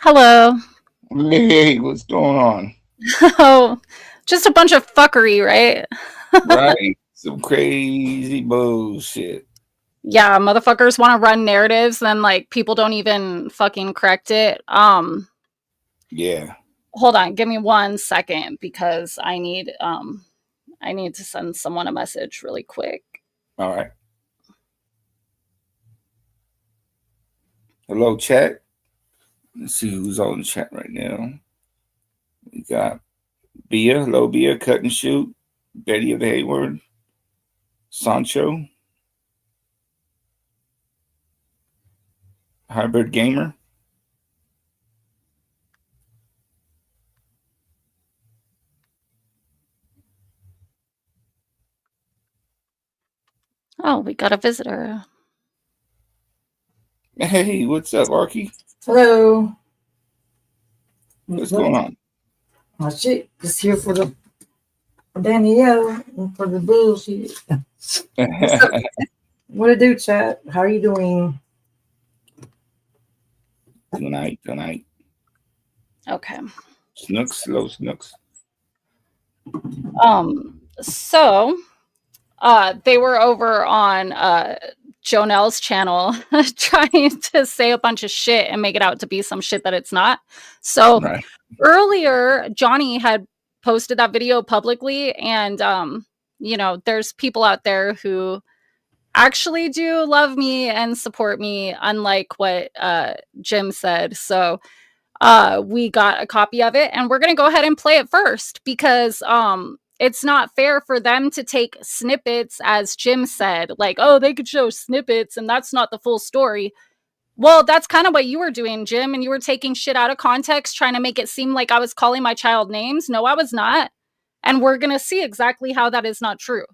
Hello. Hey, what's going on? Oh, just a bunch of fuckery, right? Right? Some crazy bullshit. Yeah, motherfuckers want to run narratives, then like people don't even fucking correct it. Yeah. Hold on, give me 1 second because I need to send someone a message really quick. All right. Hello, chat. Let's see who's on the chat right now. We got Bia. Hello, Bia. Cut and Shoot. Betty of the Hayward. Sancho. Hybrid Gamer. Oh, we got a visitor. Hey, what's up, Arky? Hello. What's going on? Oh shit, just here for the Danielle and for the bullshit. What's up? What to do, chat? How are you doing? Tonight. Okay. Snooks, hello, Snooks. So they were over on Jonelle's channel trying to say a bunch of shit and make it out to be some shit that it's not. So Right. earlier, Johnny had posted that video publicly, and there's people out there who actually do love me and support me, unlike what Jim said. So we got a copy of it, and we're gonna go ahead and play it first because it's not fair for them to take snippets, as Jim said, like, oh, they could show snippets and that's not the full story. Well, that's kind of what you were doing, Jim, and you were taking shit out of context, trying to make it seem like I was calling my child names. No, I was not. And we're going to see exactly how that is not true.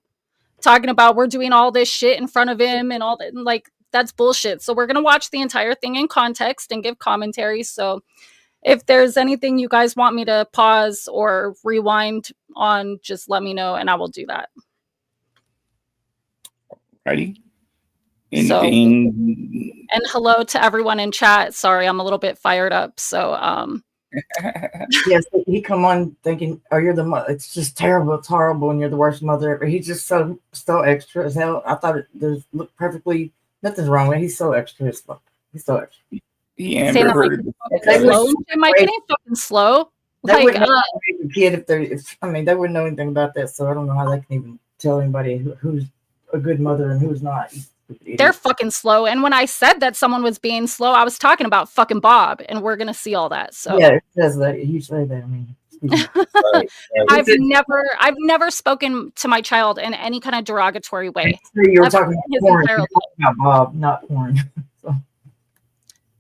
Talking about we're doing all this shit in front of him and all that, like, that's bullshit. So we're going to watch the entire thing in context and give commentary. So if there's anything you guys want me to pause or rewind on, just let me know and I will do that. Righty. Anything? And hello to everyone in chat. Sorry, I'm a little bit fired up. So yes, he come on thinking, oh, you're the mother. It's just terrible. It's horrible, and you're the worst mother ever. He's just so extra as hell. I thought it looked perfectly. Nothing's wrong with it. He's so extra as fuck. He's so extra. Yeah, Amber heard it. Slow? Am I getting fucking slow? They wouldn't know a kid if they. They wouldn't know anything about that. So I don't know how they can even tell anybody who's a good mother and who's not. They're fucking slow. And when I said that someone was being slow, I was talking about fucking Bob, and we're gonna see all that. So yeah, it says that. You say that. I mean, right. I've never spoken to my child in any kind of derogatory way. You were talking about porn. You're talking about Bob, not porn. So.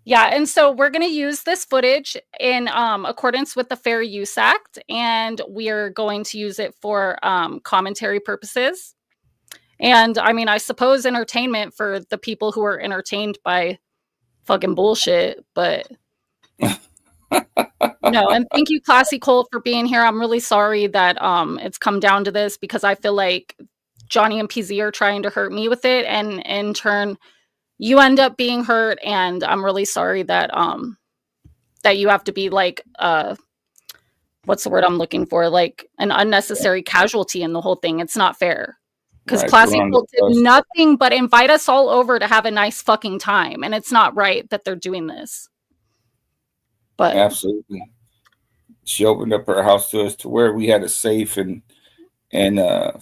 Yeah, and so we're going to use this footage in accordance with the Fair Use Act, and we are going to use it for commentary purposes. And I mean, I suppose entertainment for the people who are entertained by fucking bullshit, but no. And thank you, Classy Colt, for being here. I'm really sorry that it's come down to this because I feel like Johnny and PZ are trying to hurt me with it, and in turn, you end up being hurt, and I'm really sorry that that you have to be like what's the word I'm looking for? Like an unnecessary casualty in the whole thing. It's not fair. Because Classy Colt did nothing but invite us all over to have a nice fucking time, and it's not right that they're doing this. But absolutely, she opened up her house to us to where we had a safe and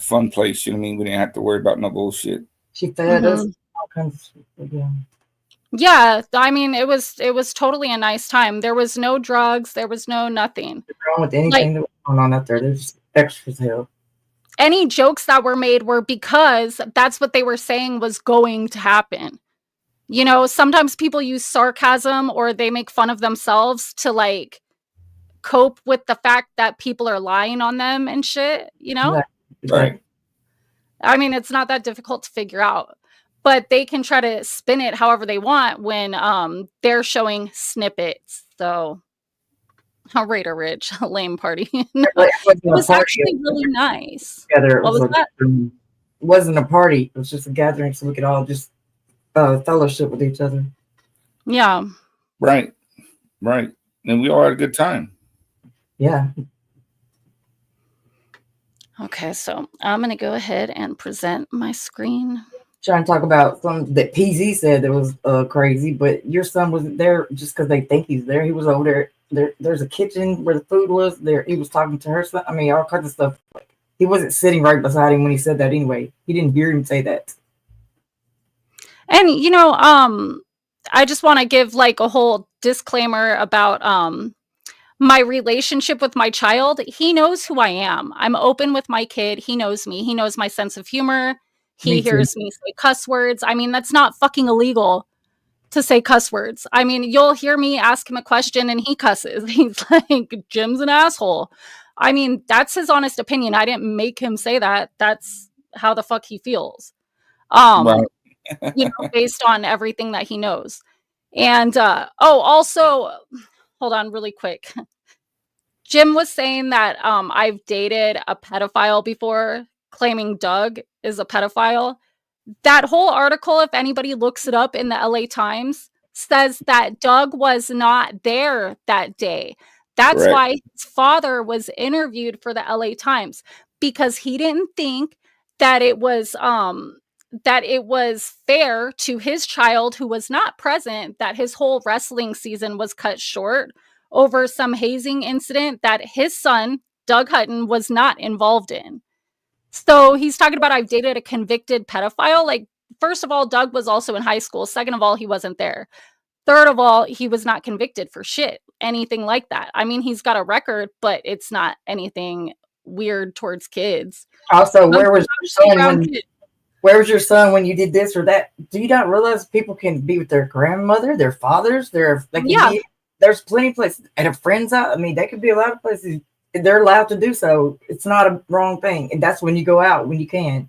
fun place. You know what I mean? We didn't have to worry about no bullshit. She fed us all kinds of, yeah, I mean, it was totally a nice time. There was no drugs. There was no nothing. Wrong with anything that was going on out there. There's extra hell. Any jokes that were made were because that's what they were saying was going to happen. You know, sometimes people use sarcasm or they make fun of themselves to like cope with the fact that people are lying on them and shit, you know? Right. I mean, it's not that difficult to figure out. But they can try to spin it however they want when they're showing snippets. So, Raider Ridge, lame party. No, it was actually really nice. Together. It wasn't a party. It was just a gathering so we could all just fellowship with each other. Yeah. Right. And we all had a good time. Yeah. Okay, so I'm going to go ahead and present my screen. Trying to talk about something that PZ said that was crazy, but your son wasn't there just because they think he's there. He was over there. There's a kitchen where the food was there. He was talking to her son. I mean, all kinds of stuff. He wasn't sitting right beside him when he said that anyway. He didn't hear him say that. And, I just want to give like a whole disclaimer about my relationship with my child. He knows who I am. I'm open with my kid. He knows me. He knows my sense of humor. He hears me say cuss words. I mean, that's not fucking illegal to say cuss words. I mean, you'll hear me ask him a question and he cusses. He's like, Jim's an asshole. I mean, that's his honest opinion. I didn't make him say that. That's how the fuck he feels. Right. Based on everything that he knows. And also, hold on really quick. Jim was saying that I've dated a pedophile before, claiming Doug is a pedophile. That whole article, if anybody looks it up in the LA Times, says that Doug was not there that day. That's Correct. why his father was interviewed for the LA Times, because he didn't think that it was fair to his child who was not present, that his whole wrestling season was cut short over some hazing incident that his son, Doug Hutton, was not involved in. So he's talking about, I've dated a convicted pedophile. Like, first of all, Doug was also in high school. Second of all, he wasn't there. Third of all, he was not convicted for shit, anything like that. I mean, he's got a record, but it's not anything weird towards kids. Also, where was your son when you did this or that? Do you not realize people can be with their grandmother, their fathers, there's plenty of places at a friend's house. I mean, they could be a lot of places. They're allowed to do so. It's not a wrong thing. And that's when you go out when you can.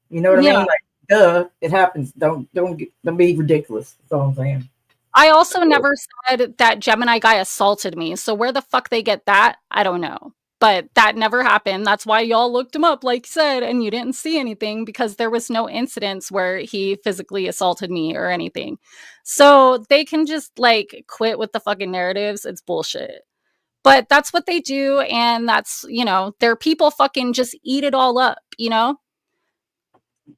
You know what I mean? Like, duh, it happens. Don't be ridiculous. That's all I'm saying. I also never said that Gemini guy assaulted me. So where the fuck they get that, I don't know. But that never happened. That's why y'all looked him up, like you said, and you didn't see anything, because there was no incidents where he physically assaulted me or anything. So they can just like quit with the fucking narratives. It's bullshit. But that's what they do, and that's, their people fucking just eat it all up,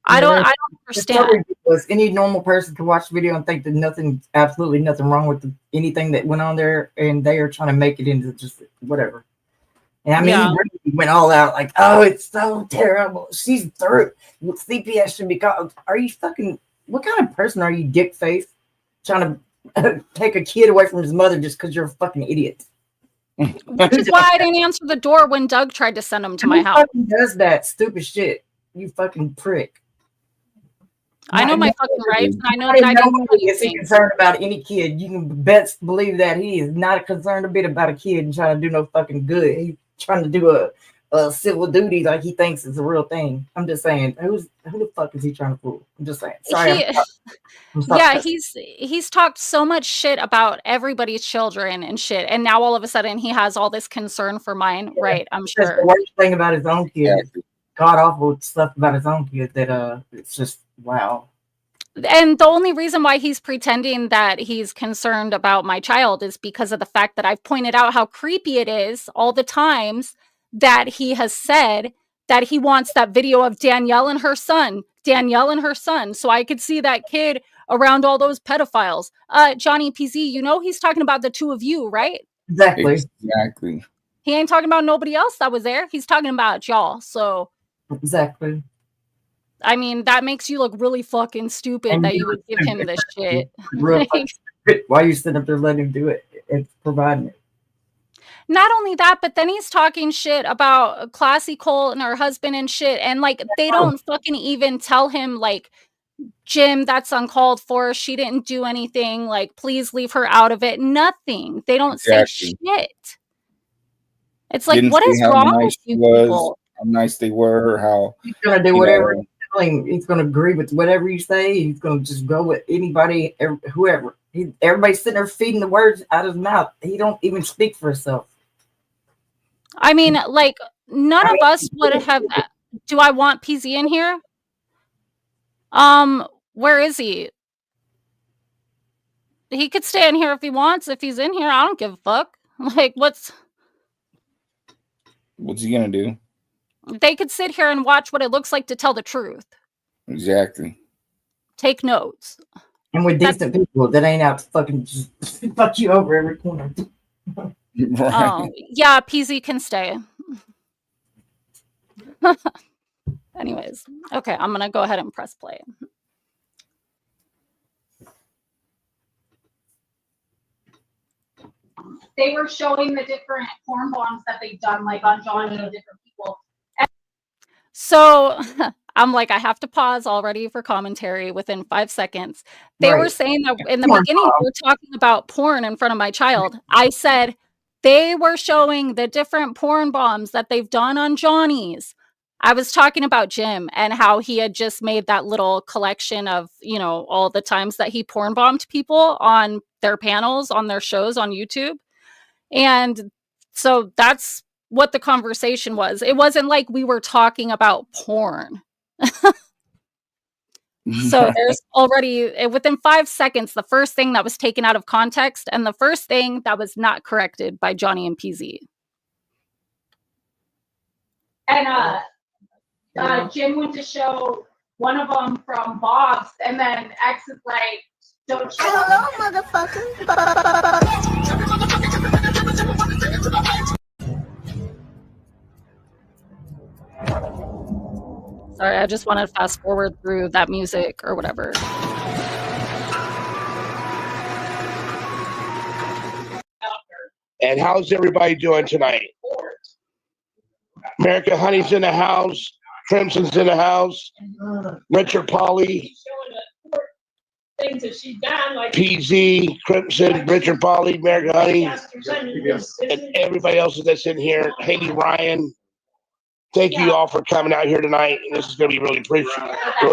I don't understand. It's so ridiculous. Any normal person can watch the video and think that absolutely nothing wrong with anything that went on there, and they are trying to make it into just whatever. And I mean, he went all out like, oh, it's so terrible. She's through. CPS should be called. Are you fucking, what kind of person are you, dick face, trying to take a kid away from his mother just because you're a fucking idiot? Which is why I didn't answer the door when Doug tried to send him to my house. Who does that stupid shit? You fucking prick. I know my fucking rights, and I know that I didn't do anything. Concerned about any kid. You can best believe that he is not concerned a bit about a kid and trying to do no fucking good. He's trying to do a civil duty like he thinks it's a real thing. I'm just saying, who the fuck is he trying to fool? I'm just saying. Sorry. He's talked so much shit about everybody's children and shit, and now all of a sudden he has all this concern for mine. Yeah, right? I'm sure. That's the worst thing about his own kid. Yeah. God awful stuff about his own kid that it's just wow. And the only reason why he's pretending that he's concerned about my child is because of the fact that I've pointed out how creepy it is all the times that he has said that he wants that video of Danielle and her son, so I could see that kid around all those pedophiles. Johnny PZ, he's talking about the two of you, right? Exactly. He ain't talking about nobody else that was there. He's talking about y'all. So exactly. I mean, that makes you look really fucking stupid that you would give him this shit. Why you sitting up there letting him do it and providing it? Not only that, but then he's talking shit about Classy Cole and her husband and shit. And like, they don't fucking even tell him, like, Jim, that's uncalled for. She didn't do anything. Like, please leave her out of it. Nothing. They don't say shit. It's like, what is wrong with you people? How nice they were. How he's gonna do whatever. He's gonna agree with whatever you say. He's gonna just go with anybody, whoever. Everybody's sitting there feeding the words out of his mouth. He don't even speak for himself. I mean, like, none of us would have. Do I want PZ in here? Where is he? He could stay in here if he wants. If he's in here, I don't give a fuck. Like, what's he gonna do? They could sit here and watch what it looks like to tell the truth. Exactly. Take notes. And with decent people that ain't out to fucking just fuck you over every corner. Right. Oh, yeah, PZ can stay. Anyways, okay, I'm gonna go ahead and press play. They were showing the different porn bombs that they've done, like on Johnny and different people. So I'm like, I have to pause already for commentary within 5 seconds. They were saying that in the beginning, they were talking about porn in front of my child. I said they were showing the different porn bombs that they've done on Johnny's. I was talking about Jim and how he had just made that little collection of, all the times that he porn bombed people on their panels, on their shows on YouTube. And so that's what the conversation was. It wasn't like we were talking about porn. So there's already, within 5 seconds, the first thing that was taken out of context and the first thing that was not corrected by Johnny and PZ. And Jim went to show one of them from Bob's, and then X is like, don't show hello, motherfucker. Sorry, I just want to fast forward through that music or whatever. And how's everybody doing tonight? America Honey's in the house. Crimson's in the house. Richard Polly. Things that she's done, like PZ, Crimson, Richard Polly, America Honey, and everybody else that's in here. Haley Ryan. Thank you all for coming out here tonight. And this is going to be really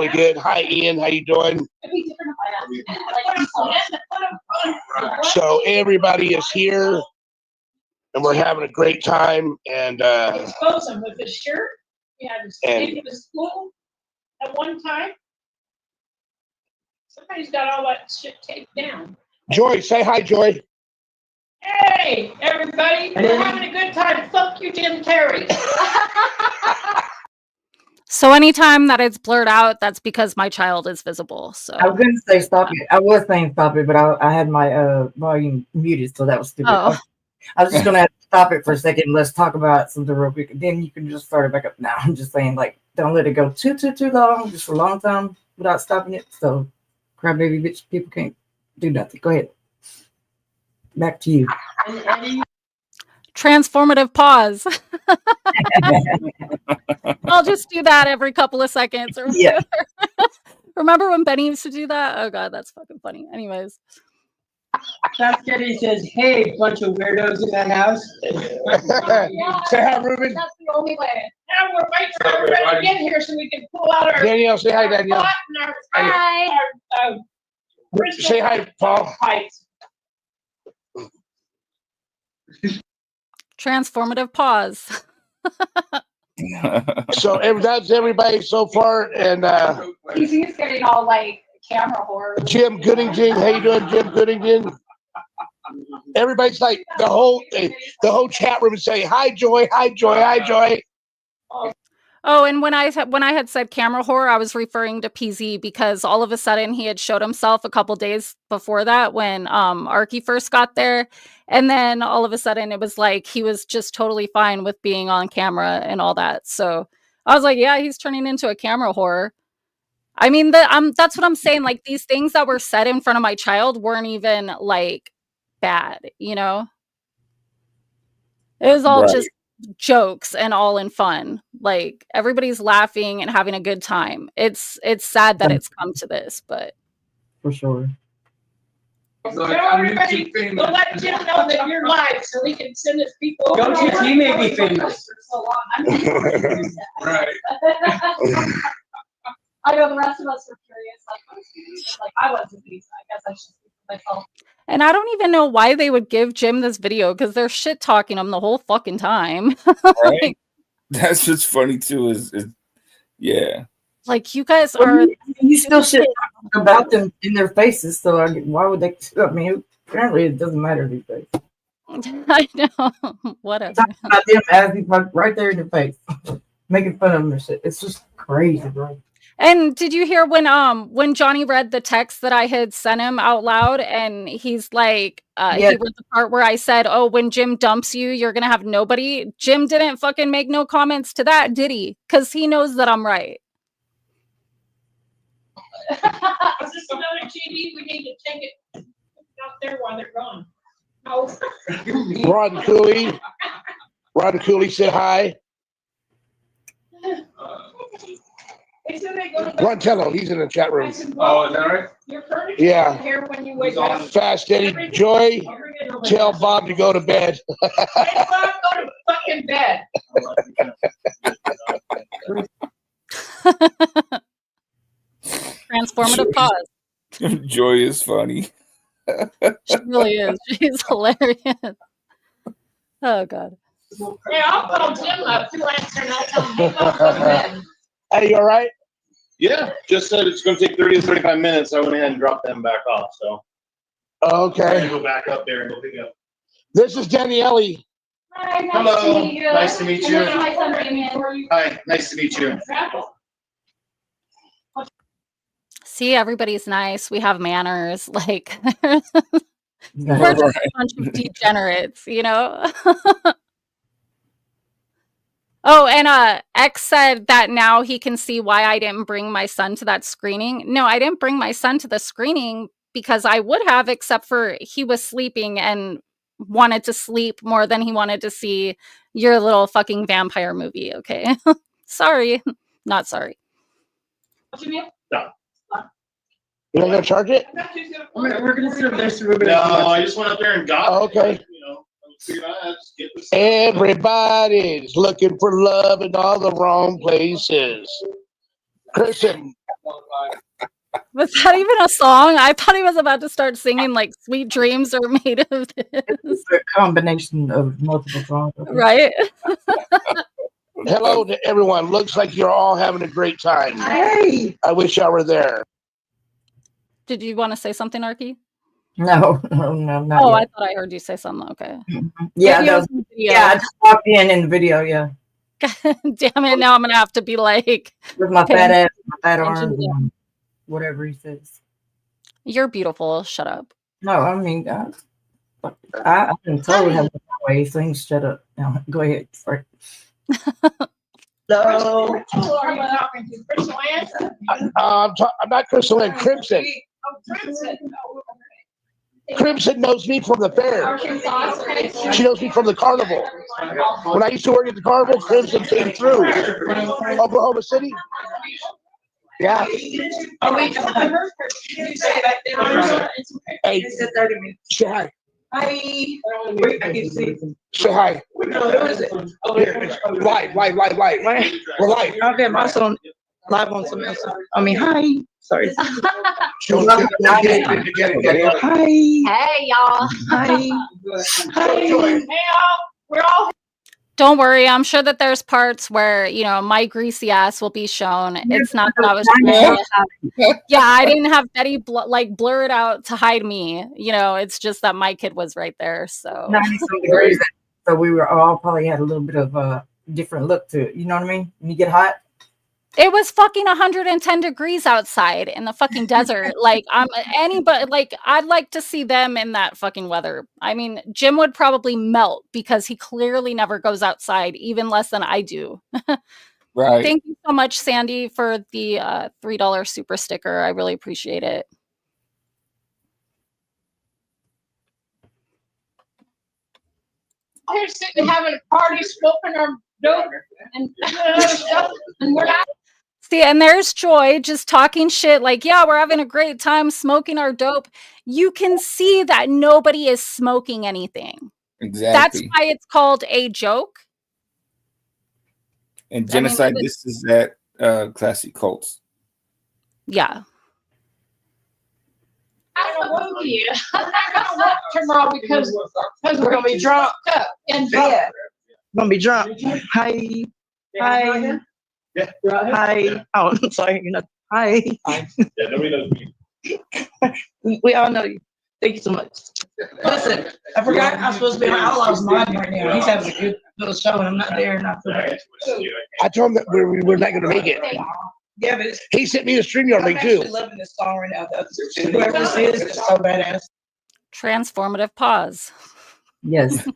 good. Hi, Ian. How you doing? So everybody is here, and we're having a great time. And expose him with his shirt. Yeah, take him to school at one time. Somebody's got all that shit taped down. Joy, say hi, Joy. Hey, everybody. We're having a good time. Fuck you, Jim Terry. So anytime that it's blurred out, that's because my child is visible. So I was going to say stop it. I was saying stop it, but I had my volume muted, so that was stupid. Oh. I was just going to stop it for a second. Let's talk about something real quick. Then you can just start it back up. Now I'm just saying, like, don't let it go too long, just for a long time without stopping it. So crybaby bitch people can't do nothing. Go ahead. Back to you. Transformative pause. I'll just do that every couple of seconds. Yeah. Remember when Benny used to do that? Oh God, that's fucking funny. Anyways. That's Getty says, hey, bunch of weirdos in that house. Say hi, Ruben. That's the only way. Now we're waiting for everybody to get here so we can pull out our Danielle, say hi, Danielle. Hi. Say hi, Paul. Transformative pause. So that's everybody so far, and He's getting all like camera horror. Jim Goodington, how you doing, Jim Goodington? Everybody's like the whole chat room is saying hi, Joy, hi, Joy, hi, Joy. Oh, and when I had said camera horror, I was referring to PZ because all of a sudden he had showed himself a couple days before that when Arky first got there. And then all of a sudden it was like he was just totally fine with being on camera and all that. So I was like, yeah, he's turning into a camera horror. I mean, that's what I'm saying. Like these things that were said in front of my child weren't even like bad, you know? It was all just jokes and all in fun. Like everybody's laughing and having a good time. It's sad that it's come to this, but for sure. So everybody, we'll let Jim know that you're live so we can send his people. Don't you see me be famous? Right. I know the rest of us were curious. Like I wasn't. I guess I should speak for myself. And I don't even know why they would give Jim this video because they're shit talking him the whole fucking time. Right? That's what's funny too. Is yeah. Like you guys are. You still shit about them in their faces. So why would they? I mean, apparently it doesn't matter these days. I know. Whatever. Talk about them as he's right there in their face, making fun of them and shit. It's just crazy, bro. And did you hear when Johnny read the text that I had sent him out loud, and he's like, he read the part where I said, "Oh, when Jim dumps you, you're gonna have nobody." Jim didn't fucking make no comments to that, did he? Because he knows that I'm right. Is this another TV? We need to take it out there while they're gone. No. Ron Cooley said hi. Ron, tell him he's in the chat room. Oh, is that right? Your furniture Yeah. here when you wake up. Fast Eddie Joy, tell Bob to go to bed. Hey, Bob, go to fucking bed. Transformative pause. Joy is funny. She really is. She's hilarious. Oh God. Hey, I'll call Jim up to answer and I'll tell him, hey, Bob, go to bed. Hey, you all right? Yeah, just said it's gonna take 30 to 35 minutes. I went ahead and dropped them back off, so. I'm Okay. gonna go back up there and go pick up. This is Danielle. Hi, nice Hello. to meet you. Nice to meet you. And then my son Damien. Hi, nice to meet you. See, everybody's nice. We have manners. Like, we're just a bunch of degenerates, you know? Oh, and X said that now he can see why I didn't bring my son to that screening. No, I didn't bring my son to the screening because I would have, except for he was sleeping and wanted to sleep more than he wanted to see your little fucking vampire movie, okay? Sorry. Not sorry. You're not gonna charge it? We're gonna sit over there so everybody No, can watch I it. just went up there and got Oh, okay. it. You know, I figured I'd just get this. Everybody's looking for love in all the wrong places. Kristen, Was that even a song? I thought he was about to start singing like "Sweet Dreams Are Made of This," It's a combination of multiple songs. right? hello to everyone. Looks like you're all having a great time. Hey! I wish I were there. Did you want to say something, Arky? No, not Oh, I yet. thought I heard you say something. Okay. Yeah, Maybe it that was was, in the video. yeah. I just walked in the video. Yeah, Damn it! Now I'm gonna have to be like, with my paying fat ass, my fat attention arms, to them. and whatever he says. "You're beautiful." Shut up. No, I mean, I didn't totally have it that way. So you can shut up now. Go ahead. Sorry. Hello. Who are you talking to? Crystal Ann? I'm not Crystal Ann, Crimson. Oh, Crimson. Oh, Crimson knows me from the fair. Arkansas, okay. She knows me from the carnival. When I used to work at the carnival, Crimson came through. Oklahoma City. Yeah. Oh, wait, I heard her. You say that they were- it's okay. Hey, It's at 30 minutes. say hi. Hi. Wait, I can see. Say hi. No, who is it? Oh, Here, live. We're live. Okay, I'm also on, live on something else. I mean, hi. Sorry. Hi. Hey, y'all. Hi. Hi. Hey, all, we're all. Don't worry. I'm sure that there's parts where my greasy ass will be shown. It's not that I was trying to yeah, I didn't have Betty blur it out to hide me. It's just that my kid was right there. So 90-some degrees. So we were all probably had a little bit of a different look to it. You know what I mean? When you get hot. it was fucking 110 degrees outside in the fucking desert. Like I'd like to see them in that fucking weather. I mean, Jim would probably melt because he clearly never goes outside, even less than I do. Right. Thank you so much, Sandy, for the $3 super sticker. I really appreciate it. They're sitting having a party, smoking our dope and stuff, and we're not. See, and there's Joy just talking shit like, yeah, we're having a great time smoking our dope. You can see that nobody is smoking anything. Exactly. That's why it's called a joke. And genocide, this is that classic cults. Yeah. I don't know who you. I'm not gonna work tomorrow because we're gonna be drunk up and drunk. Yeah. Gonna be drunk. Hi. Hi. Yeah. Hi. Oh, I'm sorry. You're not. Hi. Yeah, nobody knows me. We all know you. Thank you so much. Listen, I forgot I'm supposed to be on Outlaw's mod right now. He's having a good little show, and I'm not there. Not there. I told him that we're not going to make it. Yeah, but He sent me a StreamYard link I'm too. actually loving this song right now. Whoever this is so badass. Transformative pause. Yes.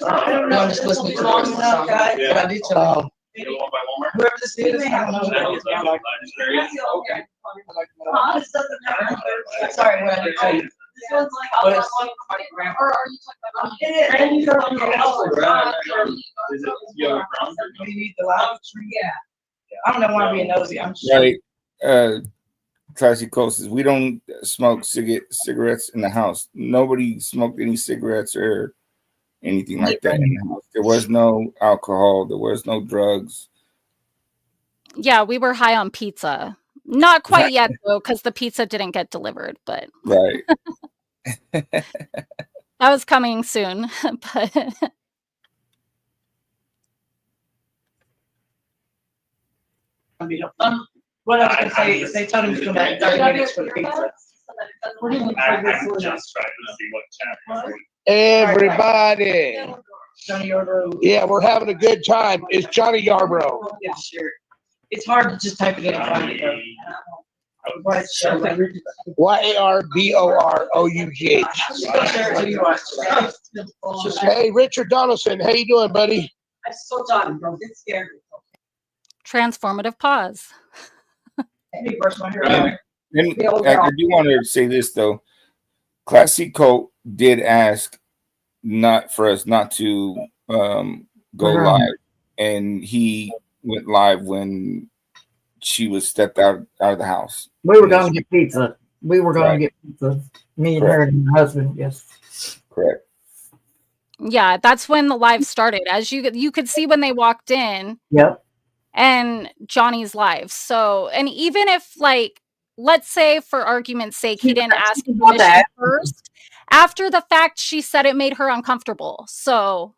I don't know. I'm just listening to long enough, guys. But I did tell him. Whoever this is, I don't know. Sorry, what I did tell you. I don't know why I'm being nosy. I'm just Right. Classy Coast says we don't smoke cigarettes in the house. Nobody smoked any cigarettes or anything like that in the house. There was no alcohol. There was no drugs. Yeah, we were high on pizza. Not quite yet though, because the pizza didn't get delivered, but Right. that was coming soon. But what I was gonna say is they told him to come back in 30 minutes for the pizza. Everybody. Johnny Yarbrough. Yeah, we're having a good time. It's Johnny Yarbrough. Yeah, sure. It's hard to just type it in and find it. YARBOROUGH. Hey, Richard Donaldson, how you doing, buddy? I'm so done, bro. It's scary. transformative pause. And I do want to say this though. Classy Coat did ask not for us not to go live, and he went live when she was stepped out of the house. We were going to get pizza. We were going to get pizza. Me and her and my husband. Yes. Correct. Yeah, that's when the live started. As you could see when they walked in. Yep. And Johnny's live. So, and even if, like, let's say for argument's sake, he didn't ask permission first, after the fact, she said it made her uncomfortable. So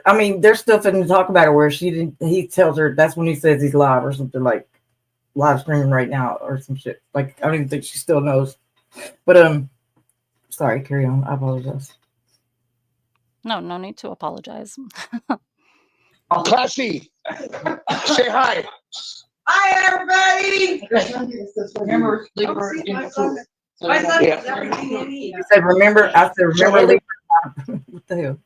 I mean, there's stuff in the talk about it where he tells her, that's when he says he's live or something, like live streaming right now or some shit. Like, I don't even think she still knows. But, sorry, carry on. I apologize. no need to apologize. Classy, say hi. Hi, everybody. Remember, Libra in the food. My son has everything you need. He said, remember, I said, remember, what the hell?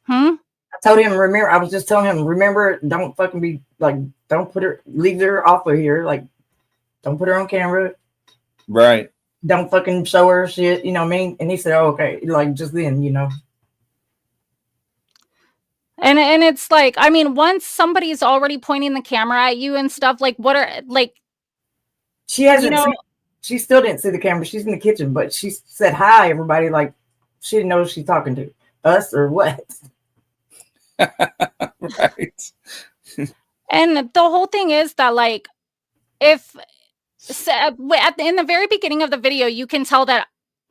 I told him, remember, I was just telling him, remember, don't fucking be, like, don't put her, leave her off of here. Like, don't put her on camera. Right. Don't fucking show her shit, you know what I mean? And he said, oh, okay, like, just then, you know. And it's like, I mean, once somebody's already pointing the camera at you and stuff, like, what are, like, she hasn't she still didn't see the camera. She's in the kitchen, but she said hi, everybody, like she didn't know who she's talking to. Us or what? Right. And the whole thing is that, like, if in the very beginning of the video, you can tell that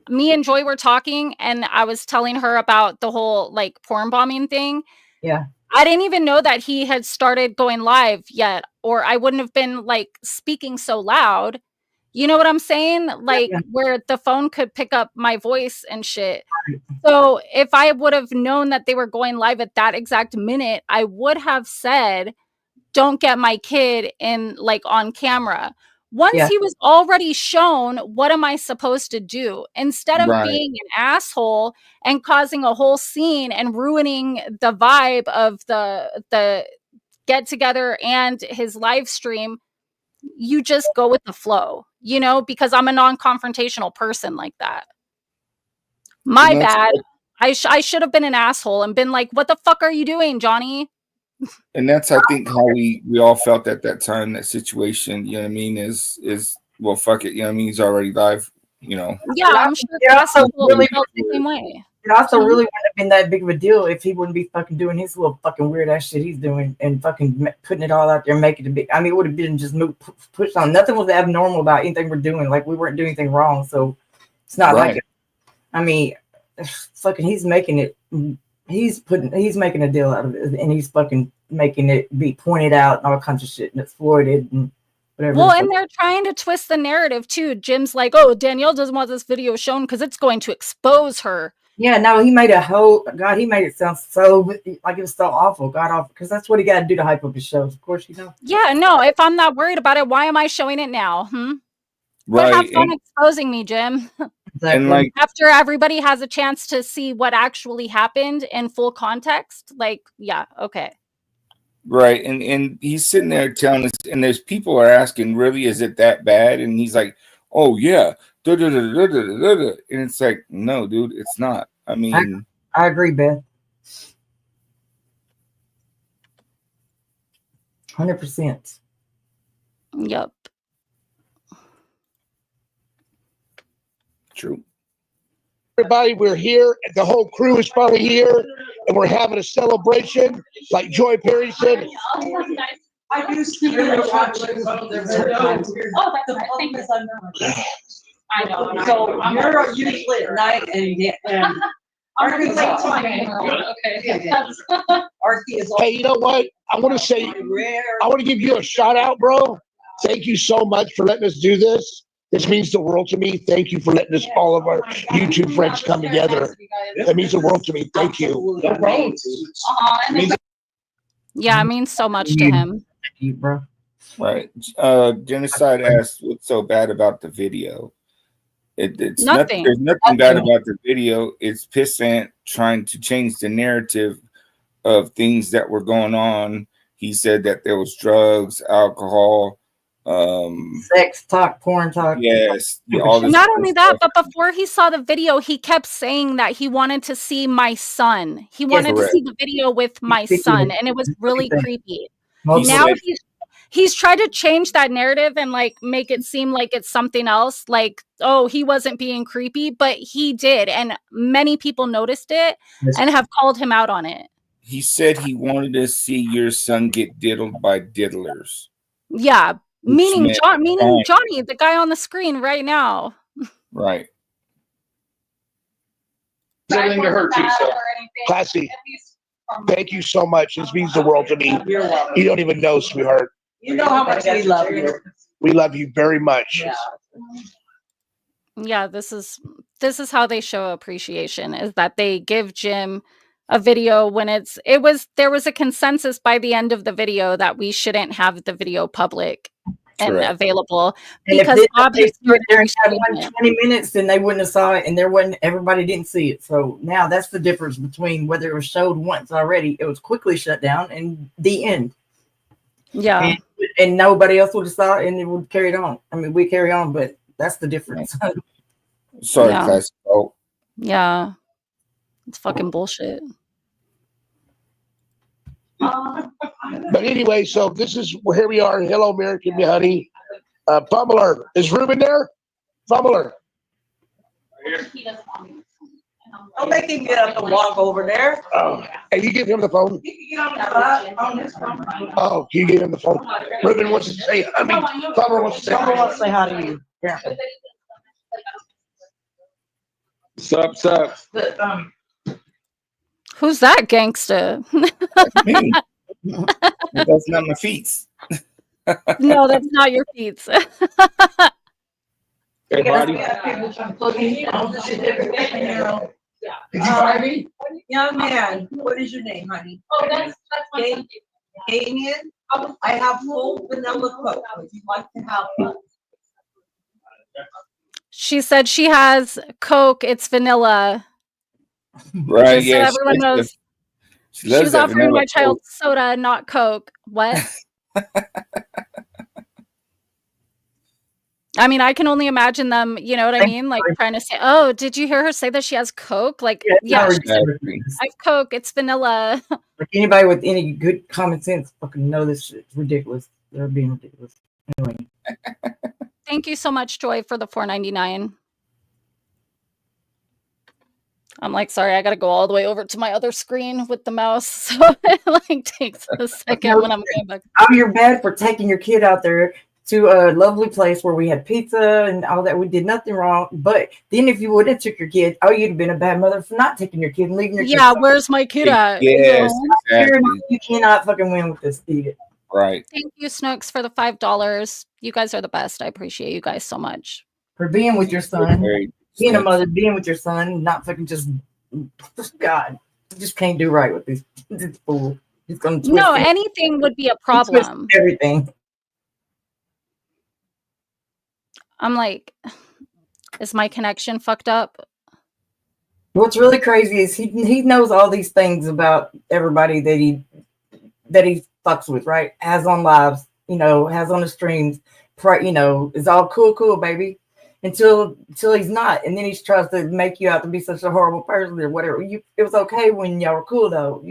me and Joy were talking and I was telling her about the whole, like, porn bombing thing. Yeah. I didn't even know that he had started going live yet, or I wouldn't have been, like, speaking so loud. You know what I'm saying? Like, where the phone could pick up my voice and shit. So if I would have known that they were going live at that exact minute, I would have said, don't get my kid in, like, on camera. Once he was already shown, what am I supposed to do? Instead of being an asshole and causing a whole scene and ruining the vibe of the get together and his live stream, you just go with the flow, you know, because I'm a non-confrontational person like that. My bad. I should have been an asshole and been like, what the fuck are you doing, Johnny? And that's, I think, how we all felt at that time, that situation, you know what I mean, is well, fuck it, you know what I mean, he's already live, you know. Yeah, I'm sure it also really felt the same way. It also really wouldn't have been that big of a deal if he wouldn't be fucking doing his little fucking weird ass shit he's doing and fucking putting it all out there and making it big. I mean, it would have been just pushed on. Nothing was abnormal about anything we're doing. Like, we weren't doing anything wrong, so it's not like it. I mean, fucking, he's making it. He's making a deal out of it, and he's fucking making it be pointed out and all kinds of shit and exploited. And Whatever. Well, and they're trying to twist the narrative too. Jim's like, oh, Danielle doesn't want this video shown because it's going to expose her. Yeah, no, he made he made it sound so like it was so awful, god awful, because that's what he got to do to hype up his shows, of course, you know. Yeah, no, if I'm not worried about it, why am I showing it now? But have fun exposing me, Jim. Exactly. And like after everybody has a chance to see what actually happened in full context, like, yeah, okay. Right. And he's sitting there telling us, and there's people are asking, really, is it that bad? And he's like, oh yeah. And it's like, no, dude, it's not. I mean, I agree, Beth. 100%. Yep. True. Everybody, we're here. The whole crew is finally here, and we're having a celebration. Like Joy Perry said, I used to really watch it. Oh, that's right. Thank you. I know. So you're usually at night, and Arkansas. Okay. Arky is. Hey, you know what? I want to give you a shout out, bro. Thank you so much for letting us do this. This means the world to me. Thank you for letting us, all of our YouTube friends, come together. That means the world to me. Thank you. Yeah, it means so much to him. Thank you, bro. Right. Genocide asked, what's so bad about the video? It's nothing. There's nothing bad about the video. It's pissant trying to change the narrative of things that were going on. He said that there was drugs, alcohol, sex talk, porn talk. Yes. All this Not only that, but before he saw the video, he kept saying that he wanted to see my son. He wanted to see the video with my son, and it was really creepy. Now he's tried to change that narrative and like make it seem like it's something else, like, oh, he wasn't being creepy, but he did, and many people noticed it and have called him out on it. He said he wanted to see your son get diddled by diddlers. Yeah, meaning Johnny, the guy on the screen right now. Right. Something to hurt you, so. Classy. Thank you so much. This means the world to me. You don't even know, sweetheart. You know how much we love you. We love you very much. Yeah, this is how they show appreciation, is that they give Jim a video when there was a consensus by the end of the video that we shouldn't have the video public and available, because obviously during that 20 minutes, then they wouldn't have saw it, and everybody didn't see it. So now that's the difference between whether it was showed once already, it was quickly shut down, and the end. Yeah. And nobody else would have saw it, and it would carry on. I mean, we carry on, but that's the difference. Sorry, class. Oh. Yeah. It's fucking bullshit. But anyway, so this is here we are. Hello, American, me honey. Pummeler. Is Ruben there? Pummeler. Don't make him get up and walk over there. Oh, and you give him the phone? He can get on his phone. Oh, you give him the phone. Ruben wants to say, Pummeler wants to say Pummeler wants to say hi to you. Yeah. Sup. Who's that gangster? That's me. That's not my feet. No, that's not your feet. Hey, buddy. Young man, what is your name, honey? Oh, that's Damien. I have full vanilla Coke. Would you like to have one? She said she has Coke. It's vanilla. Right. Just so everyone knows. She was offering my child soda, not Coke. What? I mean, I can only imagine them, you know what I mean? Like trying to say, oh, did you hear her say that she has Coke? Like, yeah, she said, I have Coke, it's vanilla. Like anybody with any good common sense fucking know this shit's ridiculous. They're being ridiculous. Anyway. Thank you so much, Joy, for the $4.99. I'm like, sorry, I gotta go all the way over to my other screen with the mouse. So it like takes a second when I'm going back. Oh, you're bad for taking your kid out there to a lovely place where we had pizza and all that. We did nothing wrong. But then if you would have took your kid, oh, you'd have been a bad mother for not taking your kid and leaving your kid. Yeah, where's my kid at? Yes, exactly. You cannot fucking win with this, idiot. Right. Thank you, Snooks, for the $5. You guys are the best. I appreciate you guys so much. For being with your son, Very being a Snooks. mother, being with your son, not fucking just God. You just can't do right with this fool. He's gonna twist No, it. anything would be a He twists problem. everything. I'm like, is my connection fucked up? What's really crazy is he knows all these things about everybody that he fucks with, right? Has on lives, has on the streams, is all cool, baby. Until he's not, and then he tries to make you out to be such a horrible person or whatever. It was okay when y'all were cool though,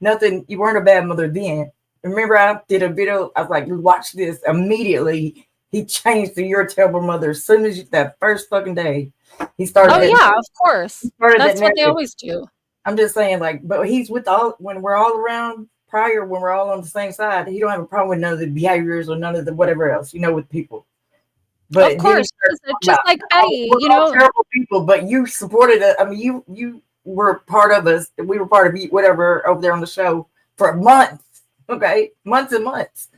nothing. You weren't a bad mother then. Remember, I did a video. I was like, watch this. Immediately, he changed to "You're a terrible mother" as soon as that first fucking day. He started. Oh yeah, of course. That's what they narrative. always do. I'm just saying, but he's with when we're all around. Prior, when we're all on the same side, he don't have a problem with none of the behaviors or none of the whatever else, with people. But of course, just like Betty, terrible people. But you supported it. I mean, you were part of us. We were part of whatever over there on the show for months. Okay, months and months.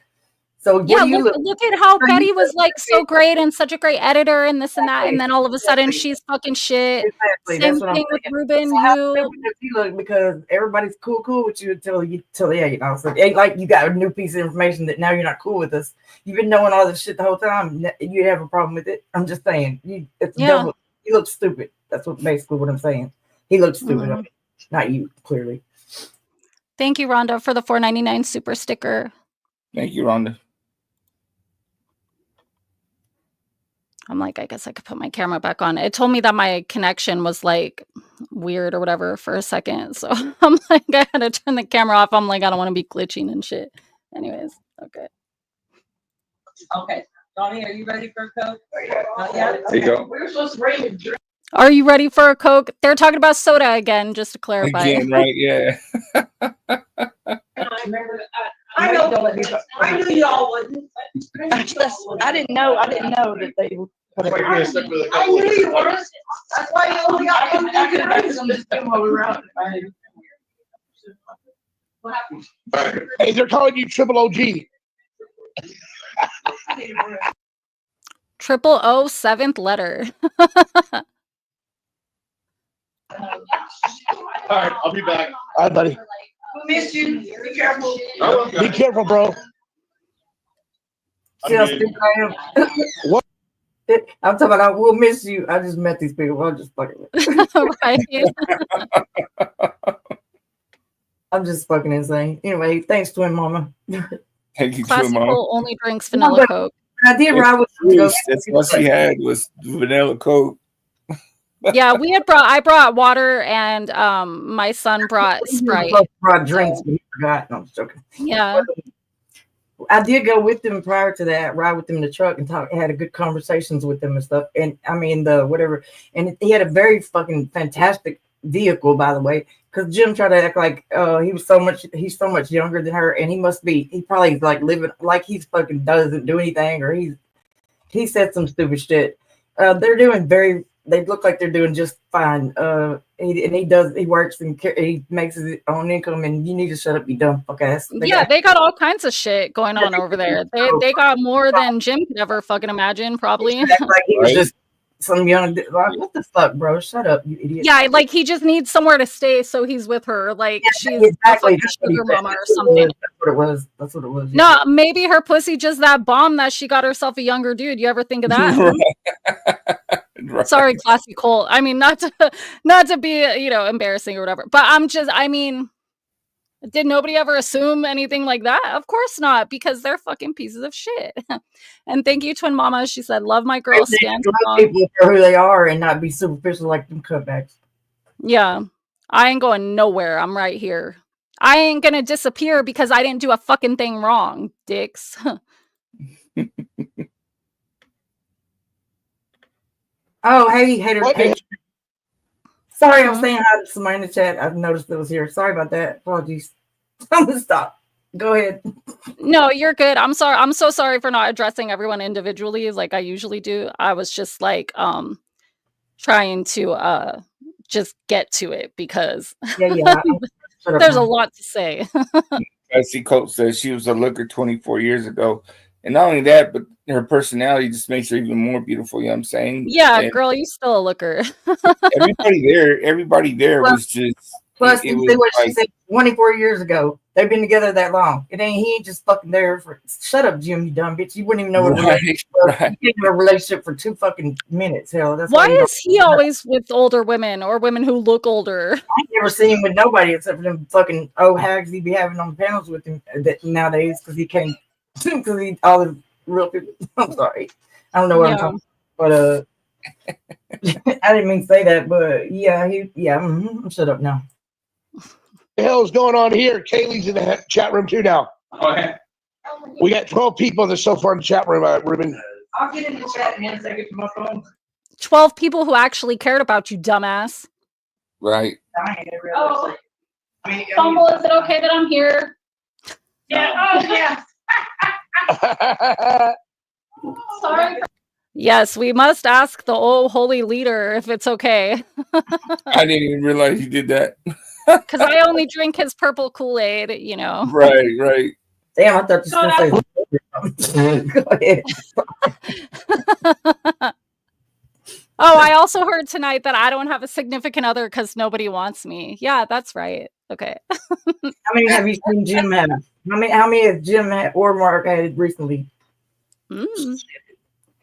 So yeah, look at how Betty was like so great and such a great editor and this and that, and then all of a sudden she's fucking shit. Exactly. Same thing with Ruben. Because everybody's cool with you until so it ain't like you got a new piece of information that now you're not cool with us. You've been knowing all this shit the whole time. You have a problem with it. I'm just saying, double. He looks stupid. That's basically what I'm saying. He looks stupid. Mm-hmm. Not you, clearly. Thank you, Rhonda, for the $4.99 super sticker. Thank you, Rhonda. I'm like, I guess I could put my camera back on. It told me that my connection was like weird or whatever for a second. So I'm like, I had to turn the camera off. I'm like, I don't want to be glitching and shit. Anyways, okay. Okay. Donnie, are you ready for a Coke? Not yet? There you go. We were supposed to bring a drink. Are you ready for a Coke? They're talking about soda again, just to clarify. Again, right? Yeah. I remember I knew y'all wouldn't. I didn't know that they would. I knew you weren't. That's why you only got one thing. Hey, they're calling you Triple OG. Triple O, seventh letter. All right, I'll be back. All right, buddy. We missed you. Be careful. Be careful, bro. See how stupid I am? What? I'm talking about, we'll miss you. I just met these people. I'm just fucking Right. I'm just fucking insane. Anyway, thanks, Twin Mama. Thank you, Classic Twin Mama. Cole only drinks vanilla Coke. I did ride with That's what she had was vanilla Coke. Yeah, I brought water and my son brought Sprite. Brought drinks, but he forgot. No, I'm joking. Yeah. I did go with them prior to that, ride with them in the truck and had good conversations with them and stuff. And I mean, whatever. And he had a very fucking fantastic vehicle, by the way, because Jim tried to act like he's so much younger than her, and he probably like living like he's fucking doesn't do anything, or he said some stupid shit. They look like they're doing just fine. He works and he makes his own income, and you need to shut up, you dumb fuck ass. They got all kinds of shit going on over there. They got more than Jim could ever fucking imagine, probably. Like he was just some young, like, what the fuck, bro? Shut up, you idiot. Yeah, like he just needs somewhere to stay, so he's with her. Like she's exactly a sugar mama or something. That's what it was. No, maybe her pussy just that bomb that she got herself a younger dude. You ever think of that? Right. Sorry, classy Cole. I mean, not to be embarrassing or whatever, but did nobody ever assume anything like that? Of course not, because they're fucking pieces of shit. And thank you, Twin Mama. She said, "Love my girls, stand strong." People for who they are and not be superficial like them cutbacks. Yeah, I ain't going nowhere. I'm right here. I ain't gonna disappear because I didn't do a fucking thing wrong, dicks. Oh, hey, hater. Hey. Sorry, I'm saying hi to somebody in the chat. I've noticed that was here. Sorry about that. Apologies. I'm gonna stop. Go ahead. No, you're good. I'm sorry. I'm so sorry for not addressing everyone individually like I usually do. I was just like trying to just get to it because Yeah. there's a lot to say. Classy Coat says she was a looker 24 years ago. And not only that, but her personality just makes her even more beautiful. You know what I'm saying? Yeah, And girl, you still a looker. everybody there Well, was just, Plus, it you was see what she like, said 24 years ago. They've been together that long. He ain't just fucking there for. Shut up, Jim, you dumb bitch. You wouldn't even know what a relationship was. right. You didn't have a relationship for 2 fucking minutes. Hell, that's Why you don't. is he always with older women or women who look older? I ain't never seen him with nobody except for them fucking old hags he be having on panels with him nowadays because he can't. Because he all the real people. I'm sorry. I don't know what I'm talking about. But I didn't mean to say that. But yeah, shut up now. The hell is going on here? Kaylee's in the chat room too now. Okay. We got 12 people so far in the chat room, Ruben. I'll get in the chat in a second to my phone. 12 people who actually cared about you, dumbass. Right. Oh, Fumble, is it okay that I'm here? Yeah, oh yeah. Sorry. Yes, we must ask the old holy leader if it's okay. I didn't even realize you did that. Because I only drink his purple Kool-Aid, you know. Right. Damn, I thought you were going to say. Go ahead. Oh, I also heard tonight that I don't have a significant other because nobody wants me. Yeah, that's right. Okay. How many have you seen Jim have? How many has Jim or Mark had recently?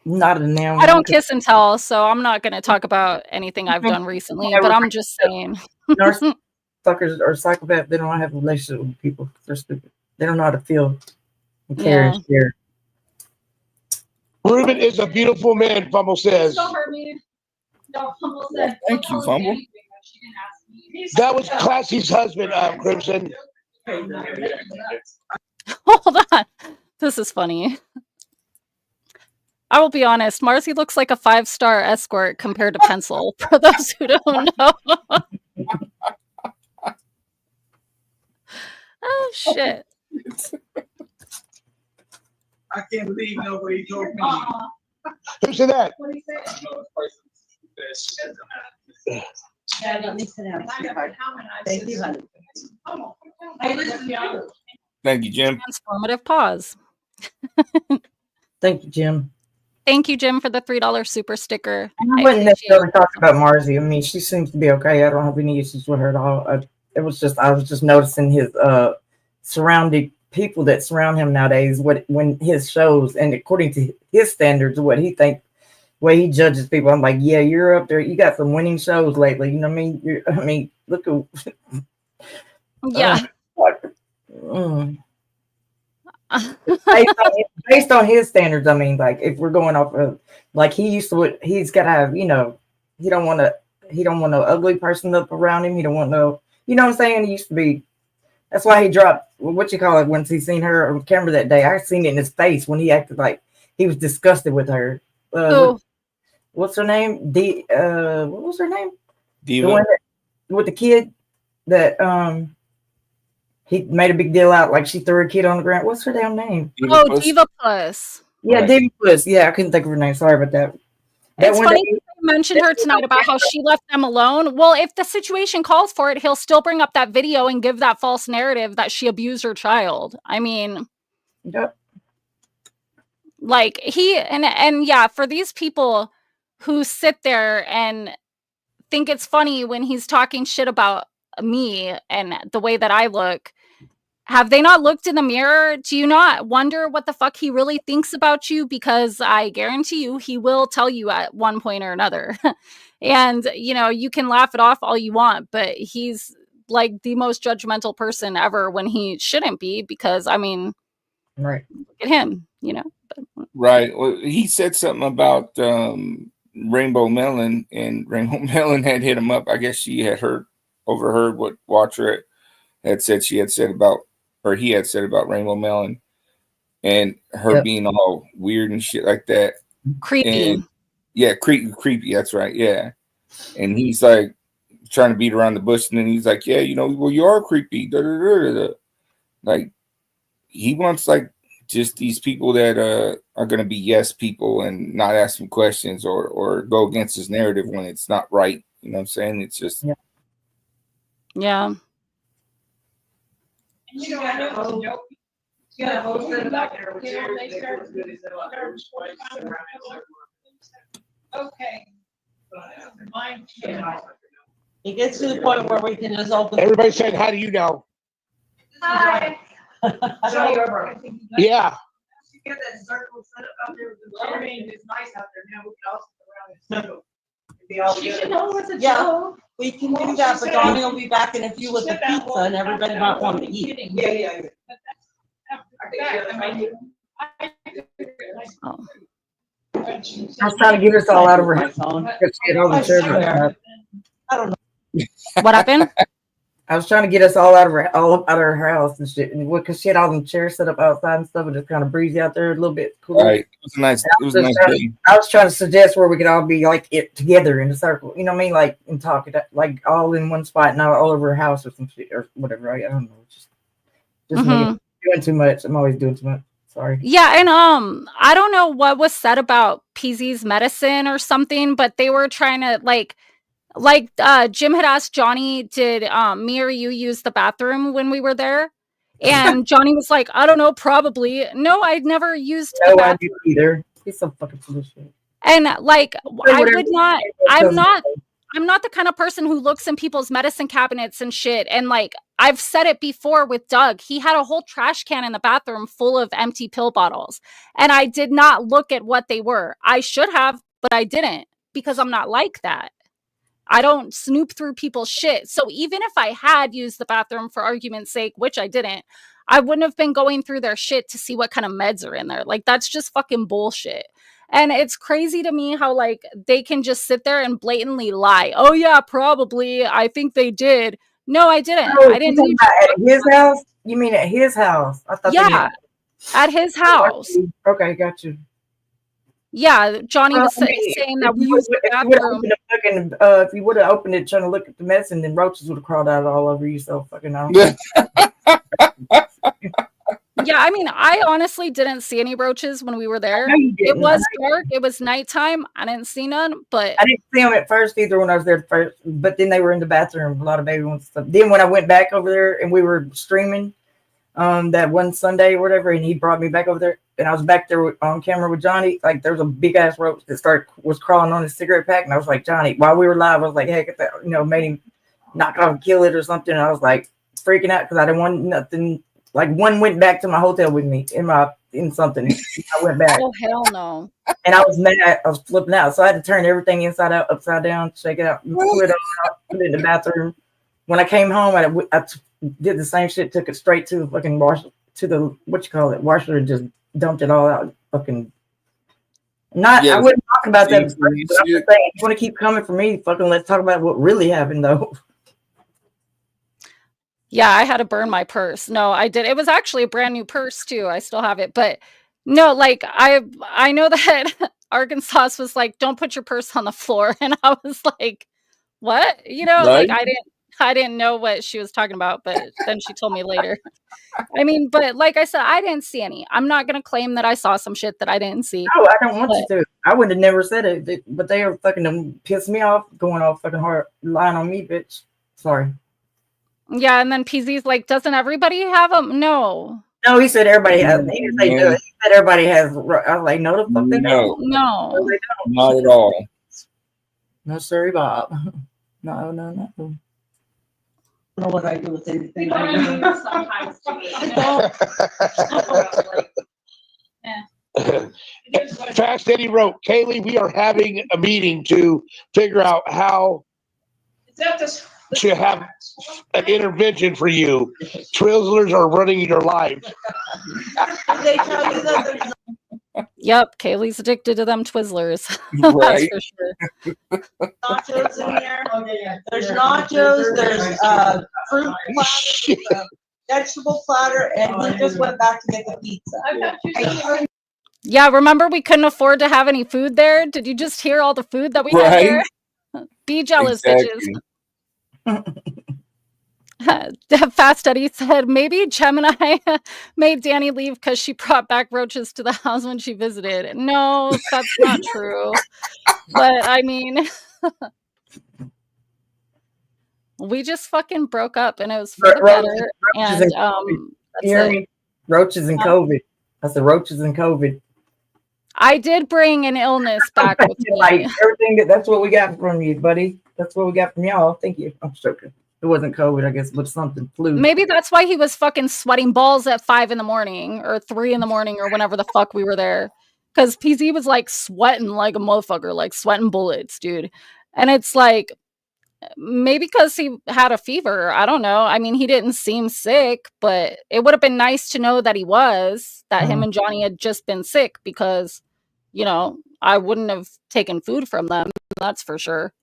Not in them. I don't kiss and tell, so I'm not going to talk about anything I've done recently, but I'm just saying. Suckers or psychopaths, they don't have a relationship with people. They're stupid. They don't know how to feel and care and share. Ruben is a beautiful man, Fumble says. Don't hurt me. No, Fumble said. Thank you, Fumble. That was Classy's husband, Crimson. Hold on. This is funny. I will be honest, Marcy looks like a 5-star escort compared to Pencil, for those who don't know. Oh, shit. I can't believe nobody told me. Who said that? What do you say? Thank you, honey. Thank you, Jim. Transformative pause. Thank you, Jim. Thank you, Jim, for the $3 super sticker. I wouldn't necessarily talk about Marcy. I mean, she seems to be okay. I don't have any issues with her at all. I was just noticing his surrounding people that surround him nowadays. When his shows and according to his standards, what he thinks, way he judges people. I'm like, yeah, you're up there. You got some winning shows lately. You know what I mean? Look at yeah. Based on his standards, I mean, like if we're going off of like he's got to have, he don't want no ugly person up around him. He don't want no, you know what I'm saying? He used to be. That's why he dropped what you call it once he seen her on camera that day. I seen it in his face when he acted like he was disgusted with her. What's her name? What was her name? Diva. The one with the kid that he made a big deal out like she threw a kid on the ground. What's her damn name? Diva Plus. Yeah, right. Diva Plus. Yeah, I couldn't think of her name. Sorry about that. It's funny you mentioned her tonight about how she left them alone. Well, if the situation calls for it, he'll still bring up that video and give that false narrative that she abused her child. I mean, yep. Like and yeah, for these people who sit there and think it's funny when he's talking shit about me and the way that I look, have they not looked in the mirror? Do you not wonder what the fuck he really thinks about you? Because I guarantee you he will tell you at one point or another. And, you can laugh it off all you want, but he's like the most judgmental person ever when he shouldn't be because, I mean, right. Look at him, Right. Well, he said something about Rainbow Melon, and Rainbow Melon had hit him up. I guess she had overheard what Watcher had said. He had said about Rainbow Melon and her being all weird and shit like that. Creepy. And, yeah, creepy. That's right. Yeah. And he's like trying to beat around the bush, and then he's like, yeah, well, you are creepy. Da, da, da, da, da. Like he wants like just these people that are going to be yes people and not ask him questions or go against his narrative when it's not right. You know what I'm saying? It's just yeah. You got a hose in the back there with you. Okay. It gets to the point where we can just open. Everybody saying, how do you know? Hi. Yeah. You get that circle set up out there with the lighting. It's nice out there now. We can also go around and be all together. Yeah, we can do that, but Donnie will be back in a few with the pizza and everybody might want to eat. Yeah. Oh. I was trying to get us all out of her house. Get all the chairs. I don't know. What happened? I was trying to get us all out of her house and shit, and because she had all them chairs set up outside and stuff, and it's kind of breezy out there, a little bit cool. Right. It was nice. It was a nice day. I was trying to suggest where we could all be like it together in a circle. You know what I mean? Like and talk it like all in one spot, not all over her house or some shit or whatever. I don't know. Just me doing too much. I'm always doing too much. Sorry. Yeah, and I don't know what was said about PZ's medicine or something, but they were trying to like Jim had asked Johnny, did me or you use the bathroom when we were there? And Johnny was like, I don't know, probably. No, I'd never used the No, bathroom. I didn't either. He's so fucking full of shit. And like, I would not, I'm not the kind of person who looks in people's medicine cabinets and shit. And like, I've said it before with Doug, he had a whole trash can in the bathroom full of empty pill bottles. And I did not look at what they were. I should have, but I didn't because I'm not like that. I don't snoop through people's shit. So even if I had used the bathroom for argument's sake, which I didn't, I wouldn't have been going through their shit to see what kind of meds are in there. Like, that's just fucking bullshit. And it's crazy to me how, like, they can just sit there and blatantly lie. Oh, yeah, probably. I think they did. No, I didn't. Oh, I didn't. At his house? You mean at his house? I thought. Yeah, at his house. Okay, got you. Yeah, Johnny was saying that we used the bathroom. If you would have opened it trying to look at the medicine, then roaches would have crawled out all over you. So fucking out. Yeah, I mean, I honestly didn't see any roaches when we were there. It was dark. It was nighttime. I didn't see none, but I didn't see them at first either when I was there first. But then they were in the bathroom. A lot of baby ones and stuff. Then when I went back over there and we were streaming, that one Sunday or whatever, and he brought me back over there, and I was back there on camera with Johnny. Like there was a big ass roach that was crawling on his cigarette pack, and I was like, Johnny, while we were live, I was like, hey, get that, made him knock it off, kill it or something. And I was like freaking out because I didn't want nothing. Like one went back to my hotel with me in something. I went back. Oh hell no! And I was mad. I was flipping out, so I had to turn everything inside out, upside down, shake it out, put it in the bathroom. When I came home, I did the same shit. Took it straight to the fucking washer, to the washer, and just dumped it all out. Fucking. I wasn't talking about that. But I'm just saying, if you want to keep coming for me, fucking let's talk about what really happened, though. Yeah, I had to burn my purse. No, I did. It was actually a brand new purse too. I still have it, but no, like I know that Arkansas was like, "Don't put your purse on the floor," and I was like, "What?" Right? Like I didn't know what she was talking about, but then she told me later. I mean, but like I said, I didn't see any. I'm not gonna claim that I saw some shit that I didn't see. No, I don't want you to. I would have never said it, but they were fucking pissed me off, going off fucking hard, lying on me, bitch. Sorry. Yeah, and then PZ's like, doesn't everybody have them? No. No, he said everybody has. He didn't say do it. He said everybody has. I was like, no, the fuck they don't. No, they don't. Not at all. No, sorry, Bob. No. I don't know what I do with anything. Sometimes Fast Eddie wrote, Kaylee, we are having a meeting to figure out how to have an intervention for you. Twizzlers are running your life. They tell you that there's Yep, Kaylee's addicted to them Twizzlers. Right. That's for sure. nachos in here. There's nachos, there's fruit platter, vegetable platter, and we just went back to get the pizza. Yeah, remember we couldn't afford to have any food there? Did you just hear all the food that we had there? Be jealous, bitches. Fast Eddie said, maybe Gemini made Danny leave because she brought back roaches to the house when she visited. No, that's not true. But I mean, We just fucking broke up, and it was for the better. And you that's hear it. me? Roaches and COVID. That's the roaches and COVID. I did bring an illness back with me. Like everything that's what we got from you, buddy. That's what we got from y'all. Thank you. I'm joking. It wasn't COVID, I guess, but something flu. Maybe that's why he was fucking sweating balls at 5 a.m. or 3 a.m. or whenever the fuck we were there. Because PZ was like sweating like a motherfucker, like sweating bullets, dude. And it's like, maybe because he had a fever. I don't know. I mean, he didn't seem sick, but it would have been nice to know that he was, that him and Johnny had just been sick, because, you know, I wouldn't have taken food from them. That's for sure.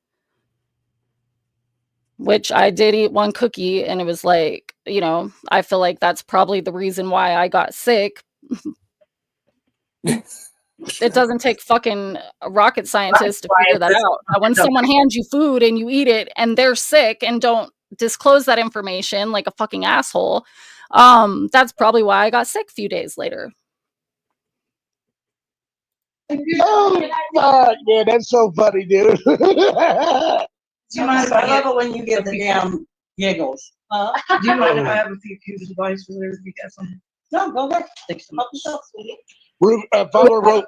Which I did eat one cookie, and it was like, you know, I feel like that's probably the reason why I got sick. It doesn't take fucking a rocket scientist to figure that out. When someone hands you food and you eat it and they're sick and don't disclose that information like a fucking asshole, that's probably why I got sick a few days later. Oh, fuck, man, that's so funny, dude. Do you mind if I love it when you get the damn giggles? Do you mind if I have a few pieces of advice for there? You got some? No, go ahead. Help yourself, sweetie. Follow wrote.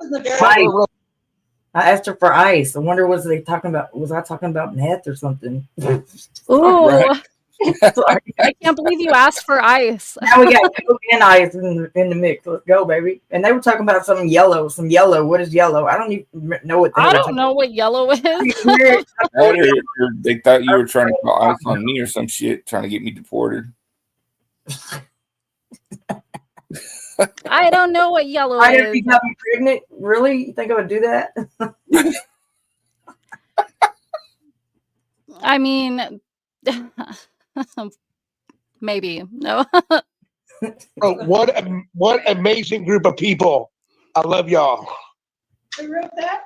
I asked her for ice. I wonder was they talking about? Was I talking about meth or something? Ooh, Right. I can't believe you asked for ice. Now we got Coke and ice in the mix. Let's go, baby. And they were talking about some yellow. What is yellow? I don't even know what. I don't know what yellow is. They thought you were trying to call ice on me or some shit, trying to get me deported. I don't know what yellow I is. didn't think I'd be pregnant. Really? You think I would do that? I mean, maybe no. Oh, what amazing group of people! I love y'all. Who wrote that?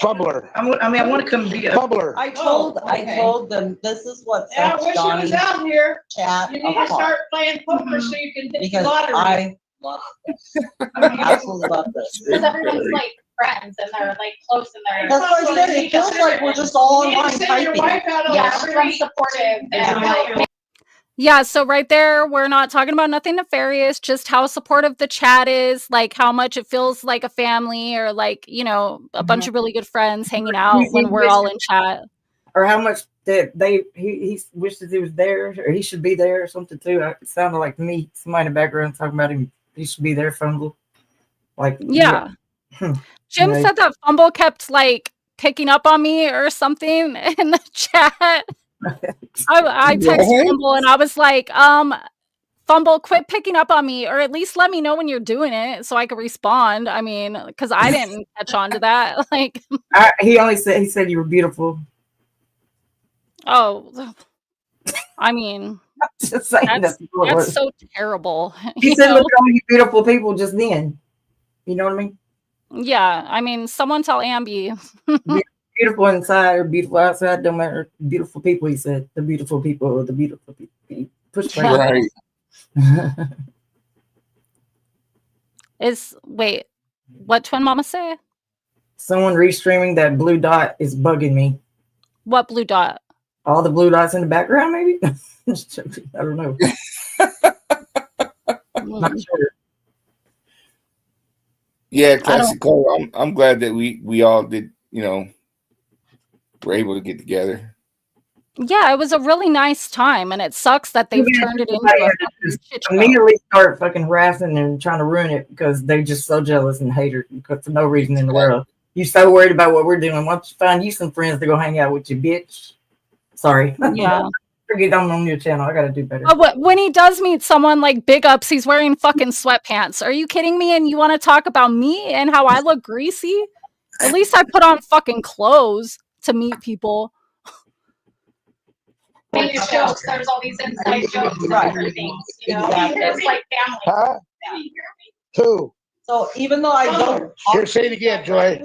Fumbler. I want to come be a Fumbler. I told them this is what Yeah, I sets wish you was Johnny's out here. chat You need to apart. start playing poker so you can hit the Because lottery. I love this. Absolutely love this. Because everyone's like friends and they're like close and they're That's what I said. It feels like we're just all You need to online send your typing. wife out on yeah, the everyone's street. supportive and Yeah. like Yeah, so right there, we're not talking about nothing nefarious, just how supportive the chat is, like how much it feels like a family, or like, you know, a bunch of really good friends hanging out when we're all in chat. Or how much that he wishes he was there, or he should be there, or something too. It sounded like me, somebody in the background talking about him. He should be there, Fumble. Like Yeah. Jim Nice. said that Fumble kept like picking up on me or something in the chat. I texted Fumble and I was like, Fumble, quit picking up on me, or at least let me know when you're doing it so I can respond. I mean, because I didn't catch on to that. Like, he said you were beautiful. oh, I mean, Just saying that's what it was. so terrible. He you said, know? "Look at all you beautiful people just then." You know what I mean? Yeah, I mean, someone tell Ambi. Beautiful inside or beautiful outside, don't matter. Beautiful people, he said. The beautiful people or the beautiful people. Push Right. Wait, what Twin Mama say? Someone restreaming that blue dot is bugging me. What blue dot? All the blue dots in the background, maybe? I don't know. Not sure. Yeah, classic Cole. I'm glad that we all did, you know, were able to get together. Yeah, it was a really nice time, and it sucks that they've turned it into a fucking shit show. Immediately start fucking harassing and trying to ruin it because they're just so jealous and hate her because for no reason in the world. You so worried about what we're doing. Why don't you find you some friends to go hang out with you, bitch? Sorry. Yeah. Forget I'm on your channel. I gotta do better. When he does meet someone like Big Ups, he's wearing fucking sweatpants. Are you kidding me? And you want to talk about me and how I look greasy? At least I put on fucking clothes to meet people. make a show. So there's all these inside jokes and different things. You know, Exactly. it's like family. Huh? Yeah, you hear me? Two. So even though I don't Here, say it again, Joy.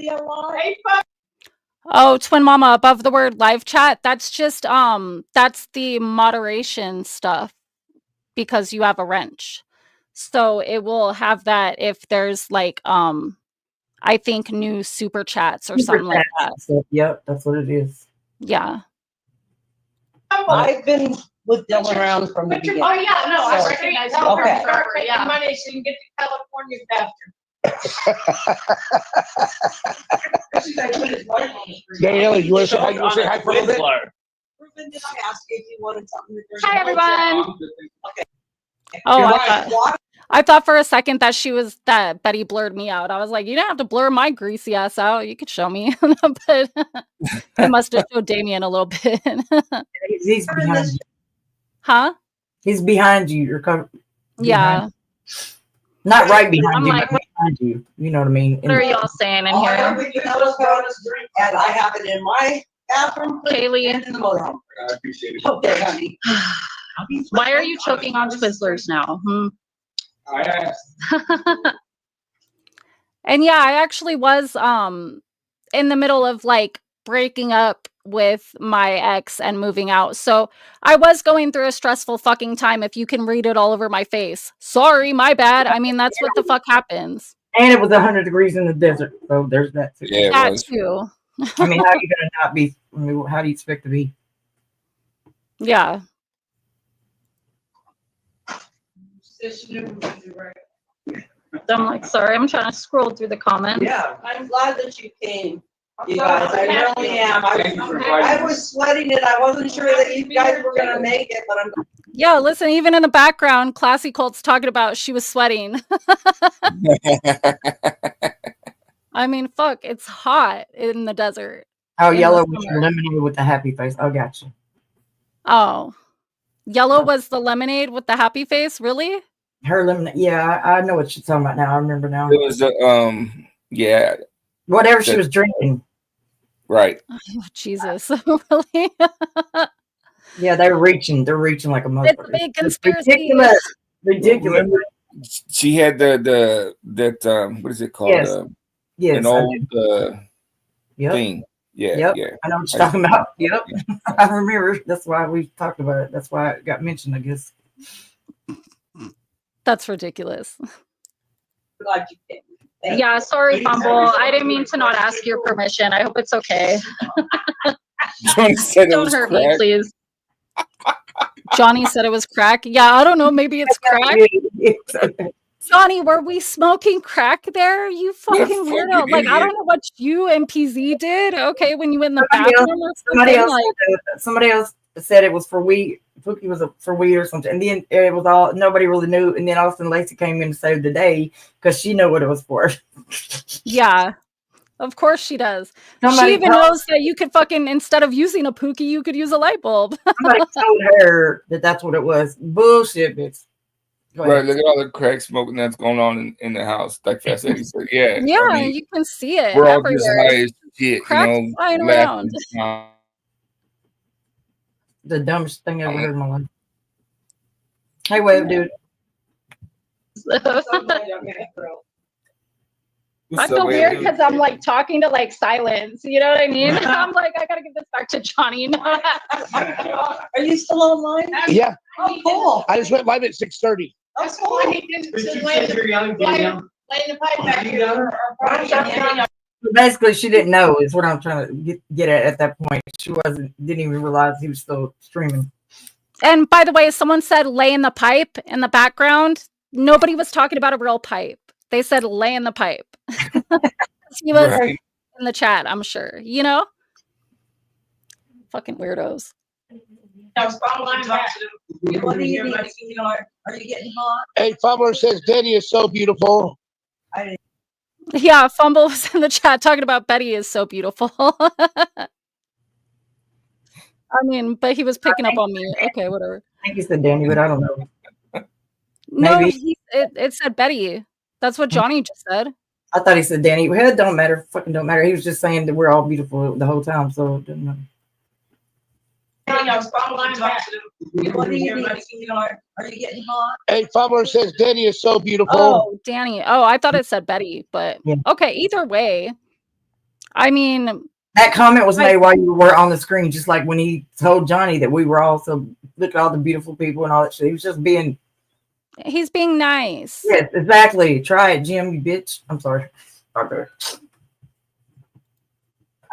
Oh, Twin Mama, above the word live chat, that's just that's the moderation stuff because you have a wrench. So it will have that if there's like I think new super chats or something like that. So, yep, that's what it is. Yeah. I've been with Dylan around from the beginning. Oh, yeah, no, I So- recognize you. Okay. Start making money so you can get to California faster. Danielle, you want to say hi? You want to say hi for a little bit? Ruben, did I ask you if you wanted something? Hi, everyone. Okay. Oh, You're I thought for a second that Betty blurred me out. I was like, you don't have to blur my greasy ass out. You could show me. But it must have showed Damien a little bit. He's behind you. Huh? He's behind you. You're covered. Yeah. Not right behind I'm you, like, but behind you. You know what I mean? what are y'all saying in All I here? ever do is bonus drink, and I have it in my bathroom. Kaylee. And in the motorhome. I appreciate it. Okay, honey. Why are you choking on Twizzlers now? I asked. And yeah, I actually was in the middle of like breaking up with my ex and moving out. So I was going through a stressful fucking time, if you can read it all over my face. Sorry, my bad. I mean, that's what the fuck happens. And it was 100 degrees in the desert. So there's that too. Yeah, it That was. too. I mean, how are you going to not be? I mean, how do you expect to be? Yeah. I'm like, sorry, I'm trying to scroll through the comments. Yeah, I'm glad that you came. You guys, I really am. Thank you for inviting I me. was sweating it. I wasn't sure that you guys were gonna make it, but I'm. Yeah, listen, even in the background, Classy Colt's talking about she was sweating. I mean, fuck, it's hot in the desert. Oh, In the yellow was summer. your lemonade with the happy face. Oh, gotcha. Oh. Yellow was the lemonade with the happy face, really? Her lemonade. Yeah, I know what she's talking about now. I remember now. It was yeah, Whatever she was drinking. right. Oh, Jesus. Really? Yeah, they're reaching. They're reaching like a motherfucker. It's a big conspiracy. Ridiculous. Ridiculous. Remember, she had that what is it called? Yes. Yes. An I old do. Yep. thing. Yeah, Yep. yeah. I know what you're talking about. Yep. I remember. That's why we talked about it. That's why it got mentioned, I guess. That's ridiculous. Glad you came. Thank Yeah, you. sorry, Fumble. I didn't mean to not ask your permission. I hope it's okay. Johnny said it Don't was hurt me, crack. please. Johnny said it was crack. Yeah, I don't know. Maybe it's crack. Johnny, were we smoking crack there? You fucking fucking weirdo. Like, I idiot. don't know what you and PZ did. Okay, when you went in the Somebody else- bathroom or Somebody something. else, Like, somebody else said it was for weed. Pookie was for weed or something, and then it was all nobody really knew. And then all of a sudden, Lacey came in to save the day because she knew what it was for. yeah, of course she does. Somebody She even told- knows that you could fucking, instead of using a Pookie, you could use a light bulb. Somebody told her that that's what it was. Bullshit, bitch. Go Right, ahead. look at all the crack smoking that's going on in the house. Like Fat said, he said, yeah. Yeah, I mean, you can see it we're all just everywhere. high as shit, Crack's you know, flying laughing. The dumbest thing I ever heard in my life. Hey, wave, dude. I feel weird because I'm like talking to like silence. You know what I mean? I'm like, I gotta give this back to Johnny. Are you still online? Yeah, Oh, cool. I just went live at 6:30. That's cool. Basically, she didn't know. Is what I'm trying to get at that point. She didn't even realize he was still streaming. And by the way, someone said lay in the pipe in the background. Nobody was talking about a real pipe. They said lay in the pipe. He was Right. in the chat, I'm sure. You know? Fucking weirdos. What do you need? Sweetheart? Are you getting hot? Hey, Fumbler says Danny is so beautiful. Yeah, Fumble was in the chat talking about Betty is so beautiful. I mean, but he was picking up on me. Okay, whatever. I think he said Danny, but I don't know. No, Maybe. it said Betty. That's what Johnny just said. I thought he said Danny. Well, it don't matter. Fucking don't matter. He was just saying that we're all beautiful the whole time, so it doesn't matter. What do you need? Sweetheart? Are you getting hot? Hey, Fumbler says Danny is so beautiful. Oh, Danny. Oh, I thought it said Betty, but Yeah. okay, either way. I mean, That comment was made while you were on the screen, just like when he told Johnny that we were all so look at all the beautiful people and all that shit. He was just being he's being nice. yes, exactly. Try it, Jim, you bitch. I'm sorry. Okay.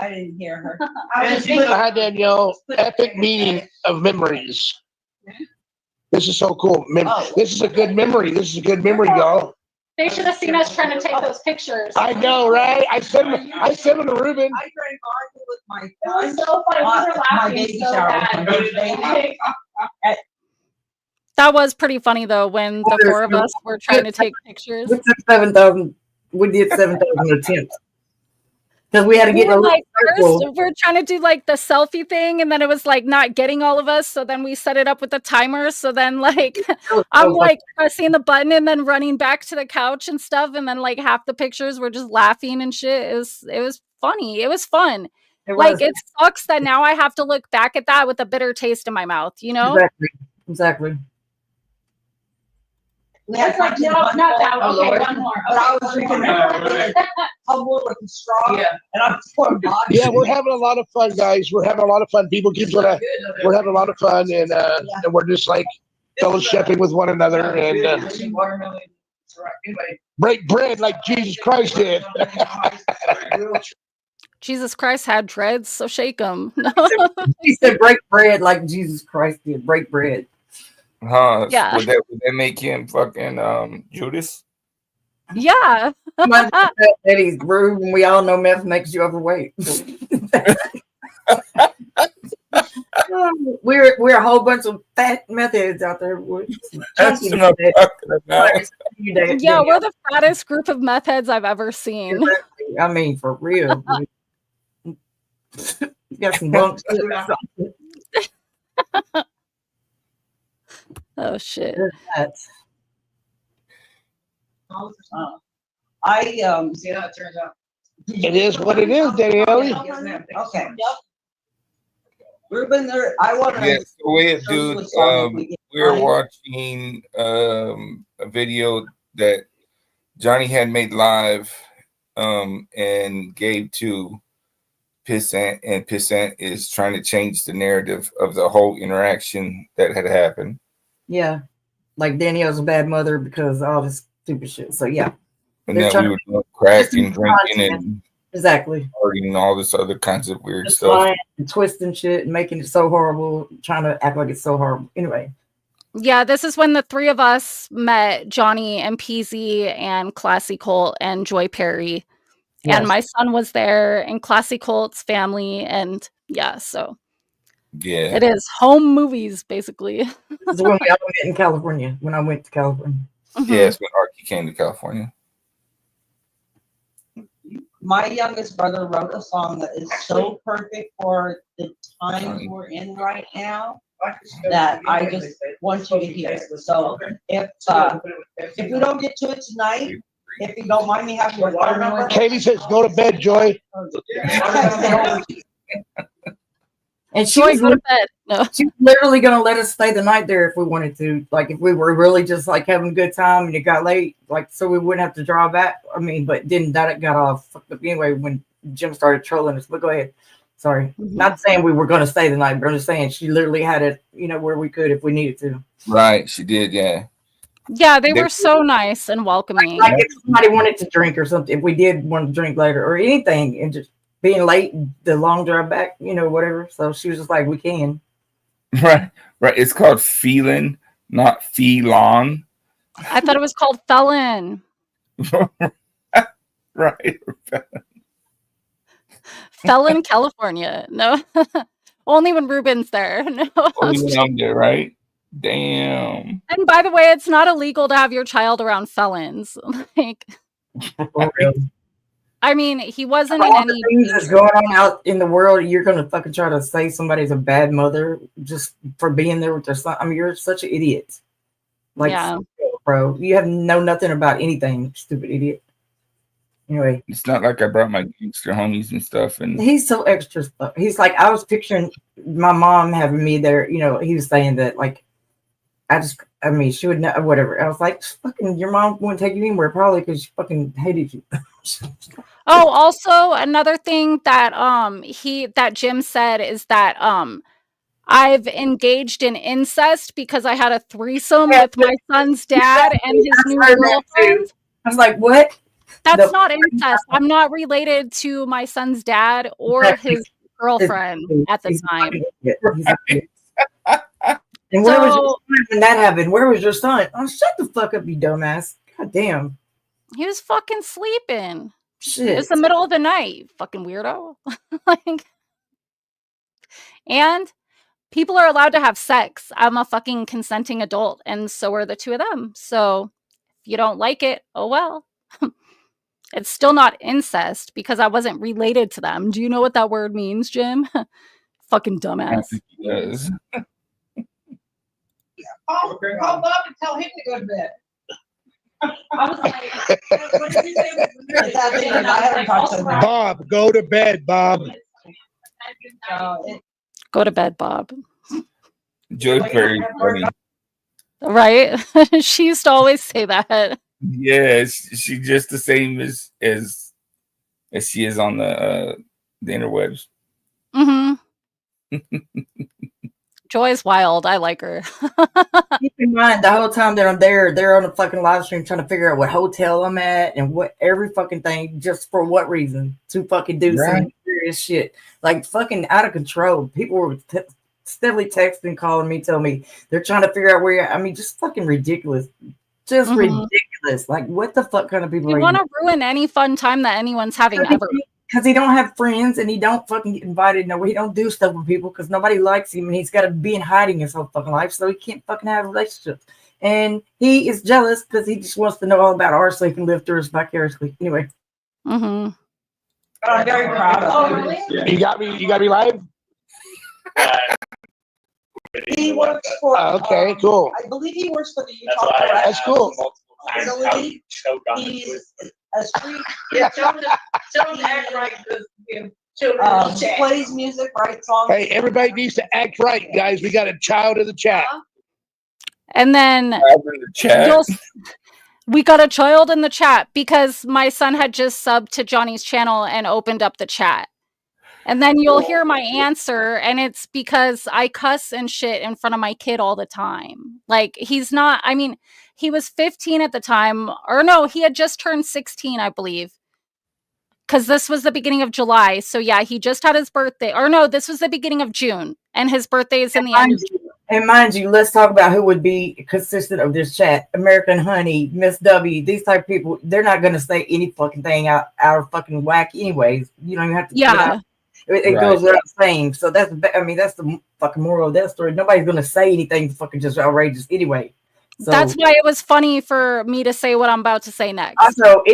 I didn't hear her. Hi, Danielle. Epic meeting of memories. This is so cool. This is a good memory. This is a good memory, y'all. They should have seen us trying to take those pictures. I know, right? I sent them to Ruben. I drank vodka with my It was so funny. We were my laughing baby so shower. bad. My first baby. That was pretty funny though when the four of us were trying to take pictures. We took 7,000. We did 7,000 attempts because we had to get We a were little like, circle. first, we were trying to do like the selfie thing, and then it was like not getting all of us. So then we set it up with the timer. So then like I'm like pressing the button and then running back to the couch and stuff, and then like half the pictures were just laughing and shit. It was funny. It was fun. Like it sucks that now I have to look back at that with a bitter taste in my mouth. You know? Exactly. It's like no, not that. Okay, one more. But I was drinking tumble with a straw. Yeah. And I'm pouring vodka. Yeah, we're having a lot of fun, guys. We're having a lot of fun. People keep we're having a lot of fun, and we're just like fellowshipping with one another and break bread like Jesus Christ did. Jesus Christ had dreads, so shake them. He said, "Break bread like Jesus Christ did. Break bread." Huh? Yeah. Would that make him fucking Judas? Yeah. Eddie's rude, and we all know meth makes you overweight. We're a whole bunch of fat meth heads out there. That's what I'm talking about. Yeah, we're the fattest group of meth heads I've ever seen. I mean, for real. You got some bumps. Oh shit. I See how it turns out. It is what it is, Danielle. Okay. Ruben, I want to. Yes, the way it, dude. We were watching a video that Johnny had made live, and gave to Pissant, and Pissant is trying to change the narrative of the whole interaction that had happened. Yeah, like Danielle's a bad mother because of all this stupid shit. So yeah, and then we were doing crack and drinking and exactly partying and all this other kinds of weird just stuff, lying and twisting shit and making it so horrible, trying to act like it's so horrible. Anyway, yeah, this is when the three of us met Johnny and PZ and Classy Colt and Joy Perry. Yes. And my son was there and Classy Colt's family. And yeah, so yeah, it is home movies, basically. This is when we all met in California, when I went to California. Mm-hmm. Yes, when Archie came to California. My youngest brother wrote a song that is so perfect for the times we're in right now that I just want you to hear. So if we don't get to it tonight, if you don't mind me having your phone number. Katie says, "Go to bed, Joy." And she was literally going to let us stay the night there if we wanted to. Like if we were really just like having a good time and it got late, like so we wouldn't have to drive back. I mean, but then that got all fucked up anyway when Jim started trolling us. But go ahead. Sorry. Mm-hmm. Not saying we were going to stay the night, but I'm just saying she literally had it, where we could if we needed to. Right. She did. Yeah. Yeah, they were so nice and welcoming. Like if somebody wanted to drink or something, if we did want to drink later or anything, and just being late, the long drive back, whatever. So she was just like, we can. Right. It's called Feeling, not Felon. I thought it was called Felon. Right. Felon, California. No. Only when Ruben's there. No. Only when I'm there, right? Damn. And by the way, it's not illegal to have your child around felons. Like, I mean, he wasn't in any things that's going on out in the world. You're gonna fucking try to say somebody's a bad mother just for being there with their son. I mean, you're such an idiot. Like, yeah. Bro, you know nothing about anything, stupid idiot. Anyway, it's not like I brought my gangster homies and stuff. And he's so extra stuff. He's like, I was picturing my mom having me there. He was saying that like. She would know, whatever. I was like, fucking, your mom wouldn't take you anywhere, probably because she fucking hated you. Oh, also another thing that Jim said is that I've engaged in incest because I had a threesome with my son's dad and his new girlfriend. I was like, what? That's not incest. I'm not related to my son's dad or his girlfriend at the time. And where was your son when that happened? Where was your son? Oh, shut the fuck up, you dumbass. God damn. He was fucking sleeping. Shit. It's the middle of the night, you fucking weirdo. Like, and people are allowed to have sex. I'm a fucking consenting adult, and so are the two of them. So if you don't like it, oh well. It's still not incest because I wasn't related to them. Do you know what that word means, Jim? Fucking dumbass. Yes. Call Bob and tell him to go to bed. I was like, what did you say? Bob, go to bed, Bob. Go to bed, Bob. Joy Perry, funny. Right? She used to always say that. Yes, she's just the same as she is on the interwebs. Mm-hmm. Joy's wild. I like her. Keep in mind, the whole time that I'm there, they're on the fucking live stream trying to figure out what hotel I'm at and what every fucking thing, just for what reason, to fucking do some serious shit. Like fucking out of control. People were steadily texting, calling me, telling me they're trying to figure out where you're at. I mean, just fucking ridiculous. Just ridiculous. Like, what the fuck kind of people You are want to ruin any fun time that anyone's having ever. Because he don't have friends and he don't fucking get invited. No, he don't do stuff with people because nobody likes him and he's got to be in hiding his whole fucking life, so he can't fucking have relationships. And he is jealous because he just wants to know all about ours so he can live through us vicariously. Anyway. Mm-hmm. I'm very proud of him. You got me live? He works for. Okay, cool. I believe he works for the Utah. That's cool. Facility. He's a street. Don't act like the children. He plays music, writes songs. Hey, everybody needs to act right, guys. We got a child in the chat. And then we got a child in the chat because my son had just subbed to Johnny's channel and opened up the chat. And then you'll hear my answer, and it's because I cuss and shit in front of my kid all the time. Like, he's not, I mean, he was 15 at the time, or no, he had just turned 16, I believe. Because this was the beginning of July. So yeah, he just had his birthday. Or no, this was the beginning of June, and his birthday is in the end of June. And mind you, let's talk about who would be consistent of this chat. American Honey, Miss W, these type of people, they're not going to say any fucking thing out of fucking whack anyways. You don't even have to. Yeah. It goes without saying. So that's the fucking moral of that story. Nobody's going to say anything fucking just outrageous anyway. So, that's why it was funny for me to say what I'm about to say next. Also, if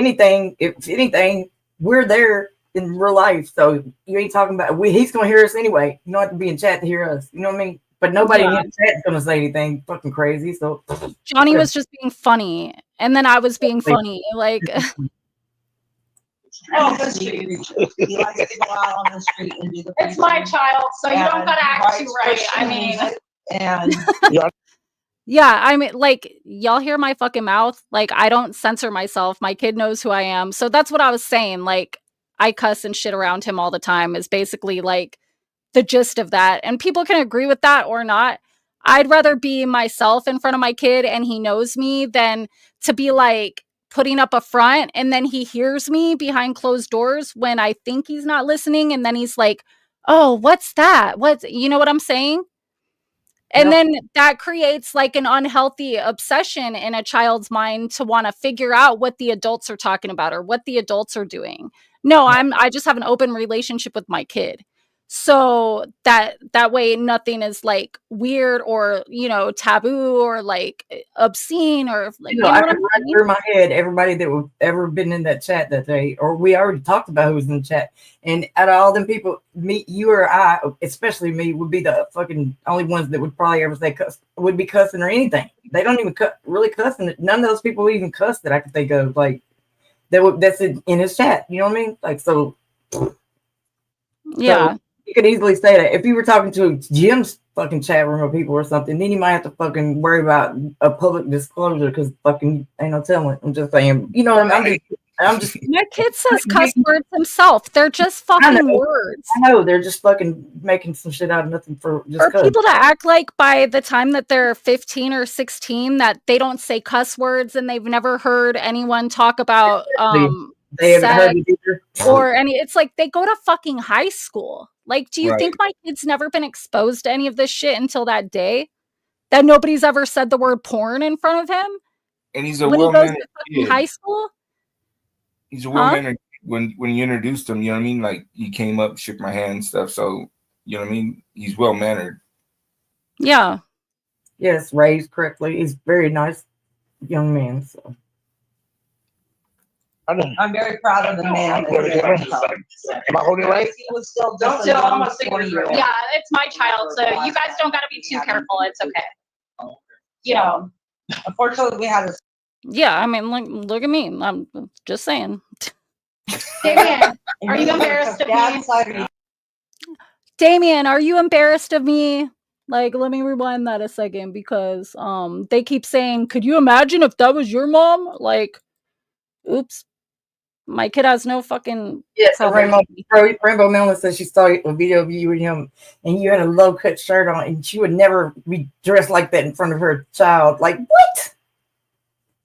anything, we're there in real life. So you ain't talking about, he's going to hear us anyway. You don't have to be in chat to hear us. You know what I mean? But nobody in the chat is going to say anything fucking crazy. So Johnny was just being funny. And then I was being funny. Like, Oh, the street. He likes to go out on the street and do the. It's my child, so you don't gotta act too right. I mean, and yeah, I mean, like, y'all hear my fucking mouth? Like, I don't censor myself. My kid knows who I am. So that's what I was saying. Like, I cuss and shit around him all the time is basically like the gist of that. And people can agree with that or not. I'd rather be myself in front of my kid and he knows me than to be like putting up a front and then he hears me behind closed doors when I think he's not listening. And then he's like, oh, what's that? You know what I'm saying? And then that creates like an unhealthy obsession in a child's mind to want to figure out what the adults are talking about or what the adults are doing. No, I just have an open relationship with my kid. So that way nothing is like weird or, taboo or like obscene or like, I can run through my head everybody that would ever been in that chat that day, or we already talked about who was in the chat. And out of all them people, me, you or I, especially me, would be the fucking only ones that would probably ever say would be cussing or anything. They don't even really cussing. None of those people would even cuss that I could think of. Like that's in his chat. You know what I mean? Like, so. Yeah. So, you could easily say that if you were talking to Jim's fucking chat room of people or something, then you might have to fucking worry about a public disclosure because fucking ain't no telling. I'm just saying, you know what I mean? I'm just. My kid says cuss words himself. They're just fucking words. I know they're just fucking making some shit out of nothing for just. For people to act like by the time that they're 15 or 16 that they don't say cuss words and they've never heard anyone talk about they haven't heard it either. Or it's like they go to fucking high school. Like, do you think my kid's never been exposed to any of this shit until that day? That nobody's ever said the word porn in front of him? And he's a well-mannered kid. High school? He's a well-mannered when you introduced him, you know what I mean? Like, he came up, shook my hand and stuff. So, you know what I mean? He's well-mannered. Yeah. Yes, raised correctly. He's a very nice young man. So. I'm very proud of the man. Am I holding it right? He was still just almost 20-year-old. Yeah, it's my child, so you guys don't got to be too careful. It's okay. You know, unfortunately, we had a. Yeah, I mean, look at me. I'm just saying. Damien, are you embarrassed of me? Damien, are you embarrassed of me? Like, let me rewind that a second because they keep saying, "Could you imagine if that was your mom?" Like, oops. My kid has no fucking. Yes, Rainbow Melon says she saw a video of you and him, and you had a low cut shirt on, and she would never be dressed like that in front of her child. Like what?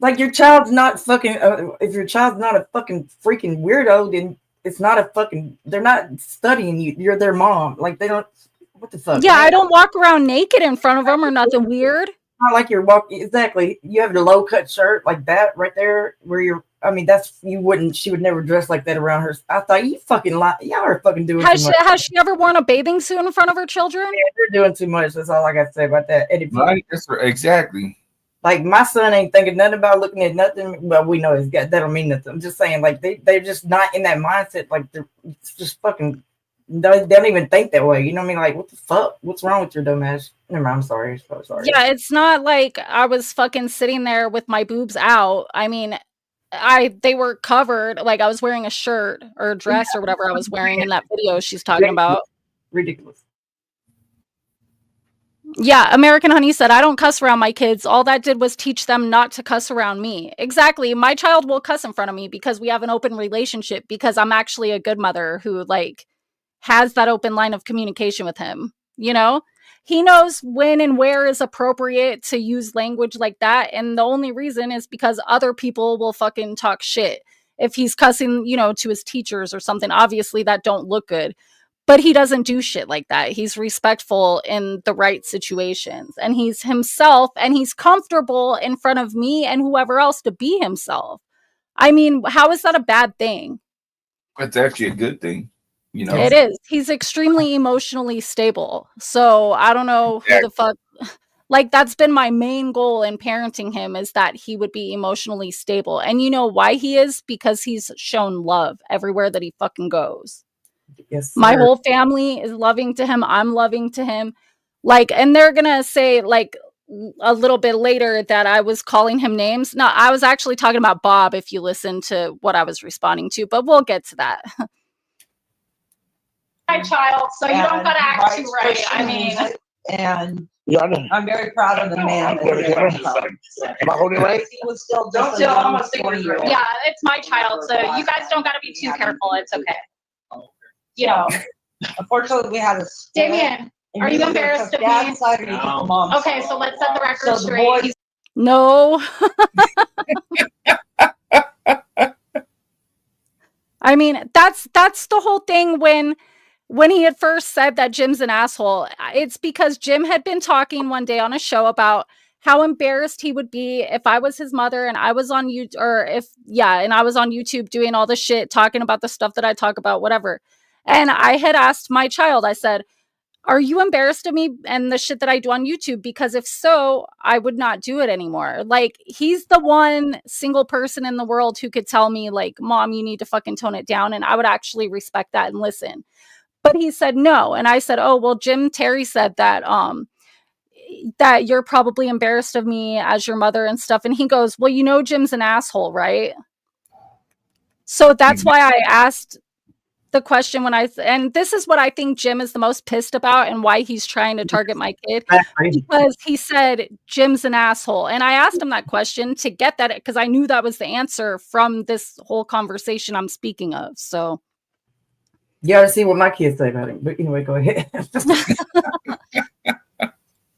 Like your child's not fucking. If your child's not a fucking freaking weirdo, then it's not a fucking. They're not studying you. You're their mom. Like they don't. What the fuck? Yeah, I don't walk around naked in front of them or nothing weird. Not like you're walking. Exactly. You have the low cut shirt like that right there, where you're. I mean, that's you wouldn't. She would never dress like that around her. I thought you fucking lie. Y'all are fucking doing. Has she ever worn a bathing suit in front of her children? Yeah, they're doing too much. That's all I got to say about that. And if right, that's right. Exactly. Like my son ain't thinking nothing about looking at nothing. Well, we know that don't mean nothing. I'm just saying, like they're just not in that mindset. Like they're just fucking. They don't even think that way. You know what I mean? Like what the fuck? What's wrong with your dumb ass? Never mind. I'm sorry. So sorry. Yeah, it's not like I was fucking sitting there with my boobs out. I mean. They were covered, like I was wearing a shirt or a dress or whatever I was wearing in that video she's talking about. Ridiculous. Yeah, American Honey said, I don't cuss around my kids. All that did was teach them not to cuss around me. Exactly. My child will cuss in front of me because we have an open relationship, because I'm actually a good mother who like has that open line of communication with him. You know? He knows when and where is appropriate to use language like that. And the only reason is because other people will fucking talk shit. If he's cussing, you know, to his teachers or something, obviously that don't look good. But he doesn't do shit like that. He's respectful in the right situations. And he's himself, and he's comfortable in front of me and whoever else to be himself. I mean, how is that a bad thing? That's actually a good thing. You know, it is. He's extremely emotionally stable. So I don't know who the fuck. Like, that's been my main goal in parenting him, is that he would be emotionally stable. And you know why he is? Because he's shown love everywhere that he fucking goes. Yes, my whole family is loving to him. I'm loving to him. Like, and they're gonna say like a little bit later that I was calling him names. No, I was actually talking about Bob, if you listen to what I was responding to, but we'll get to that. My child, so you don't gotta act too right. I mean, and I'm very proud of the man. Am I holding it right? He was still just almost 20-year-old. Yeah, it's my child, so you guys don't gotta be too careful. It's okay. You know. Unfortunately, we had a. Damien, are you embarrassed of me? No. Okay, so let's set the record straight. No. I mean, that's the whole thing when he had first said that Jim's an asshole. It's because Jim had been talking one day on a show about how embarrassed he would be if I was his mother and I was on YouTube, and I was on YouTube doing all the shit, talking about the stuff that I talk about, whatever. And I had asked my child, I said, are you embarrassed of me and the shit that I do on YouTube? Because if so, I would not do it anymore. Like, he's the one single person in the world who could tell me, like, Mom, you need to fucking tone it down. And I would actually respect that and listen. But he said no. And I said, oh, well, Jim Terry said that, that you're probably embarrassed of me as your mother and stuff. And he goes, well, you know, Jim's an asshole, right? So that's why I asked the question when and this is what I think Jim is the most pissed about and why he's trying to target my kid, because he said Jim's an asshole. And I asked him that question to get that, because I knew that was the answer from this whole conversation I'm speaking of. So you ought to see what my kids say about him. But anyway, go ahead.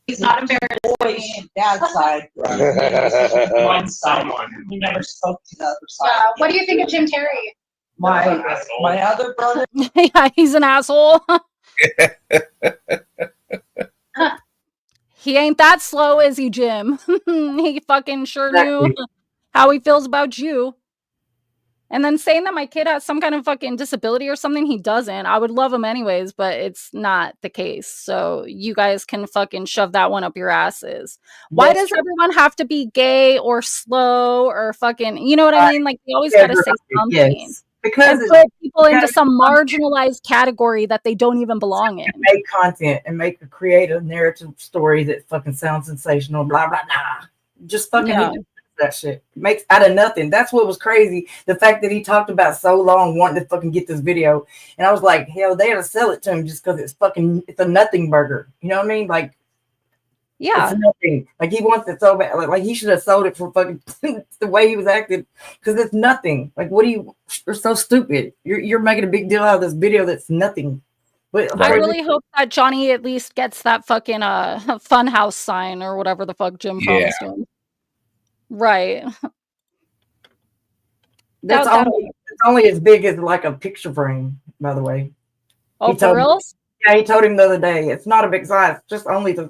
He's not embarrassed. Boys, dad's side. One side. He never spoke to the other side. What do you think of Jim Terry? My other brother. yeah, he's an asshole. He ain't that slow, is he, Jim? He fucking sure knew how he feels about you. And then saying that my kid has some kind of fucking disability or something, he doesn't. I would love him anyways, but it's not the case. So you guys can fucking shove that one up your asses. Why does everyone have to be gay or slow or fucking, you know what I mean? Like, they always got to say something. Yes. Because and put people into some marginalized category that they don't even belong in. Make content and create a narrative story that fucking sounds sensational, blah, blah, blah. Just fucking that shit. Makes out of nothing. That's what was crazy. The fact that he talked about so long wanting to fucking get this video. And I was like, hell, they had to sell it to him just because it's a nothing burger. You know what I mean? Like, yeah, it's nothing. Like, he wants it so bad. Like he should have sold it for fucking the way he was acting, because it's nothing. Like, you're so stupid. You're making a big deal out of this video that's nothing. But I really hope that Johnny at least gets that fucking funhouse sign or whatever the fuck Jim promised him. Right. That's only as big as like a picture frame, by the way. Oh, for real? Yeah, he told him the other day, it's not a big size, just only the.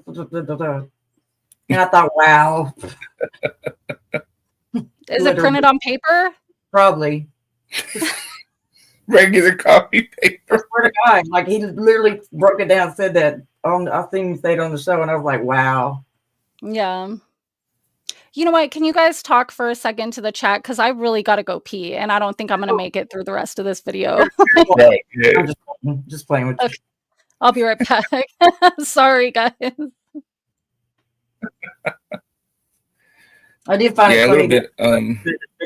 And I thought, wow. Is it printed on paper? Probably. Regular copy paper. I swear to God, like, he literally broke it down, said that I seen him say it on the show, and I was like, wow. Yeah. You know what? Can you guys talk for a second to the chat? Because I really got to go pee, and I don't think I'm going to make it through the rest of this video. Right. Yeah. I'm just playing with you. I'll be right back. Sorry, guys. I did find it funny that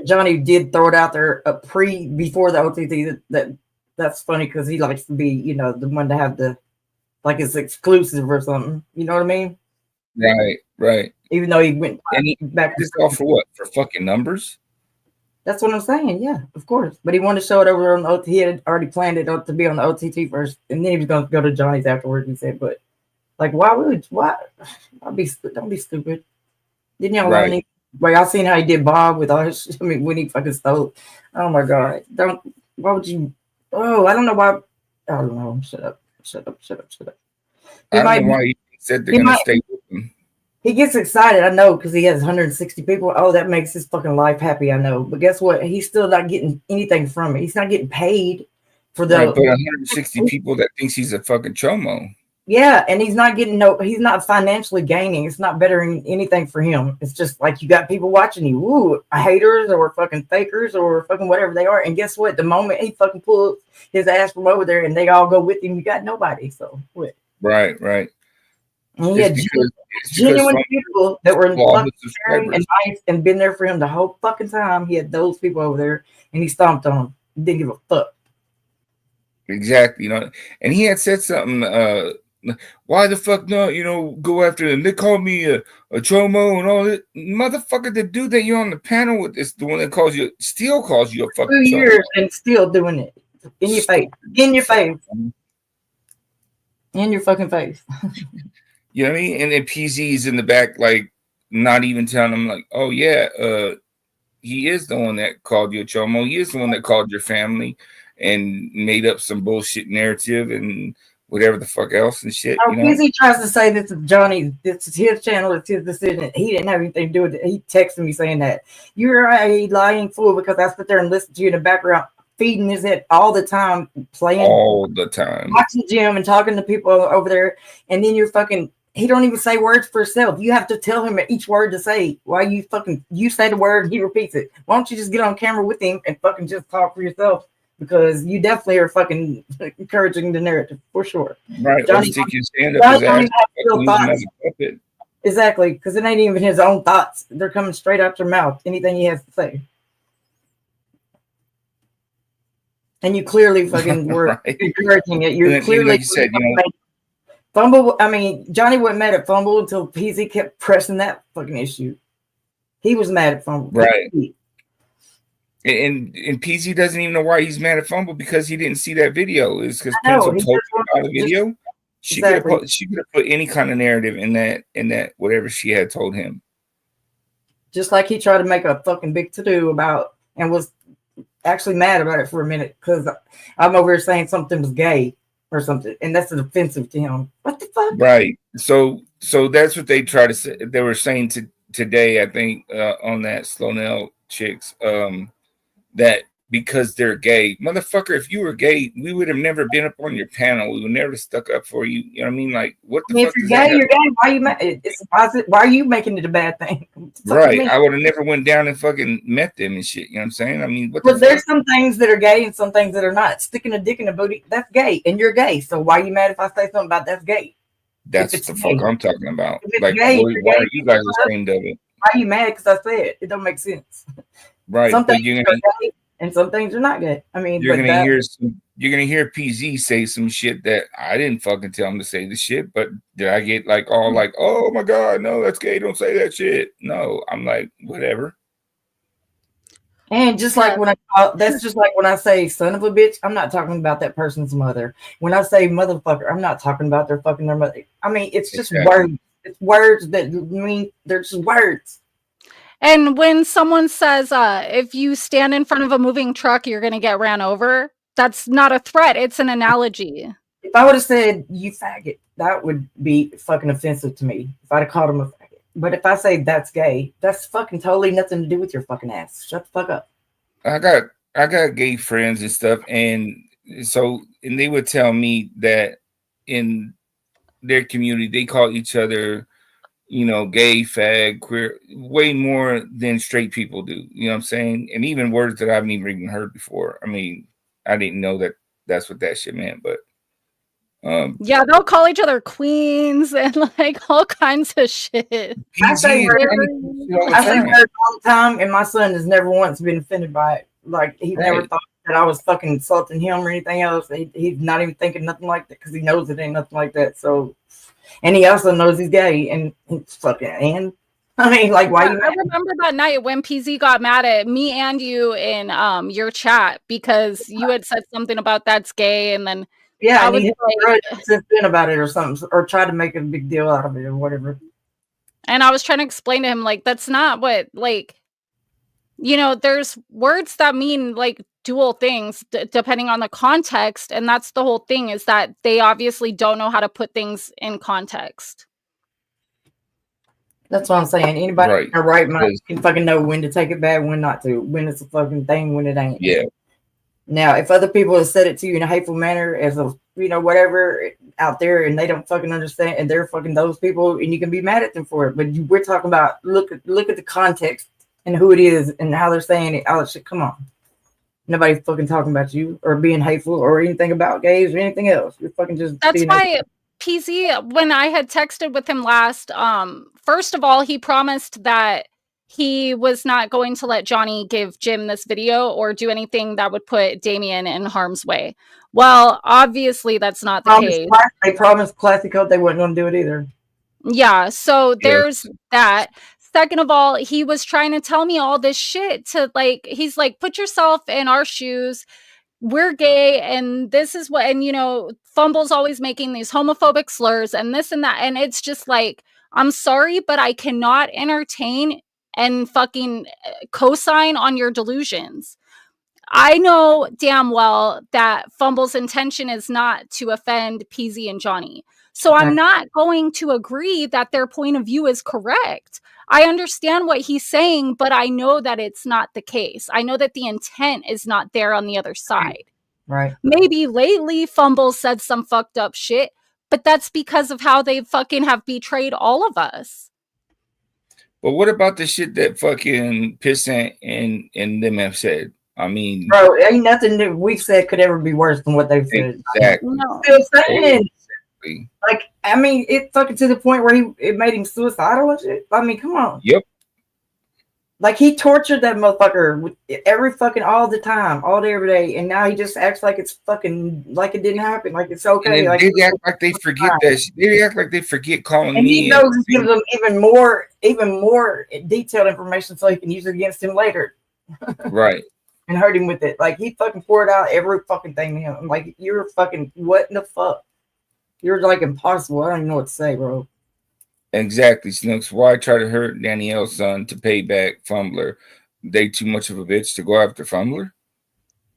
Johnny did throw it out there before the OTT. That's funny because he likes to be, the one to have like it's exclusive or something. You know what I mean? Right. Even though he went back to all for what? For fucking numbers? That's what I'm saying. Yeah, of course. But he wanted to show it over on the OTT. He had already planned it to be on the OTT first, and then he was going to go to Johnny's afterwards. He said, "But like, why? Don't be stupid. Didn't y'all learn anything? Like, I seen how he did Bob with all his. I mean, when he fucking stole. Oh my God! Why would you? Oh, I don't know why. I don't know. Shut up. I don't know why he said they're going to stay with him. He gets excited, I know, because he has 160 people. Oh, that makes his fucking life happy, I know. But guess what? He's still not getting anything from it. He's not getting paid for the. Right, but 160 people that thinks he's a fucking chomo. Yeah, and he's not getting he's not financially gaining. It's not bettering anything for him. It's just like you got people watching you, ooh, haters or fucking fakers or fucking whatever they are. And guess what? The moment he fucking pulls his ass from over there and they all go with him, you got nobody. So what? Right. And he had genuine people that were fucking caring and nice and been there for him the whole fucking time. He had those people over there and he stomped on them. Didn't give a fuck. Exactly. And he had said something, why the fuck not, go after them? They called me a chomo and all that. Motherfucker, the dude that you're on the panel with is the one that still calls you a fucking 2 years and still doing it. In your face. In your face. In your fucking face. You know what I mean? And then PZ's in the back, like, not even telling him, like, oh, yeah, he is the one that called you a chomo. He is the one that called your family and made up some bullshit narrative and whatever the fuck else and shit. PZ tries to say this is Johnny, this is his channel, it's his decision. He didn't have anything to do with it. He texted me saying that. You're a lying fool because I sit there and listen to you in the background, feeding his head all the time, playing all the time, watching Jim and talking to people over there, and then you're fucking. He don't even say words for himself. You have to tell him each word to say. Why you say the word, he repeats it. Why don't you just get on camera with him and fucking just talk for yourself? Because you definitely are fucking encouraging the narrative for sure. Right. Johnny, exactly, because it ain't even his own thoughts. They're coming straight out your mouth. Anything he has to say. And you clearly fucking were Right. encouraging it. You're And clearly like you said, you know, Fumble. I mean, Johnny wasn't mad at Fumble until PZ kept pressing that fucking issue. He was mad at Fumble. right. And PZ doesn't even know why he's mad at Fumble because he didn't see that video. It's because Pencil told him about the video. She could have put any kind of narrative in that whatever she had told him. Just like he tried to make a fucking big to-do about and was actually mad about it for a minute because I'm over here saying something was gay or something, and that's offensive to him. What the fuck? Right. So that's what they try to say. They were saying today, I think, on that Slonell chicks, that because they're gay, motherfucker. If you were gay, we would have never been up on your panel. We would never stuck up for you. You know what I mean? Like, what the fuck? If you're gay, you're gay. Why are you mad? It's positive. Why are you making it a bad thing? Right. I would have never went down and fucking met them and shit. You know what I'm saying? I mean, but there's some things that are gay and some things that are not. Sticking a dick in a booty, that's gay, and you're gay. So why are you mad if I say something about that's gay? That's the fuck I'm talking about. Like, gay, why are you guys ashamed of it? Why are you mad? Because I said it. It don't make sense. Right. Some things you're are gay and some things are not gay. I mean, you're gonna hear PZ say some shit that I didn't fucking tell him to say the shit, but did I get like all like, oh my god, no, that's gay, don't say that shit? No, I'm like, whatever. And just like when that's just like when I say son of a bitch, I'm not talking about that person's mother. When I say motherfucker, I'm not talking about their fucking their mother. I mean, it's just words. It's words that mean they're just words. And when someone says, if you stand in front of a moving truck, you're going to get ran over, that's not a threat. It's an analogy. If I would have said, you faggot, that would be fucking offensive to me. If I'd have called him a faggot. But if I say that's gay, that's fucking totally nothing to do with your fucking ass. Shut the fuck up. I got gay friends and stuff. And they would tell me that in their community, they call each other, you know, gay, fag, queer, way more than straight people do. You know what I'm saying? And even words that I haven't even heard before. I mean, I didn't know that that's what that shit meant, but yeah, they'll call each other queens and like all kinds of shit. I say words all the time, and my son has never once been offended by it. Like he never thought that I was fucking insulting him or anything else. He's not even thinking nothing like that because he knows it ain't nothing like that. So. And he also knows he's gay and he's fucking, and I mean, like, why? I remember that night when PZ got mad at me and you in your chat because you had said something about that's gay, and then I was like, since then about it or something, or tried to make a big deal out of it or whatever. And I was trying to explain to him like that's not what, like, you know, there's words that mean like dual things depending on the context, and that's the whole thing, is that they obviously don't know how to put things in context. That's what I'm saying. Anybody in their right mind can fucking know when to take it back, when not to, when it's a fucking thing, when it ain't. Yeah. Now, if other people have said it to you in a hateful manner, as a, you know, whatever out there, and they don't fucking understand, and they're fucking those people, and you can be mad at them for it. But we're talking about look at the context and who it is and how they're saying it. All that shit. Come on. Nobody's fucking talking about you or being hateful or anything about gays or anything else. You're fucking just. That's why PZ, when I had texted with him last, first of all, he promised that he was not going to let Johnny give Jim this video or do anything that would put Damien in harm's way. Well, obviously that's not the case. They promised Classy Code they weren't going to do it either. Yeah, so there's that. Second of all, he was trying to tell me all this shit to like, he's like, put yourself in our shoes. We're gay and this is what, and you know, Fumble's always making these homophobic slurs and this and that. And it's just like, I'm sorry, but I cannot entertain and fucking co-sign on your delusions. I know damn well that Fumble's intention is not to offend PZ and Johnny. So I'm not going to agree that their point of view is correct. I understand what he's saying, but I know that it's not the case. I know that the intent is not there on the other side. Right. Maybe lately Fumble said some fucked up shit, but that's because of how they fucking have betrayed all of us. But what about the shit that fucking Pissant and them have said? I mean, bro, ain't nothing that we've said could ever be worse than what they've said. Exactly. I'm still saying. Like, I mean, it fucking to the point where it made him suicidal and shit. I mean, come on. Yep. Like he tortured that motherfucker every fucking all the time, all day, every day, and now he just acts like it's fucking like it didn't happen, like it's okay. And Like they act like they forget that. They act like they forget calling and me. he knows to give them even more detailed information so he can use it against him later. Right. And hurt him with it. Like he fucking poured out every fucking thing to him. I'm like, you're fucking what in the fuck? You're like impossible. I don't even know what to say, bro. Exactly, Snooks. Why try to hurt Danielle's son to pay back Fumbler? They too much of a bitch to go after Fumbler?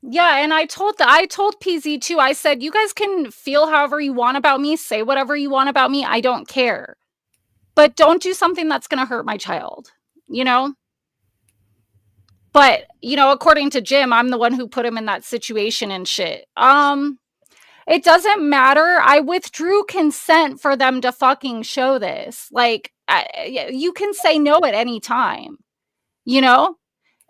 Yeah, and I told PZ too. I said, you guys can feel however you want about me, say whatever you want about me. I don't care. But don't do something that's going to hurt my child, you know? But, you know, according to Jim, I'm the one who put him in that situation and shit. It doesn't matter. I withdrew consent for them to fucking show this. Like, you can say no at any time, you know?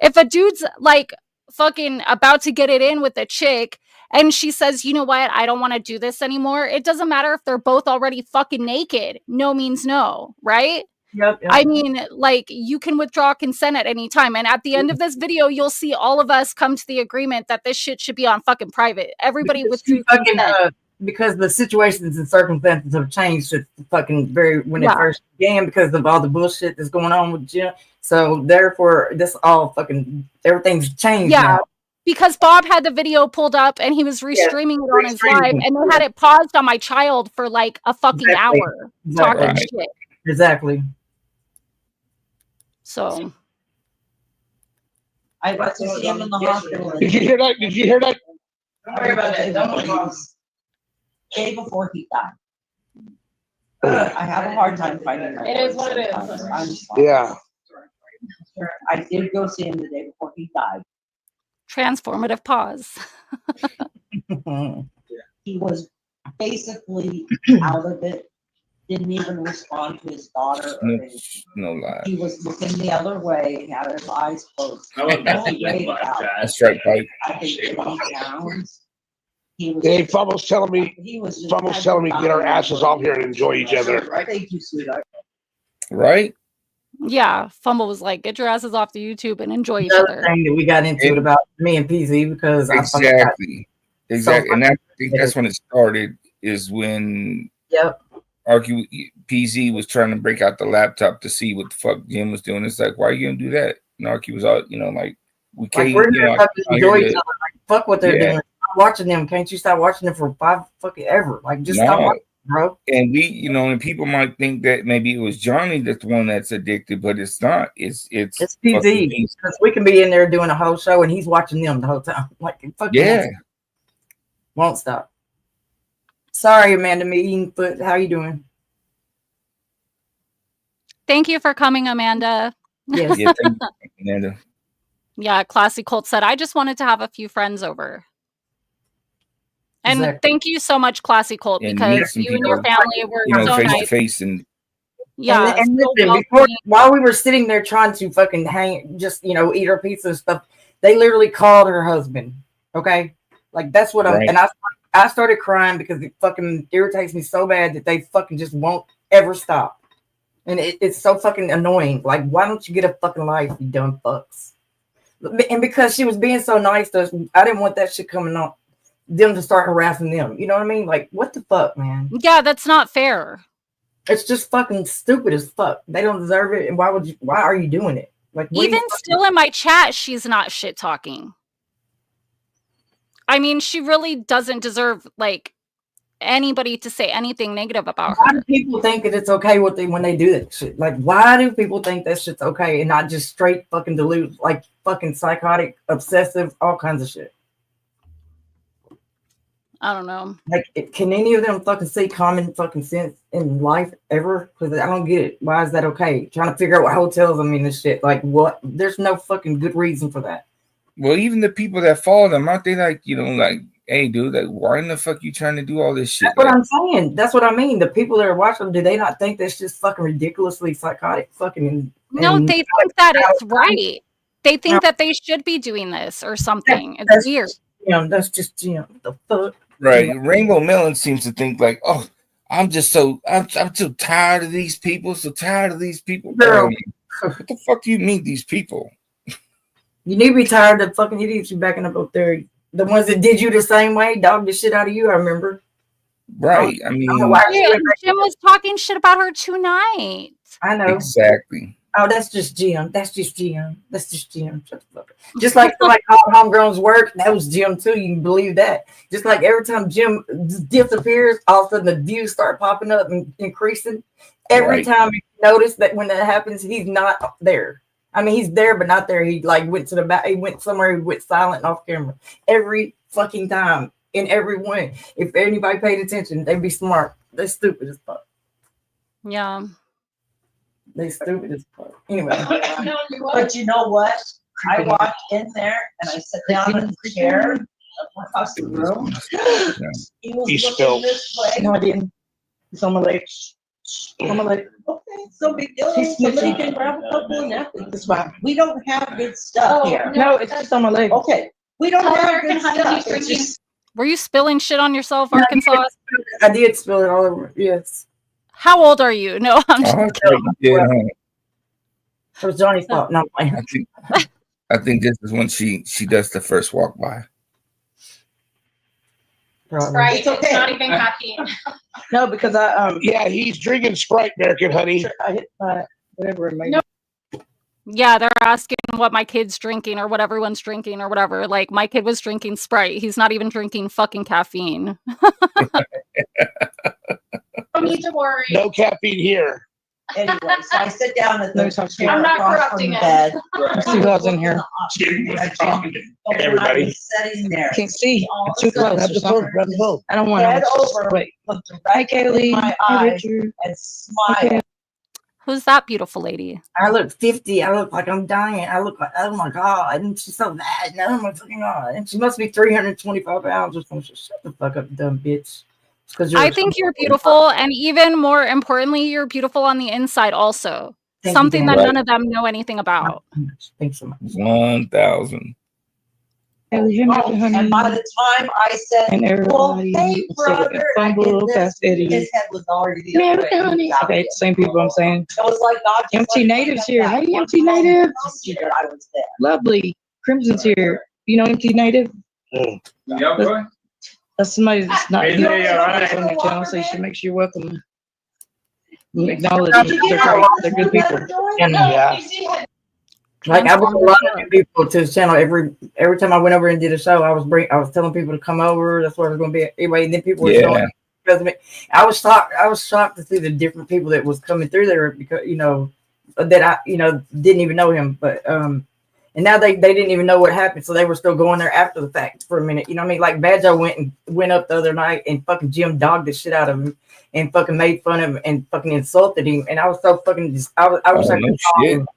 If a dude's like fucking about to get it in with a chick and she says, you know what, I don't want to do this anymore. It doesn't matter if they're both already fucking naked. No means no, right? Yep. I mean, like, you can withdraw consent at any time. And at the end of this video, you'll see all of us come to the agreement that this shit should be on fucking private. Everybody withdrew consent. Because the situations and circumstances have changed since fucking when it first began because of all the bullshit that's going on with Jim. So therefore, this all fucking everything's changed. Yeah, now. Because Bob had the video pulled up and he was restreaming it on his live, and they had it paused on my child for like a fucking hour talking shit. Exactly. So I got to see him in the hospital. Did you hear that? Did you hear that? Don't worry about it. Don't worry about it. Day before he died. I have a hard time finding it. It is what it is. I'm sorry. Yeah. I did go see him the day before he died. transformative pause. He was basically out of it. Didn't even respond to his daughter. No lie. He was looking the other way, had his eyes closed. That's right, Pike. I think 80 pounds. He was. Hey, Fumble's telling me. Fumble's telling me get our asses off here and enjoy each other. Thank you, sweetheart. Right? Yeah, Fumble was like, "Get your asses off the YouTube and enjoy each Another other." thing that we got into it about me and PZ because exactly, So and I think that's when it started. Is when PZ was trying to break out the laptop to see what the fuck Jim was doing. It's like, why are you gonna do that? And Arky was all, like, we can't. We're gonna fucking enjoy each other. Like, fuck what they're doing. Stop watching them. Can't you stop watching them for 5 fucking ever? Like, just stop watching, bro. And we, and people might think that maybe it was Johnny that's the one that's addicted, but it's not. It's PZ, because we can be in there doing a whole show and he's watching them the whole time. Like, fucking won't stop. Sorry, Amanda Meeting, but how you doing? Thank you for coming, Amanda. Yes. Yeah, thank you, Amanda. Yeah, Classy Colt said, I just wanted to have a few friends over. And thank you so much, Classy Colt, because you and your family were so face nice. to face and and listen, while we were sitting there trying to fucking eat our pizza and stuff, they literally called her husband. Okay, like that's what I'm. And I started crying because it fucking irritates me so bad that they fucking just won't ever stop, and it's so fucking annoying. Like, why don't you get a fucking life, you dumb fucks? And because she was being so nice to us, I didn't want that shit coming on them to start harassing them. You know what I mean? Like, what the fuck, man? Yeah, that's not fair. It's just fucking stupid as fuck. They don't deserve it. And why are you doing it? Like, even still in my chat, she's not shit talking. I mean, she really doesn't deserve like anybody to say anything negative about her. Why do people think that it's okay when they do that shit? Like, why do people think that shit's okay and not just straight fucking delude, like fucking psychotic, obsessive, all kinds of shit? I don't know. Like, can any of them fucking see common fucking sense in life ever? Because I don't get it. Why is that okay? Trying to figure out what hotels I mean this shit. Like, what? There's no fucking good reason for that. Well, even the people that follow them, aren't they like, like, hey, dude, like, why in the fuck you trying to do all this shit? That's what I'm saying. That's what I mean. The people that are watching them, do they not think that's just fucking ridiculously psychotic? No, they think that it's right. They think that they should be doing this or something. It's weird. That's just, the fuck. Right. Rainbow Melon seems to think like, I'm so tired of these people. So tired of these people. Girl, What the fuck do you mean these people? You need to be tired of fucking idiots you backing up there. The ones that did you the same way, dogged the shit out of you. I remember. Right. I mean, Jim was talking shit about her tonight. I know. Exactly. Oh, that's just Jim. That's just Jim. That's just Jim. Shut the fuck up. Just like somebody called Homegrown's work, that was Jim too. You can believe that. Just like every time Jim disappears, all of a sudden the views start popping up and increasing. Every time you notice that when that happens, he's not there. I mean, he's there, but not there. He like went to the back. He went somewhere. He went silent off camera. Every fucking time in every one. If anybody paid attention, they'd be smart. They're stupid as fuck. Yeah. They stupid as fuck. Anyway. But you know what? I walked in there and I sat down in the chair across the room. He was looking this way. No, I didn't. It's on my legs. On my leg. Okay, so big deal. Somebody can grab a couple of napkins. We don't have good stuff here. No, it's just on my leg. Okay, we don't have good stuff. It's just Were you spilling shit on yourself, Arkansas? I did spill it all over. Yes. How old are you? No, I'm just It was Johnny's fault. No, I think this is when she does the first walk by. Sprite. It's okay. Not even caffeine. No, because yeah, he's drinking Sprite, American honey. I hit my whatever it may be. Yeah, they're asking what my kid's drinking or what everyone's drinking or whatever. Like, my kid was drinking Sprite. He's not even drinking fucking caffeine. Don't need to worry. No caffeine here. Anyway, so I sit down at the chair I'm not across corrupting from the bed. Let's see who else in here. Everybody. Sitting there. Can't see. It's too close. Grab the phone. Grab the phone. I don't want Head to. over. Wait. Look Hi, directly in Kaylee. my Hi, eyes Richard. and smile. Who's that beautiful lady? I look 50. I look like I'm dying. I look like, oh my God. And she's so bad. No, oh my fucking God. And she must be 325 pounds or something. Shut the fuck up, dumb bitch. I think you're beautiful. And even more importantly, you're beautiful on the inside also. Something that none of them know anything about. Thanks so much. 1,000. And by the time I said, well, hey, brother, his head was already the other way. Okay, same people I'm saying. It was like God. MT Native's here. Hey, MT Native. I was there. Lovely. Crimson's here. You know MT Native? Yeah, boy. That's somebody that's not Hey, on alright. their channel, so you should make sure you're welcome. Acknowledge them. They're great. They're good people. Yeah. Like I brought a lot of new people to his channel. Every time I went over and did a show, I was telling people to come over. That's where it was going to be. Anyway, and then people were showing up. I was shocked to see the different people that was coming through there because that I didn't even know him, but and now they didn't even know what happened, so they were still going there after the fact for a minute. You know what I mean? Like Badjo went up the other night and fucking Jim dogged the shit out of him and fucking made fun of him and fucking insulted him, and I was so fucking I wish I could call him.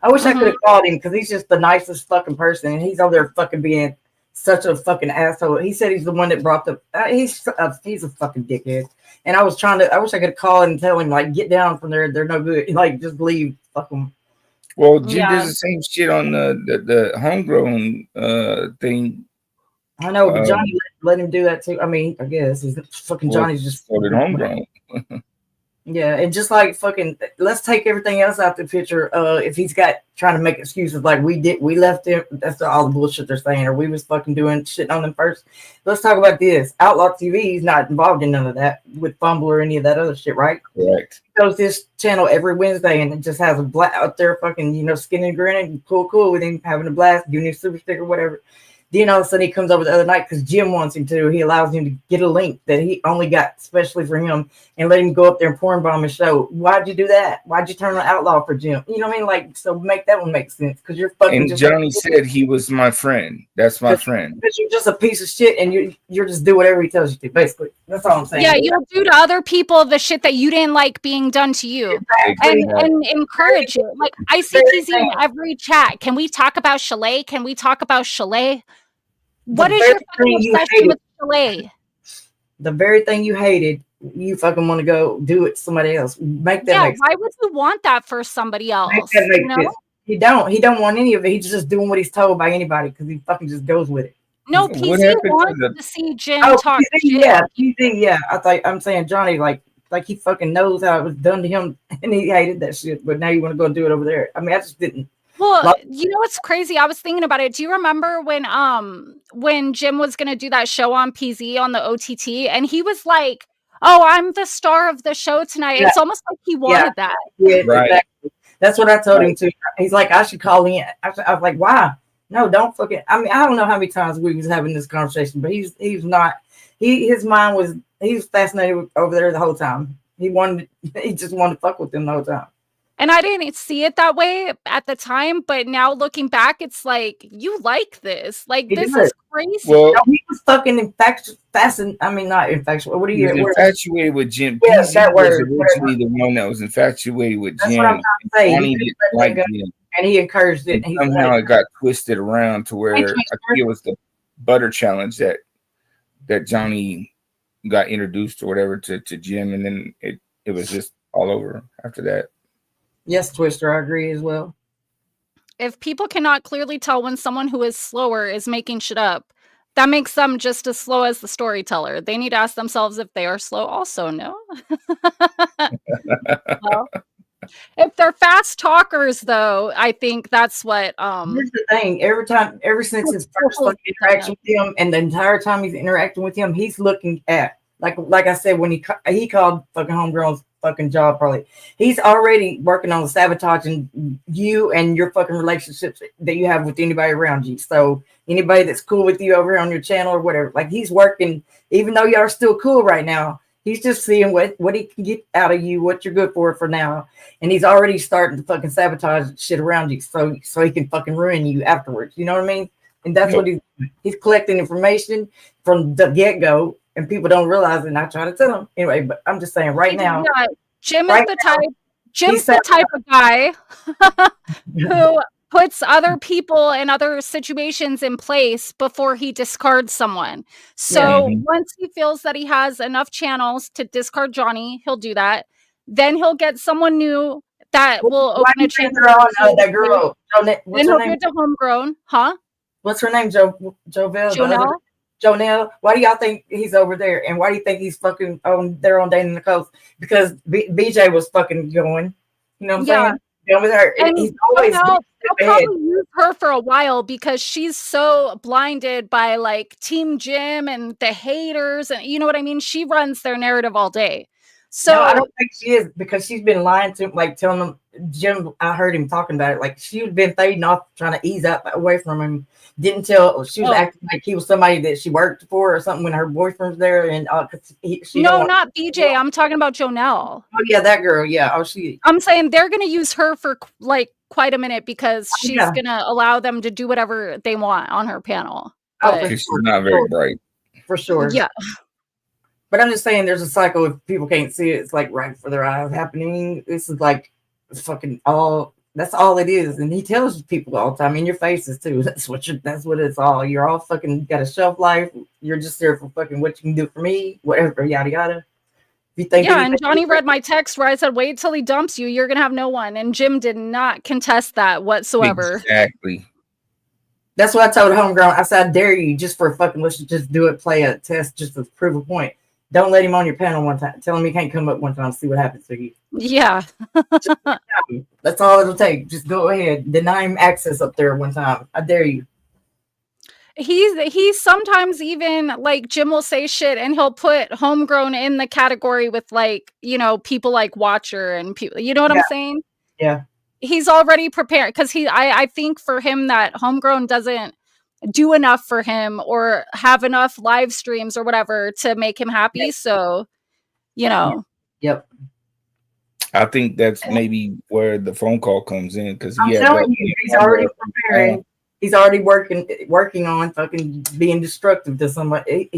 I wish I could have called him because he's just the nicest fucking person, and he's over there fucking being such a fucking asshole. He said he's the one that brought the. He's a fucking dickhead, and I wish I could call and tell him like get down from there. They're no good. Like just leave. Fuck them. Well, Jim does the same shit on the homegrown thing. I know, but Johnny let him do that too. I mean, I guess he's fucking Johnny's just homegrown. Yeah, and just like fucking, let's take everything else out the picture. If he's got trying to make excuses like we left him, that's all the bullshit they're saying, or we was fucking doing shit on them first. Let's talk about this. Outlaw TV, he's not involved in none of that with Fumble or any of that other shit, right? Correct. He goes this channel every Wednesday and it just has a black out there fucking, skinny and grinning, cool with him having a blast, giving him a super sticker, whatever. Then all of a sudden he comes over the other night because Jim wants him to. He allows him to get a link that he only got specially for him and let him go up there and porn bomb his show. Why'd you do that? Why'd you turn on Outlaw for Jim? You know what I mean? Like, so make that one make sense because you're fucking. And Johnny said he was my friend. That's my friend. Because you're just a piece of shit and you're just do whatever he tells you to. Basically, that's all I'm saying. Yeah, you'll do to other people the shit that you didn't like being done to you, and encourage it. Like I see TZ in every chat. Can we talk about Chalet? Can we talk about Chalet? What is your fucking obsession with Chalet? The very thing you hated, you fucking want to go do it to somebody else. Make that. Yeah, why would you want that for somebody else? You know? He don't want any of it. He's just doing what he's told by anybody because he fucking just goes with it. No, PC wants to see Jim talk shit. Yeah. I'm saying Johnny, like like he fucking knows how it was done to him, and he hated that shit. But now you want to go do it over there? I mean, I just didn't. Well, you know what's crazy? I was thinking about it. Do you remember when Jim was gonna do that show on PZ on the OTT, and he was like, "Oh, I'm the star of the show tonight." Yeah. It's almost like he wanted that. Yeah, Right. exactly. That's what I told him too. He's like, I should call in. I was like, why? No, don't fucking. I mean, I don't know how many times we was having this conversation, but he's not. His mind was. He was fascinated over there the whole time. He just wanted to fuck with them the whole time. And I didn't see it that way at the time, but now looking back, it's like, you like this. Like, He this did. is crazy. Well, No, he was fucking infatuated. I mean, not infatuated. What do he you? was infatuated with Jim. Yeah, PZ that was word, originally the one that was infatuated with That's Jim. what I'm trying to say. Johnny He didn't let like that go, Jim. and he encouraged it. And He somehow it got twisted around to where I think it was the butter challenge that Johnny got introduced or whatever to Jim, and then it was just all over after that. Yes, Twister, I agree as well. If people cannot clearly tell when someone who is slower is making shit up, that makes them just as slow as the storyteller. They need to ask themselves if they are slow also, no? Well, if they're fast talkers, though, I think that's what Here's the thing: ever since his first fucking interaction with him, and the entire time he's interacting with him, he's looking at like I said when he called fucking Homegrown's fucking job. Probably he's already working on sabotaging you and your fucking relationships that you have with anybody around you. So anybody that's cool with you over here on your channel or whatever, like he's working, even though y'all are still cool right now. He's just seeing what he can get out of you, what you're good for now. And he's already starting to fucking sabotage shit around you so he can fucking ruin you afterwards. You know what I mean? And that's what he's collecting information from the get-go, and people don't realize it, and I try to tell them. Anyway, but I'm just saying right now. Yeah, Jim's right the type of guy who puts other people and other situations in place before he discards someone. So once he feels that he has enough channels to discard Johnny, he'll do that. Then he'll get someone new that will open a channel. That girl. Then he'll get to Homegrown, huh? What's her name? Jonelle. Jonelle. Why do y'all think he's over there? And why do you think he's fucking there on Dana and the Coast? Because BJ was fucking going. You know what I'm saying? With her. And he's always they'll probably use her for a while because she's so blinded by like Team Jim and the haters, and you know what I mean? She runs their narrative all day. So no, I don't think she is, because she's been lying to him, like telling him. Jim, I heard him talking about it. Like she's been fading off, trying to ease up away from him. Didn't tell. She was acting like he was somebody that she worked for or something when her boyfriend was there. And not BJ. I'm talking about Jonelle. Oh yeah, that girl. Yeah. I'm saying they're gonna use her for like quite a minute because she's gonna allow them to do whatever they want on her panel. But she's not very bright. For sure. Yeah. But I'm just saying, there's a cycle. If people can't see it, it's like right before their eyes happening. This is like fucking all. That's all it is. And he tells people all the time in your faces too. That's what it's all. You're all fucking got a shelf life. You're just there for fucking what you can do for me, whatever, yada yada. You think and Johnny read my text where I said, wait till he dumps you, you're gonna have no one. And Jim did not contest that whatsoever. Exactly. That's what I told Homegrown. I said, I dare you, just for fucking, let's just do it, play a test just to prove a point. Don't let him on your panel one time. Tell him he can't come up one time, see what happens to you. Yeah. That's all it'll take. Just go ahead. Deny him access up there one time. I dare you. He's sometimes even like Jim will say shit and he'll put Homegrown in the category with like, you know, people like Watcher and people, you know what I'm saying? Yeah. He's already prepared because I think for him that Homegrown doesn't do enough for him or have enough live streams or whatever to make him happy. So, you know. Yep. I think that's maybe where the phone call comes in, because he's already preparing. He's already working on fucking being destructive to somebody.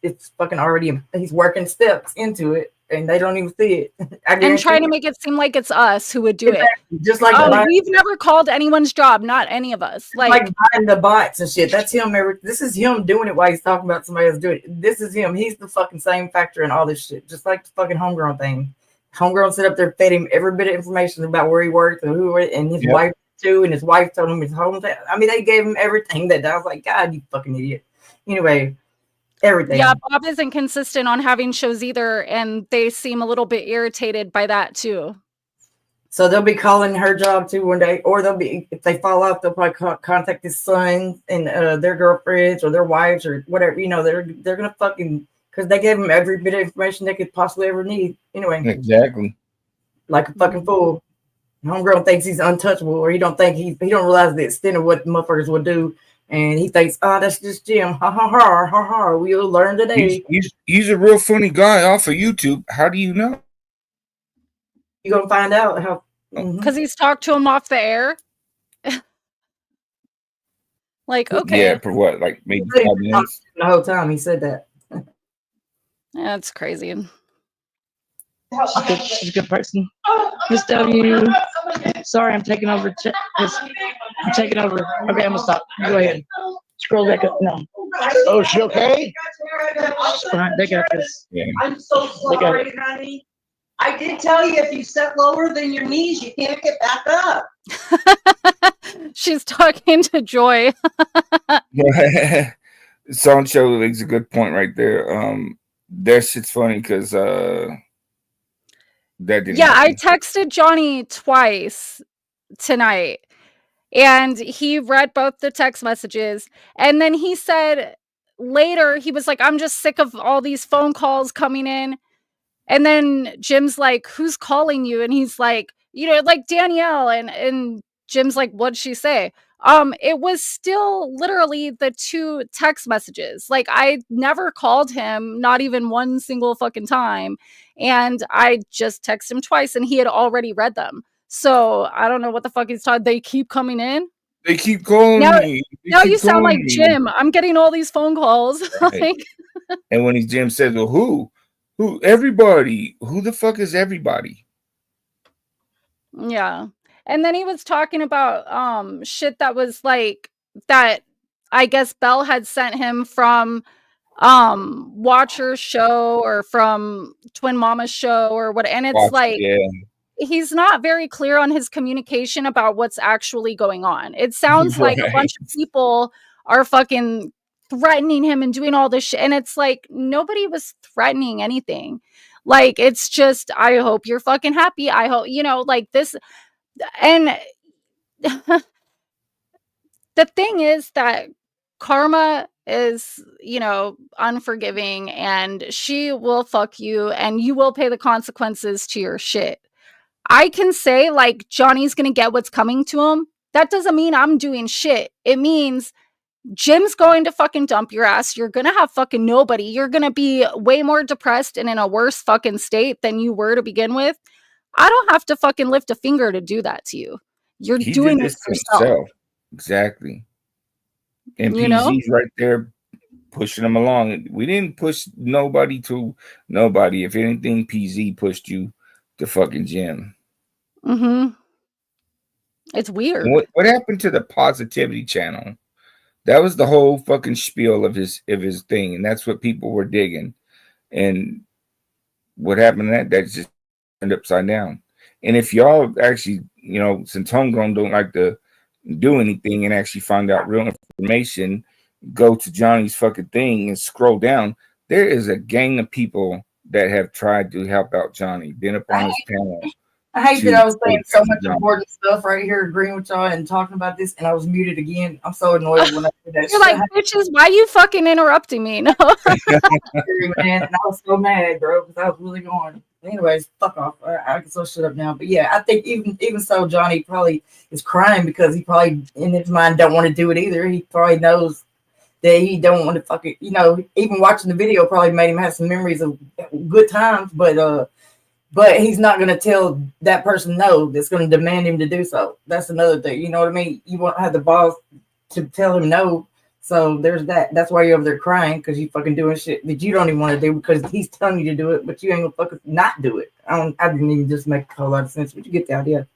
It's fucking already. He's working steps into it, and they don't even see it. And trying to make it seem like it's us who would do it. Just like we've never called anyone's job, not any of us. Like buying the bots and shit. That's him. This is him doing it while he's talking about somebody else doing it. This is him. He's the fucking same factor in all this shit. Just like the fucking Homegrown thing. Homegrown set up there, fed him every bit of information about where he worked and who, and his wife too, and his wife told him his home. I mean, they gave him everything. That I was like, God, you fucking idiot. Anyway, everything. Yeah, Bob isn't consistent on having shows either, and they seem a little bit irritated by that too. So they'll be calling her job too one day, or they'll be, if they fall off, they'll probably contact his son and their girlfriends or their wives or whatever. You know, they're gonna fucking, because they gave them every bit of information they could possibly ever need. Anyway, Exactly. like a fucking fool. Homegirl thinks he's untouchable, or he don't think he don't realize the extent of what motherfuckers will do, and he thinks, oh, that's just Jim. Ha ha ha ha ha. We'll learn today. He's a real funny guy off of YouTube. How do you know? You're gonna find out how. Because he's talked to him off the air. Like, okay. Yeah, for what? Like maybe 5 minutes? The whole time he said that. That's crazy. She's a good person. Miss W. Sorry, I'm taking over. I'm taking over. Okay, I'm gonna stop. Go ahead. Scroll back up. No. Oh, is she okay? They got this. Yeah. I'm so sorry, honey. I did tell you if you sit lower than your knees, you can't get back up. She's talking to Joy. Sancho makes a good point right there. That shit's funny because that didn't happen. I texted Johnny twice tonight, and he read both the text messages, and then he said later, he was like, I'm just sick of all these phone calls coming in. And then Jim's like, who's calling you? And he's like, you know, like Danielle. And Jim's like, what'd she say? It was still literally the 2 text messages. Like, I never called him, not even one single fucking time. And I just texted him twice, and he had already read them. So I don't know what the fuck he's talking. They keep coming in. They keep calling me. Now you sound like Jim. I'm getting all these phone calls. Right. Like, and when Jim says, well, who? Everybody. Who the fuck is everybody? Yeah. And then he was talking about shit that was like that I guess Belle had sent him from Watcher's show or from Twin Mama's show or what, and it's he's not very clear on his communication about what's actually going on. It sounds like a bunch of people are fucking threatening him and doing all this shit, and it's like nobody was threatening anything. Like, it's just, I hope you're fucking happy. I hope, you know, like this. And the thing is that karma is, you know, unforgiving, and she will fuck you and you will pay the consequences to your shit. I can say like Johnny's gonna get what's coming to him. That doesn't mean I'm doing shit. It means Jim's going to fucking dump your ass. You're gonna have fucking nobody. You're gonna be way more depressed and in a worse fucking state than you were to begin with. I don't have to fucking lift a finger to do that to you. You're doing this yourself. Exactly. And You PZ's right there pushing them along. We didn't push nobody to nobody. If anything, PZ pushed you to fucking Jim. Mm-hmm. It's weird. What happened to the positivity channel? That was the whole fucking spiel of his thing, and that's what people were digging. And what happened to that just turned upside down. And if y'all actually, you know, since Homegrown don't like to do anything and actually find out real information, go to Johnny's fucking thing and scroll down. There is a gang of people that have tried to help out Johnny, been up on his panel. I hate that I was saying so much important stuff right here, agreeing with y'all and talking about this, and I was muted again. I'm so annoyed when I do that. You're like, bitches, why you fucking interrupting me? No. Man, and I was so mad, bro, because I was really going. Anyways, fuck off. I can so shut up now. But yeah, I think even so, Johnny probably is crying because he probably in his mind don't want to do it either. He probably knows that he don't want to fucking, you know, even watching the video probably made him have some memories of good times, but he's not going to tell that person no. That's going to demand him to do so. That's another thing. You know what I mean? You won't have the balls to tell him no. So there's that. That's why you're over there crying, because you fucking doing shit that you don't even want to do because he's telling you to do it, but you ain't gonna fucking not do it. I didn't even just make a whole lot of sense, but you get the idea.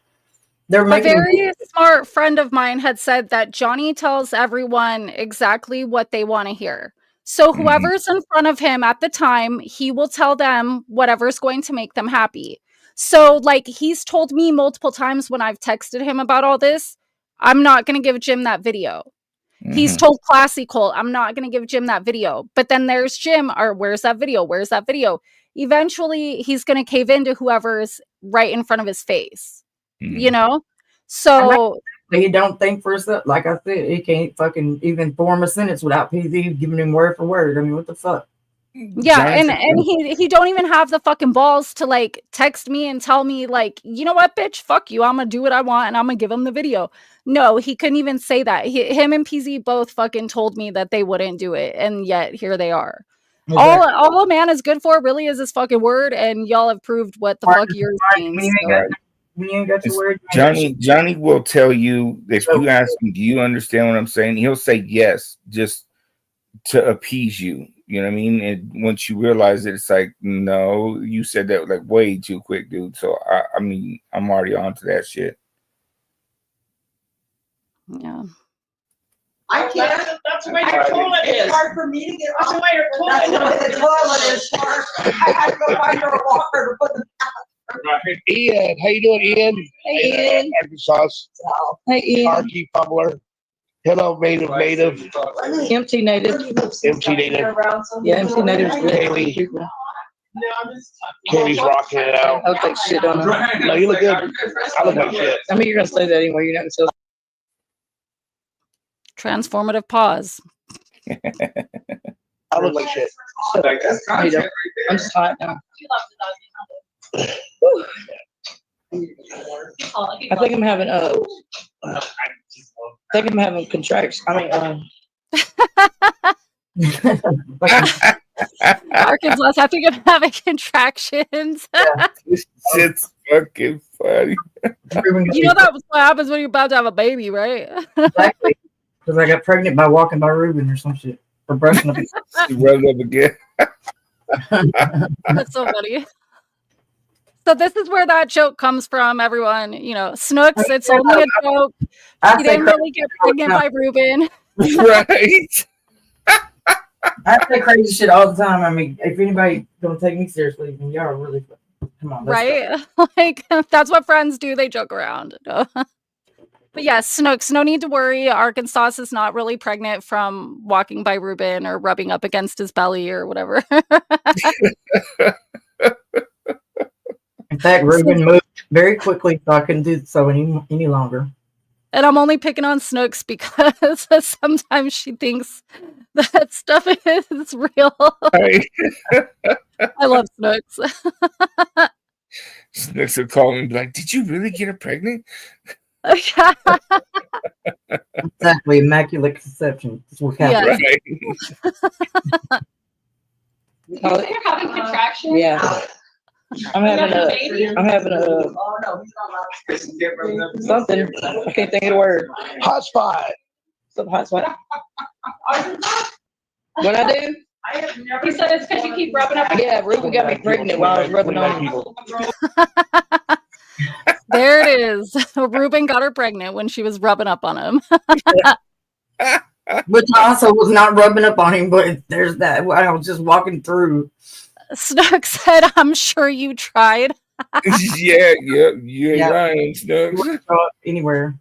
A very smart friend of mine had said that Johnny tells everyone exactly what they want to hear. So whoever's in front of him at the time, he will tell them whatever's going to make them happy. So like he's told me multiple times when I've texted him about all this, I'm not going to give Jim that video. He's told Classy Colt, I'm not going to give Jim that video. But then there's Jim, or where's that video? Where's that video? Eventually, he's going to cave into whoever's right in front of his face, you know? So he don't think for himself. Like I said, he can't fucking even form a sentence without PZ giving him word for word. I mean, what the fuck? Yeah, and he don't even have the fucking balls to like text me and tell me like, you know what, bitch, fuck you, I'm gonna do what I want and I'm gonna give him the video. No, he couldn't even say that. Him and PZ both fucking told me that they wouldn't do it, and yet here they are. Exactly. All a man is good for really is his fucking word, and y'all have proved what the fuck yours means. When you ain't got your word, Johnny will tell you if you ask him, do you understand what I'm saying? He'll say yes, just to appease you. You know what I mean? And once you realize it, it's like, no, you said that like way too quick, dude. So I mean, I'm already on to that shit. Yeah. I can't. That's the way your toilet is. It's hard for me to get. That's the way your toilet is. That's the way the toilet is. I had to go find her a walker to put the. Ian, how you doing, Ian? Hey, Ian. Arkansas. Hey, Ian. Archie Fumbler. Hello, native. Empty native. MC native. Yeah, MC native. Kaylee. Kaylee's rocking it out. I look like shit on her. No, you look good. I look like shit. I mean, you're gonna say that anyway. You're not gonna say. Transformative pause. I look like shit. I'm just hot now. I think I'm having contractions. Arkansas, I think I'm having contractions. This shit's fucking funny. You know that's what happens when you're about to have a baby, right? Exactly. Because I got pregnant by walking by Ruben or some shit. Or brushing up. She rubbed up again. That's so funny. So this is where that joke comes from, everyone. You know, Snooks, it's only a joke. She didn't really get pregnant by Ruben. Right. I say crazy shit all the time. I mean, if anybody gonna take me seriously, then y'all are really come on. Right? Like, that's what friends do. They joke around. No. But yes, Snooks, no need to worry. Arkansas is not really pregnant from walking by Ruben or rubbing up against his belly or whatever. In fact, Ruben moved very quickly, so I couldn't do so any longer. And I'm only picking on Snooks because sometimes she thinks that stuff is real. Right. I love Snooks. Snooks will call me and be like, did you really get her pregnant? Exactly, immaculate conception. That's what happened. Right. You're having contractions? Yeah. I'm having something. I can't think of the word. Hot spot. Some hot spot. What I do? He said it's because you keep rubbing up. Yeah, Ruben got me pregnant while I was rubbing on him. There it is. Ruben got her pregnant when she was rubbing up on him. Which also was not rubbing up on him, but there's that. I was just walking through. Snooks said, I'm sure you tried. Yeah, you're right, Snooks. Anywhere.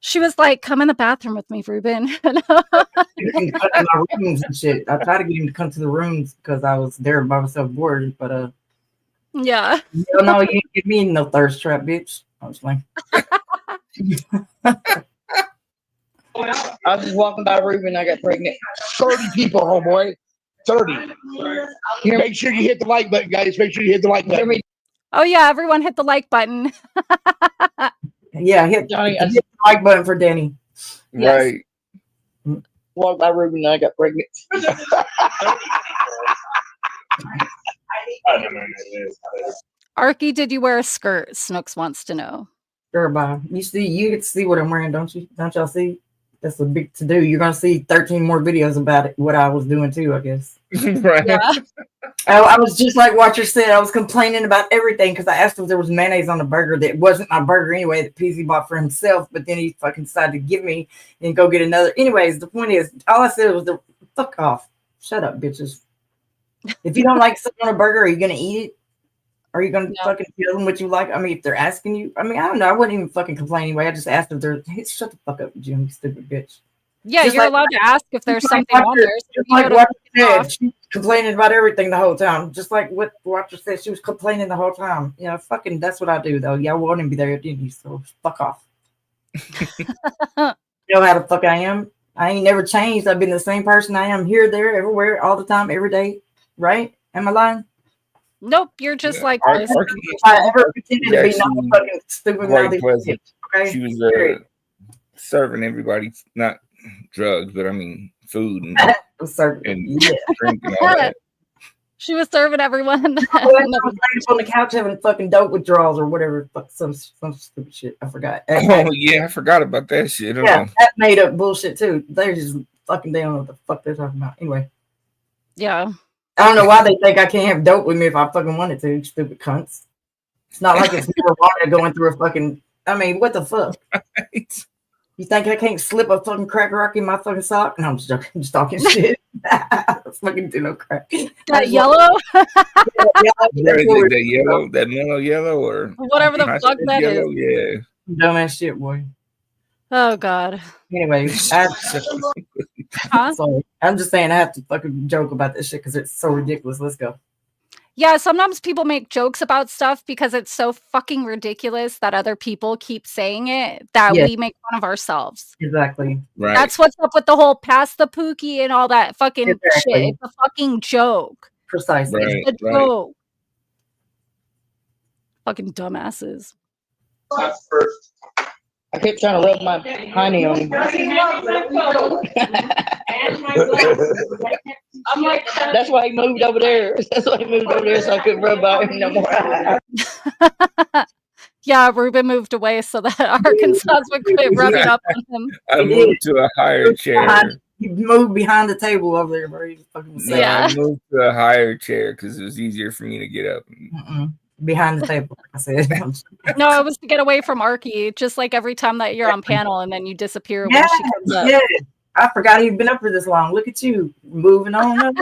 She was like, come in the bathroom with me, Ruben. My rooms and shit. I tried to get him to come to the rooms because I was there by myself bored, but yeah. No, you didn't give me no thirst trap, bitch. I was like, I was just walking by Ruben. I got pregnant. 30 people, homeboy. 30. Make sure you hit the like button, guys. Make sure you hit the like button. Oh yeah, everyone hit the like button. Yeah, hit the like button for Danny. Right. Yes. Walked by Ruben and I got pregnant. Arky, did you wear a skirt? Snooks wants to know. Sure, Bob. You get to see what I'm wearing, don't you? Don't y'all see? That's a big to do. You're gonna see 13 more videos about it. What I was doing too, I guess. Right. Yeah. I was just like Watcher said. I was complaining about everything because I asked if there was mayonnaise on the burger that wasn't my burger anyway. That PZ bought for himself, but then he fucking decided to give me and go get another. Anyways, the point is, all I said was, "Fuck off, shut up, bitches." If you don't like something on a burger, are you gonna eat it? Are you gonna fucking tell them what you like? I mean, if they're asking you, I mean, I don't know. I wouldn't even fucking complain anyway. I just asked if they're. Hey, shut the fuck up, Jim, you stupid bitch. Yeah, Just you're like- allowed to ask if there's just like something on Watcher- there. So just you know like to Watcher fuck it off. said, she complaining about everything the whole time. Just like what Watcher said, she was complaining the whole time. Yeah, fucking, that's what I do though. Y'all wanted me there, didn't you? So fuck off. You know how the fuck I am. I ain't never changed. I've been the same person I am here, there, everywhere, all the time, every day. Right? Am I lying? Nope, you're just like this. If I ever pretended to be not actually fucking stupid quite mouthy pleasant. bitch, okay? She was Period. serving everybody, not drugs, but I mean food and, I'm sorry. and Yeah. drink and all that. She was serving everyone. I was on the couch having fucking dope withdrawals or whatever. Fuck, some stupid shit. I forgot. Oh yeah, I forgot about that shit. I don't Yeah, know. that made up bullshit too. They're just fucking, they don't know what the fuck they're talking about. Anyway, Yeah. I don't know why they think I can't have dope with me if I fucking wanted to. Stupid cunts. It's not like it's marijuana going through a fucking. I mean, what the fuck? Right. You think I can't slip a fucking crack rock in my fucking sock? No, I'm just joking. I'm just talking shit. I fucking do no crack. That yellow? That yellow, that mellow yellow, or Whatever the fuck that is. yellow, yeah. Dumbass shit, boy. Oh God. Anyway, Huh? sorry. I'm just saying I have to fucking joke about this shit because it's so ridiculous. Let's go. Yeah, sometimes people make jokes about stuff because it's so fucking ridiculous that other people keep saying it that Yes. we make fun of ourselves. Exactly. Right. That's what's up with the whole pass the pookie and all that fucking Exactly. shit. It's a fucking joke. Precisely. Right. It's a joke. Fucking dumbasses. I kept trying to rub my honey on him. That's why he moved over there. That's why he moved over there so I couldn't rub by him no more. Yeah, Ruben moved away so that Arkansas would quit rubbing up on him. I moved to a higher chair. You moved behind the table over there, bro. You fucking No, Yeah. I moved to a higher chair because it was easier for me to get up. behind the table. Like I said. No, it was to get away from Arky, just like every time that you're on panel and then you disappear when Yeah, she comes up. yeah. I forgot he'd been up for this long. Look at you moving on.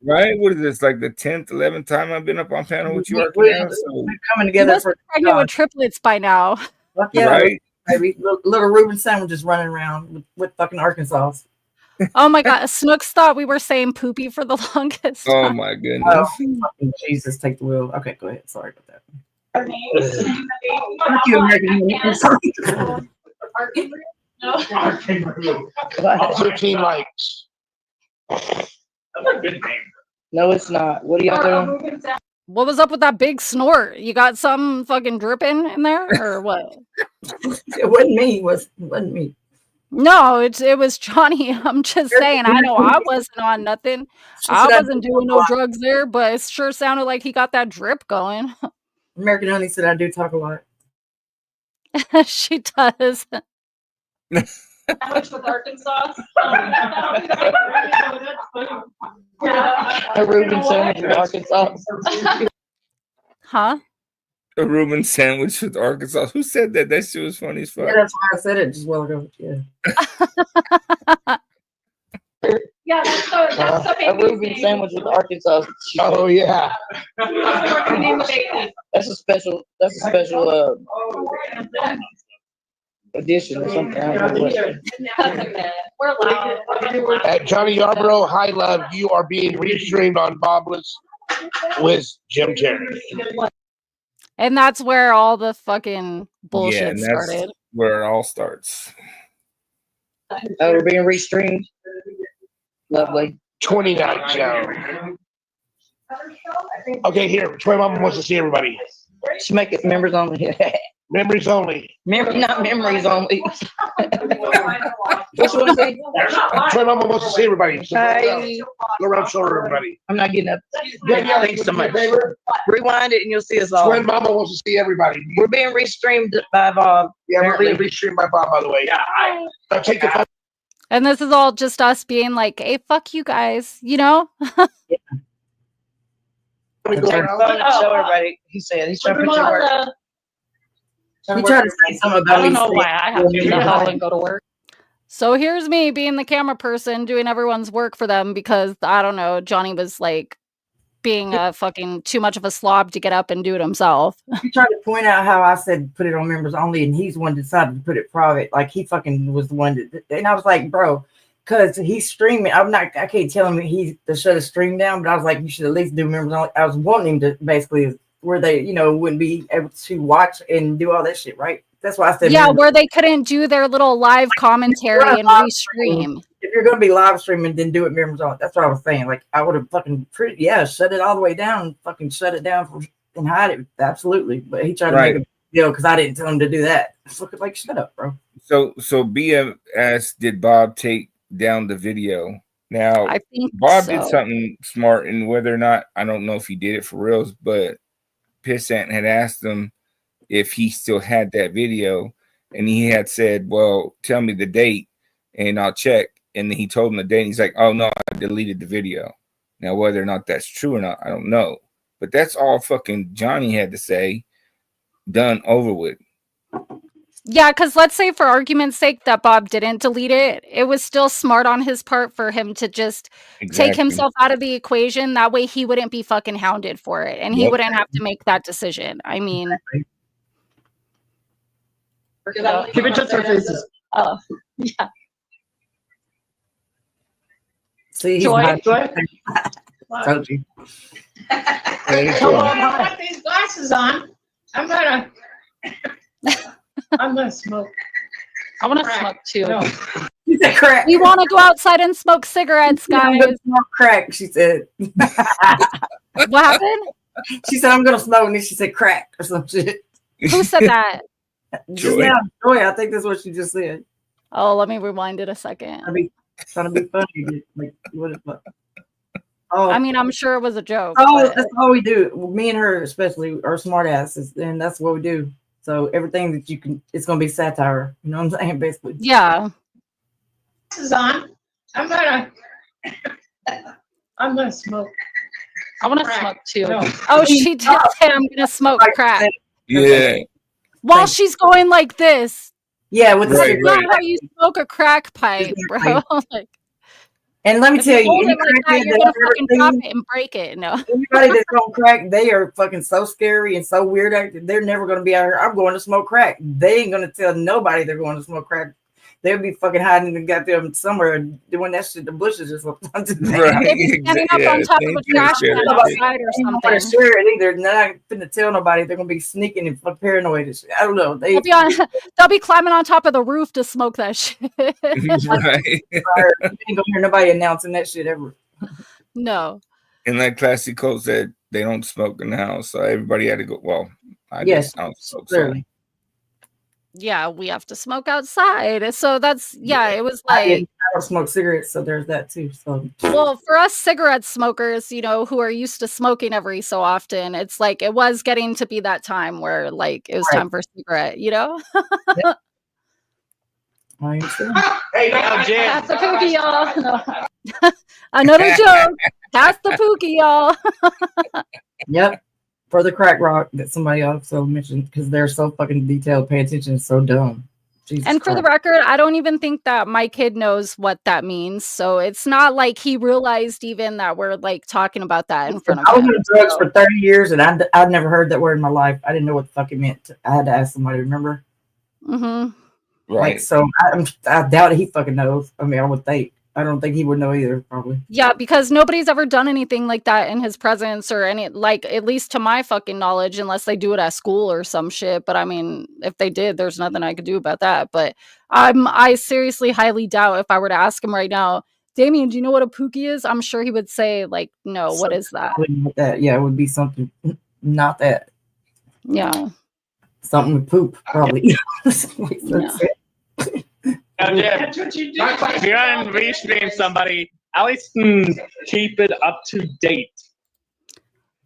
Right? What is this? Like the 10th, 11th time I've been up on panel with you, Arky, now? So, We're coming You together must for be pregnant with triplets by now. fuck yeah, right? baby. Little Reuben sandwiches running around with fucking Arkansas. Oh my God, Snooks thought we were saying poopy for the longest Oh time. my goodness. Oh, fucking Jesus, take the wheel. Okay, go ahead. Sorry about that. Fuck you, American. I'm sorry. 15 likes. No, it's not. What are y'all doing? What was up with that big snort? You got some fucking dripping in there or what? It wasn't me. It wasn't me. No, it was Johnny. I'm just saying. I know I wasn't on nothing. I wasn't doing no drugs there, but it sure sounded like he got that drip going. American Honey said I do talk a lot. She does. Sandwich with Arkansas. A Reuben sandwich with Arkansas. Huh? A Reuben sandwich with Arkansas. Who said that? That shit was funny as fuck. Yeah, that's why I said it just a while ago. Yeah. Yeah, that's the A Reuben sandwich with Arkansas. Oh yeah. name of baby. That's a special edition or something. I don't know what. That's okay. We're loud. At Johnny Yarborough, High Love, you are being restreamed on Bobless with Jim Terry. And that's where all the fucking Yeah, bullshit and that's started. where it all starts. Oh, we're being restreamed. Lovely. 29 show. Okay, here. Troy Mama wants to see everybody. Should make it members only. Memories only. Not memories only. What you want to say? Troy Mama wants to see everybody. So Hi. go around, show her everybody. I'm not getting up. Thanks so much. Rewind it and you'll see us all. Twin Mama wants to see everybody. We're being restreamed by Bob. Yeah, we're being Apparently. restreamed by Bob, by the way. Now take the phone. And this is all just us being like, hey, fuck you guys, you know? Phone and show everybody. He said he's trying to put your work. You tried to say something I about don't me. know why I have to do that and go to work. So here's me being the camera person doing everyone's work for them because, I don't know, Johnny was like being a fucking too much of a slob to get up and do it himself. You tried to point out how I said put it on members only, and he's the one that decided to put it private. Like he fucking was the one that, and I was like, bro, because he's streaming. I can't tell him to shut his stream down, but I was like, you should at least do members only. I was wanting him to basically where they, wouldn't be able to watch and do all that shit, right? That's why I said, yeah, where they couldn't do their little live commentary and restream. If you're going to be live streaming, then do it members only. That's what I was saying. Like, I would have fucking, shut it all the way down, fucking shut it down and hide it. Absolutely. But he tried to make a deal because I didn't tell him to do that. It's like, shut up, bro. So BM asked, did Bob take down the video? Now, I think Bob did something smart, and whether or not, I don't know if he did it for reals, but Pissant had asked him if he still had that video, and he had said, well, tell me the date and I'll check. And then he told him the date, and he's like, oh no, I deleted the video. Now, whether or not that's true or not, I don't know. But that's all fucking Johnny had to say. Done, over with. Yeah, because let's say for argument's sake that Bob didn't delete it. It was still smart on his part for him to just take himself out of the equation. That way he wouldn't be fucking hounded for it. And he wouldn't have to make that decision. I mean. Keep it just our faces. Oh, yeah. See, Joy. Told you. I put these glasses on. I'm gonna smoke. I want to smoke too. No. She said crack. You want to go outside and smoke cigarettes, guys? Smoke crack, she said. What happened? She said, I'm going to smoke, and then she said crack or some shit. Who said that? Just now, Joy, I think that's what she just said. Oh, let me rewind it a second. Trying to be funny. Like, what the fuck? Oh, I mean, I'm sure it was a joke. Oh, that's all we do. Me and her, especially, are smart asses, and that's what we do. So everything that you can, it's going to be satire. You know what I'm saying? Basically. Yeah. This is on. I'm gonna smoke. I want to smoke too. No. Oh, she did say I'm going to smoke crack. Yeah. While she's going like this. Yeah, with the Right, That's cigarette. not how you smoke a crack pipe, bro. Like, And let me if tell you you, hold it like that, you're going to fucking everything- pop it and break it. No. anybody that's on crack, they are fucking so scary and so weird. They're never going to be out here. I'm going to smoke crack. They ain't going to tell nobody they're going to smoke crack. They'll be fucking hiding and goddamn somewhere doing that shit in the bushes or something. Right. They'd be standing up on top of a trash can outside or They don't want something. to share it either. They're not finna tell nobody. They're gonna be sneaking and paranoid and shit. I don't know. They'll be climbing on top of the roof to smoke that shit. Right. You ain't gonna hear nobody announcing that shit ever. No. And that classic code said they don't smoke in the house, so everybody had to go. Well, I don't smoke. Clearly. Yeah, we have to smoke outside. So that's, it was I like, don't smoke cigarettes, so there's that too. So well, for us cigarette smokers, who are used to smoking every so often, it's like it was getting to be that time where like it was time for a cigarette, I understand. Hey, now, Jen. That's a cookie, y'all. No. Another joke. Pass the pookie, y'all. Yep. For the crack rock that somebody also mentioned, because they're so fucking detailed, pay attention, it's so dumb. Jesus And for the record, I don't even think that my kid knows what that means. So it's not like he realized even that we're like talking about that in front of I was him. on drugs for 30 years and I'd never heard that word in my life. I didn't know what the fuck it meant. I had to ask somebody, remember? Mm-hmm. Right. Like, so I doubt he fucking knows. I mean, I would think. I don't think he would know either, probably. Yeah, because nobody's ever done anything like that in his presence or any, like, at least to my fucking knowledge, unless they do it at school or some shit. But I mean, if they did, there's nothing I could do about that. But I seriously highly doubt if I were to ask him right now, Damien, do you know what a pookie is? I'm sure he would say, like, no, what is that? Like that. Yeah, it would be something, not that. Yeah. Something with poop, probably. Yeah. That's what you do. If you're going to restream somebody, at least keep it up to date.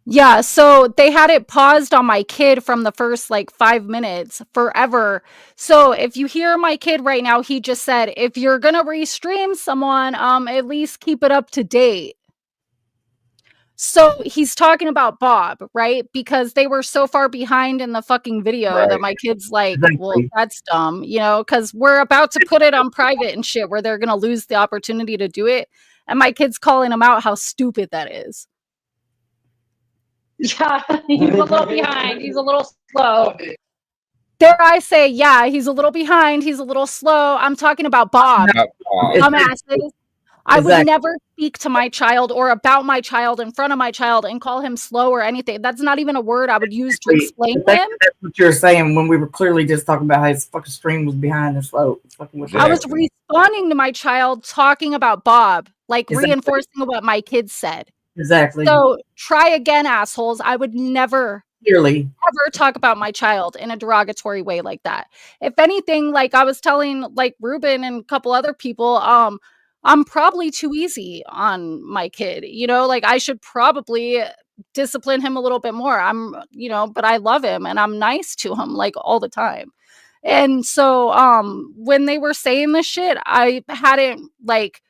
Yeah, so they had it paused on my kid from the first like 5 minutes forever. So if you hear my kid right now, he just said, if you're gonna restream someone, at least keep it up to date. So he's talking about Bob, right? Because they were so far behind in the fucking video that my kid's like, well, that's dumb, because we're about to put it on private and shit where they're going to lose the opportunity to do it. And my kid's calling him out how stupid that is. Yeah, he's a little behind. He's a little slow. Dare I say, yeah, he's a little behind. He's a little slow. I'm talking about Bob. Dumbasses. I would never speak to my child or about my child in front of my child and call him slow or anything. That's not even a word I would use to explain him. That's what you're saying when we were clearly just talking about how his fucking stream was behind and slow. I was responding to my child talking about Bob, like reinforcing what my kids said. Exactly. So try again, assholes. I would never ever talk about my child in a derogatory way like that. If anything, like I was telling like Ruben and a couple other people, I'm probably too easy on my kid, you know, like I should probably discipline him a little bit more. But I love him and I'm nice to him like all the time. And so when they were saying this shit, I hadn't like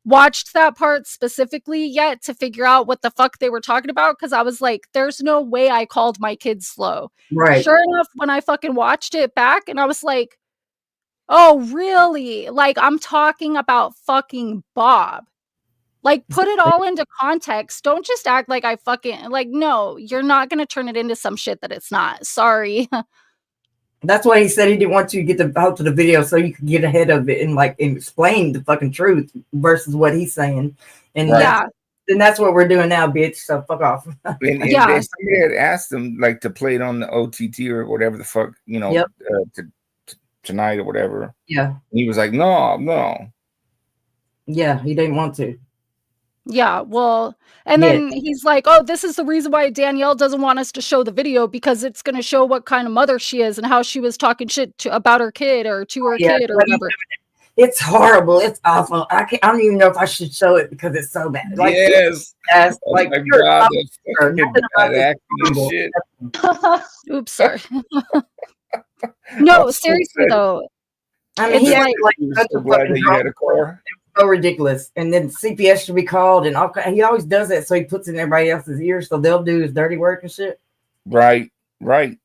watched that part specifically yet to figure out what the fuck they were talking about, because I was like, there's no way I called my kid slow. Right. Sure enough, when I fucking watched it back and I was like, oh, really? Like, I'm talking about fucking Bob. Like, put it all into context. Don't just act like I fucking, like, no, you're not going to turn it into some shit that it's not. Sorry. That's why he said he didn't want you to get out to the video so you could get ahead of it and like explain the fucking truth versus what he's saying. And and that's what we're doing now, bitch. So fuck off. And somebody had asked him like to play it on the OTT or whatever the fuck, you know, tonight or whatever. Yeah. And he was like, no. Yeah, he didn't want to. Yeah, well, and then he's like, oh, this is the reason why Danielle doesn't want us to show the video, because it's going to show what kind of mother she is and how she was talking shit about her kid or to her kid or whatever. It's horrible. It's awful. I don't even know if I should show it because it's so bad. Like, like oops, sorry. No, seriously though. I mean, so glad that you had a car. So ridiculous. And then CPS should be called, and he always does that, so he puts it in everybody else's ears, so they'll do his dirty work and shit. Right. And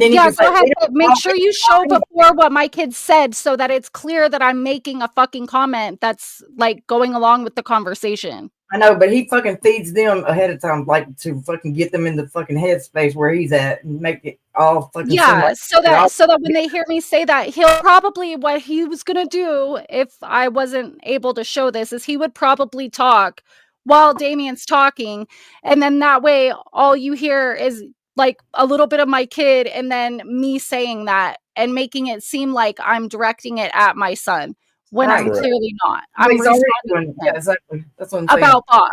then go ahead, make sure you show before what my kids said so that it's clear that I'm making a fucking comment that's like going along with the conversation. I know, but he fucking feeds them ahead of time, like to fucking get them in the fucking headspace where he's at and make it all fucking so that when they hear me say that, he'll probably, what he was gonna do if I wasn't able to show this is he would probably talk while Damien's talking, and then that way all you hear is like a little bit of my kid and then me saying that and making it seem like I'm directing it at my son. When I'm clearly not. I'm exactly. That's what I'm saying. About Bob.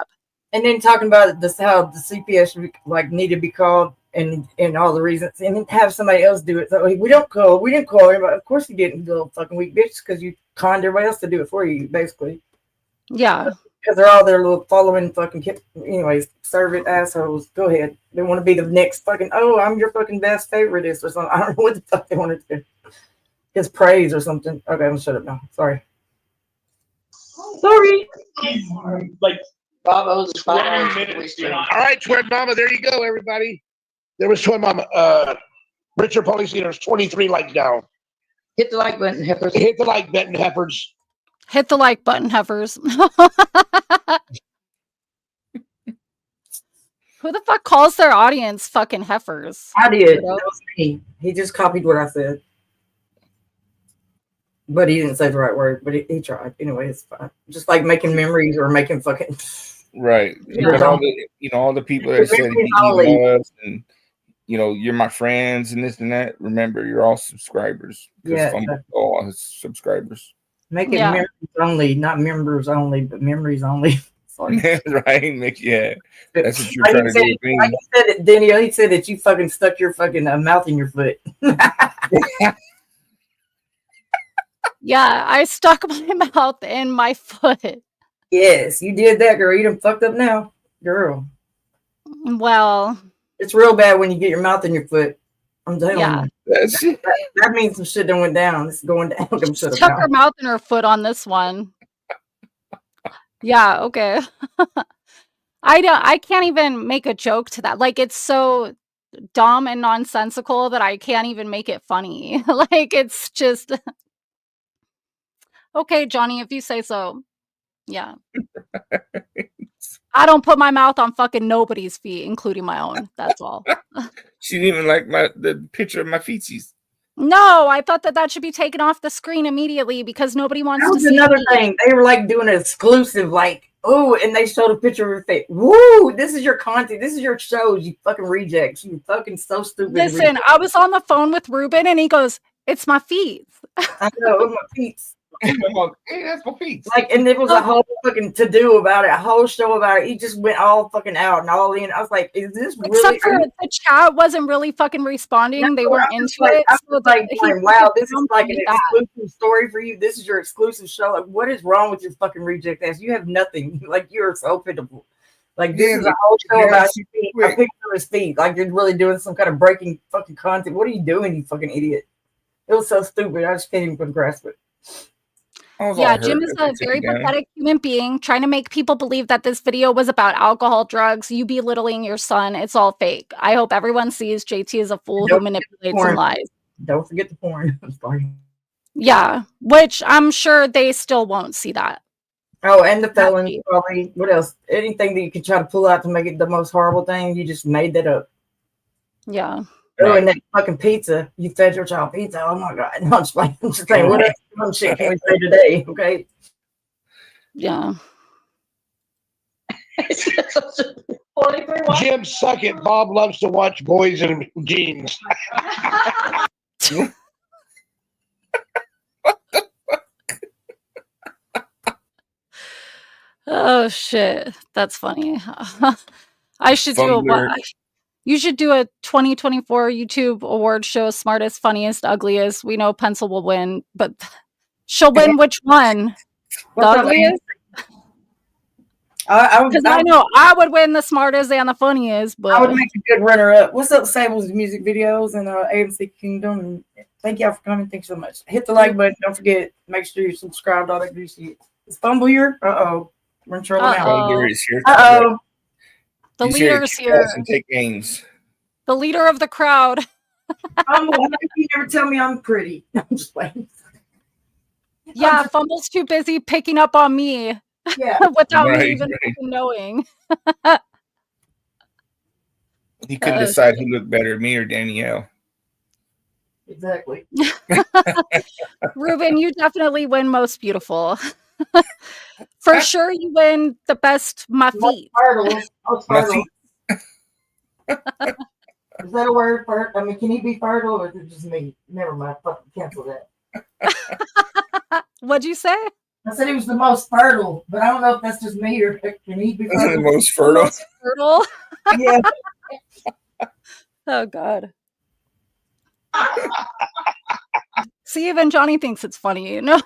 And then talking about this, how the CPS like need to be called and all the reasons, and then have somebody else do it. So we didn't call him. Of course he didn't, you little fucking weak bitch, because you conned everybody else to do it for you, basically. Yeah. Because they're all their little following fucking anyways, servant assholes. Go ahead. They want to be the next fucking, oh, I'm your fucking best favoritist or something. I don't know what the fuck they want to do. His praise or something. Okay, I'm gonna shut up now. Sorry. Like Bravo's 20 minutes. All right, Twin Mama. There you go, everybody. There was Twin Mama. Richard Policy, there's 23 likes down. Hit the like button, heifers. Hit the like button, heifers. Hit the like button, heifers. Who the fuck calls their audience fucking heifers? I did. That was me. He just copied what I said. But he didn't say the right word, but he tried. Anyway, it's fine. Just like making memories or making fucking right. But all the people that said us and you're my friends and this and that. Remember, you're all subscribers. Yeah, all his subscribers. Make it memories only, not members only, but memories only. Right? That's what you're trying to do. Like he said it, Daniel. He said that you fucking stuck your fucking mouth in your foot. Yeah, I stuck my mouth in my foot. Yes, you did that, girl. You done fucked up now, girl. Well, it's real bad when you get your mouth in your foot. I'm telling you. That means some shit done went down. It's going down. Stuck her mouth in her foot on this one. Yeah, okay. I can't even make a joke to that. Like, it's so dumb and nonsensical that I can't even make it funny. Like, it's just okay, Johnny, if you say so. Yeah. I don't put my mouth on fucking nobody's feet, including my own. That's all. She didn't even like the picture of my feetsies. No, I thought that should be taken off the screen immediately because nobody wants That to was see another me. thing. They were like doing an exclusive, like, oh, and they showed a picture of her face. Woo, this is your content. This is your shows, you fucking rejects. You fucking so stupid. Listen, I was on the phone with Ruben and he goes, "It's my feet." I know, it was my feet. Hey, that's my feet. Like, and there was a whole fucking to do about it, a whole show about it. He just went all fucking out and all in. I was like, is this really? Except for the chat wasn't really fucking responding. They weren't into it. I So was like, he wow, this is like an that. exclusive story for you. This is your exclusive show. Like, what is wrong with your fucking reject ass? You have nothing. Like, you're so pitiful. Like, this is a whole show about your feet. A picture of his feet. Like, you're really doing some kind of breaking fucking content. What are you doing, you fucking idiot? It was so stupid. I just can't even grasp it. Yeah, Jim is a very pathetic human being trying to make people believe that this video was about alcohol, drugs, you belittling your son. It's all fake. I hope everyone sees JT as a fool who manipulates and lies. Don't forget the porn. I'm sorry. Yeah, which I'm sure they still won't see that. Oh, and the felons, probably. What else? Anything that you could try to pull out to make it the most horrible thing, you just made that up. Yeah. Oh, and that fucking pizza. You fed your child pizza. Oh my God. No, I'm just saying, what else shit can we say today? Okay. Yeah. Jim, suck it. Bob loves to watch boys in jeans. Oh shit, that's funny. I should you should do a 2024 YouTube award show, smartest, funniest, ugliest. We know Pencil will win, but she'll win which one? The ugliest? Because I know I would win the smartest and the funniest, but I would make a good runner-up. What's up, Sables Music Videos and AMC Kingdom? And thank y'all for coming. Thanks so much. Hit the like button. Don't forget. Make sure you subscribe to all that good shit. Is Fumble here? We're in trouble now. Fumble is here. The leader's here. And take games. The leader of the crowd. Fumble, how come you never tell me I'm pretty? I'm just playing. Yeah, Fumble's too busy picking up on me. Yeah. Without me even knowing. He couldn't decide who looked better, me or Danielle. Exactly. Ruben, you definitely win most beautiful. For sure you win the best my feet. Fertile. Is that a word? I mean, can he be fertile or is it just me? Never mind. Fucking cancel that. What'd you say? I said he was the most fertile, but I don't know if that's just me or can he be fertile? The most fertile? Fertile? Yeah. Oh, God. See, even Johnny thinks it's funny, you know?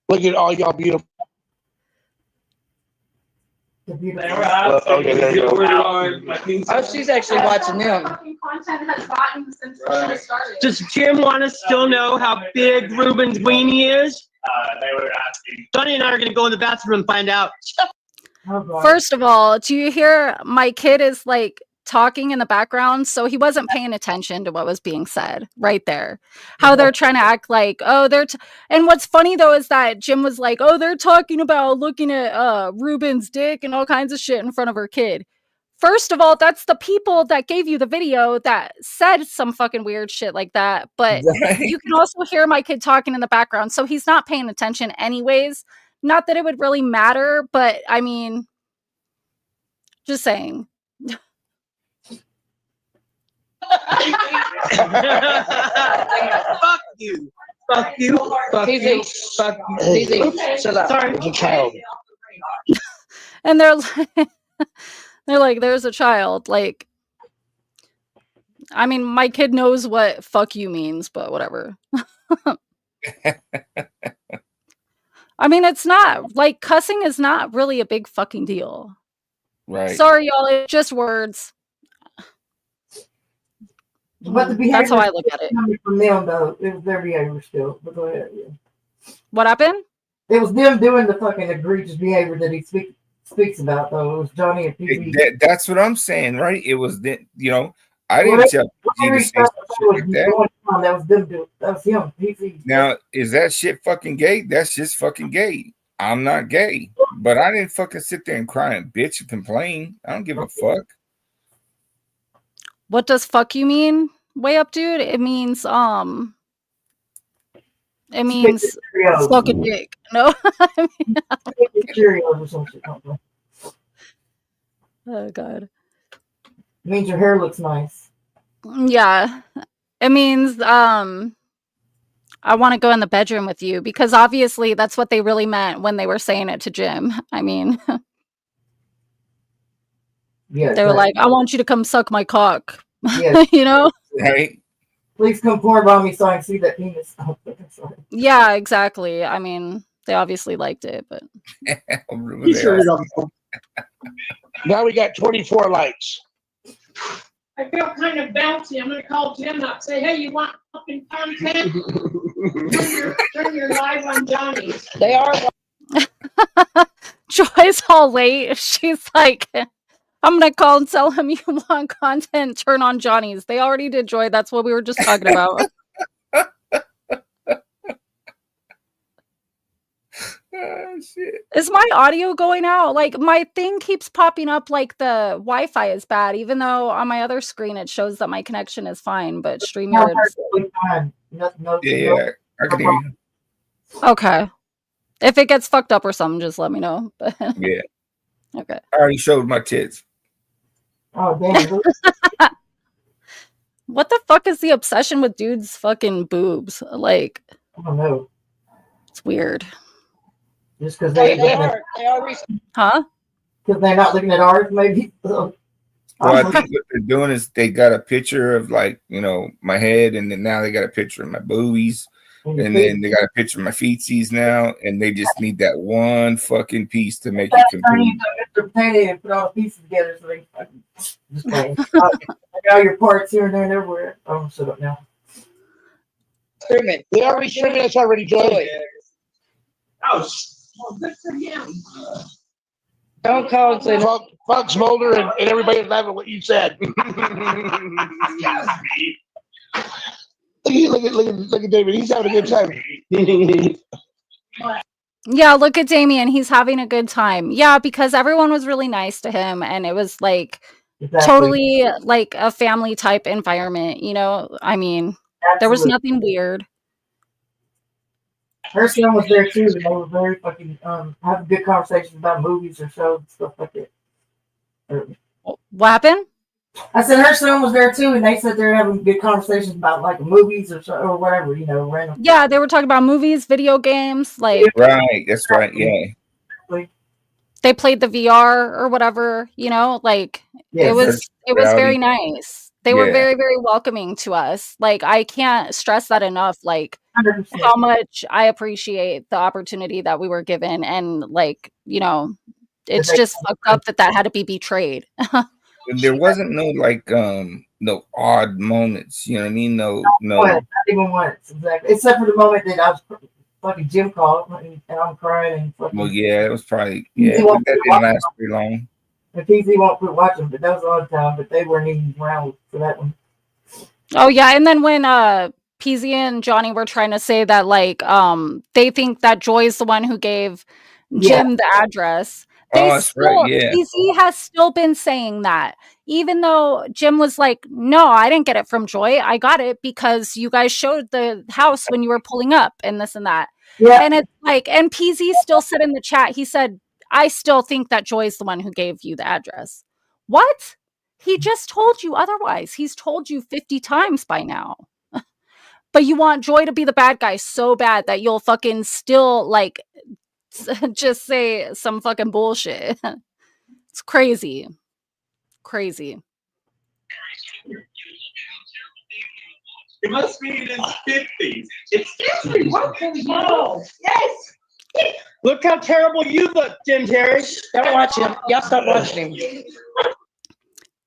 Look at all y'all beautiful. Okay, there you go. Oh, she's actually watching them. Does Jim want to still know how big Ruben's weenie is? They were asking. Johnny and I are going to go in the bathroom and find out. First of all, do you hear my kid is like talking in the background? So he wasn't paying attention to what was being said right there. How they're trying to act like, oh, and what's funny though is that Jim was like, oh, they're talking about looking at Ruben's dick and all kinds of shit in front of her kid. First of all, that's the people that gave you the video that said some fucking weird shit like that. But you can also hear my kid talking in the background. So he's not paying attention anyways. Not that it would really matter, but I mean, just saying. Fuck you. Fuck you. Fuck you. Fuck you. Shut up. Sorry. It's a child. And they're like, there's a child. Like, I mean, my kid knows what fuck you means, but whatever. I mean, it's not like cussing is not really a big fucking deal. Right. Sorry, y'all. It's just words. But the behavior That's how I look at it. From them, though, it was their behavior still. But go ahead. Yeah. What happened? It was them doing the fucking egregious behavior that he speaks about, though. It was Johnny and PB. That's what I'm saying, right? It was I didn't tell you to say like that. That was them doing. That was him. PB. Now, is that shit fucking gay? That's just fucking gay. I'm not gay, but I didn't fucking sit there and cry and bitch and complain. I don't give a fuck. What does fuck you mean? Way up, dude. It means suck a dick. No. Cheerios or some shit. Oh god. It means your hair looks nice. Yeah. It means I want to go in the bedroom with you, because obviously that's what they really meant when they were saying it to Jim. I mean, Yeah, they were like, I want you to come suck my cock. Yes. You know? Right? Please come forward on me so I can see that penis. Oh, sorry. Yeah, exactly. I mean, they obviously liked it, but now we got 24 likes. I feel kind of bouncy. I'm gonna call Jim up, say, hey, you want fucking content? turn your live on Johnny. They are. Joy's all late. She's like, I'm gonna call and tell him you want content, turn on Johnny's. They already did, Joy. That's what we were just talking about. Oh, shit. Is my audio going out? Like, my thing keeps popping up like the Wi-Fi is bad, even though on my other screen it shows that my connection is fine, but StreamYard. Yeah, I can hear you. Okay. If it gets fucked up or something, just let me know. Yeah. Okay. I already showed my tits. Oh, damn. What the fuck is the obsession with dudes' fucking boobs? Like, I don't know. It's weird. Just because They they are. Huh? Because they're not looking at ours, maybe. Well, I think what they're doing is they got a picture of, like, you know, my head, and then now they got a picture of my boobies, and then they got a picture of my feetsies now, and they just need that one fucking piece to make it complete. Mr. Payday and put all the pieces together so they fucking just playing. All your parts here and there and everywhere. Oh, shut up now. Streaming. They already streaming us already, Joy. Oh, good for him. Don't call and say fuck Smolder and everybody laughing at what you said. Look at David. He's having a good time. Yeah, look at Damien. He's having a good time. Yeah, because everyone was really nice to him, and it was like totally like a family type environment, you know? I mean, there was nothing weird. Her son was there too, and they were very fucking having good conversations about movies or shows and stuff like that. What happened? I said her son was there too, and they said they're having good conversations about like movies or whatever, you know, random. Yeah, they were talking about movies, video games, like Right, that's right, yeah. They played the VR or whatever, you know, like it was very nice. They were very, very welcoming to us. Like, I can't stress that enough, like 100%. how much I appreciate the opportunity that we were given, and like, you know, it's just fucked up that had to be betrayed. And there wasn't no like no odd moments, you know what I mean? No. Not even once, exactly. Except for the moment that I was fucking Jim called and I'm crying and fucking. Well, yeah, it was probably that didn't last very long. And PZ won't quit watching, but that was a long time. But they weren't even around for that one. Oh yeah, and then when PZ and Johnny were trying to say that like they think that Joy's the one who gave Jim the address. PZ has still been saying that, even though Jim was like, no, I didn't get it from Joy. I got it because you guys showed the house when you were pulling up and this and that. Yeah. And it's like, and PZ still said in the chat, he said, I still think that Joy's the one who gave you the address. What? He just told you otherwise. He's told you 50 times by now. But you want Joy to be the bad guy so bad that you'll fucking still like just say some fucking bullshit. It's crazy. Crazy. It must be in his 50s. It's what the hell? Yes. Look how terrible you look, Jim Terry. Don't watch him. Y'all stop watching him.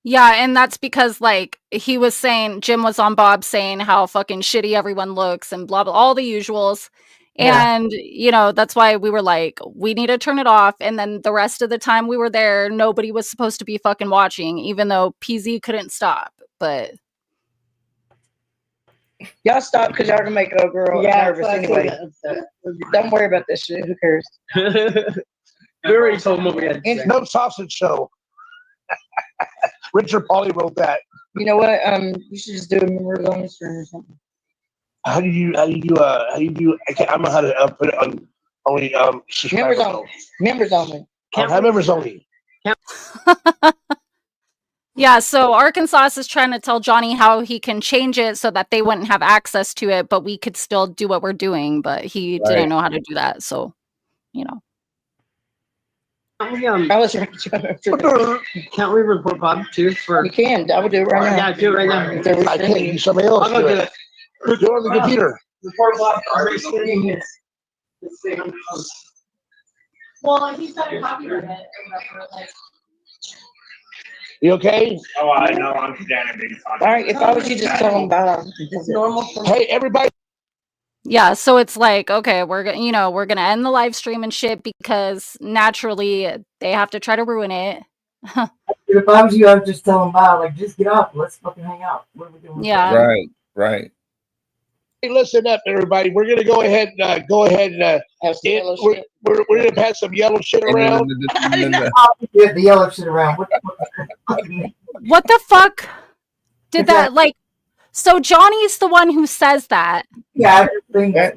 Yeah, and that's because like he was saying, Jim was on Bob saying how fucking shitty everyone looks and blah blah, all the usuals. And you know, that's why we were like, we need to turn it off. And then the rest of the time we were there, nobody was supposed to be fucking watching, even though PZ couldn't stop. But Y'all stop because y'all gonna make a girl nervous anyway. Don't worry about this shit. Who cares? We already told him what we had to say. No sausage show. Richard Pauly wrote that. You know what? You should just do a members only stream or something. How do you do? I don't know how to put it on only Members only. Members only. Members only. Yeah, so Arkansas is trying to tell Johnny how he can change it so that they wouldn't have access to it, but we could still do what we're doing. But he didn't know how to do that. So, you know. I was right. Can't we report Bob too? We can. I would do it right now. Yeah, do it right now. I can't use somebody else. I'll go do it. Do it on the computer. Report Bob. Well, he's got a copy of it or whatever. Like, You okay? Oh, I know. I'm standing. All right. If I was you, just tell them about It's normal for Hey, everybody. Yeah, so it's like, okay, we're gonna end the live stream and shit because naturally they have to try to ruin it. If I was you, I'd just tell them bye. Like, just get off. Let's fucking hang out. What are we doing? Yeah. Right. Hey, listen up, everybody. We're gonna go ahead and have some yellow shit. we're gonna pass some yellow shit around. Get the yellow shit around. What the fuck did that like? So Johnny's the one who says that. Yeah, I think that.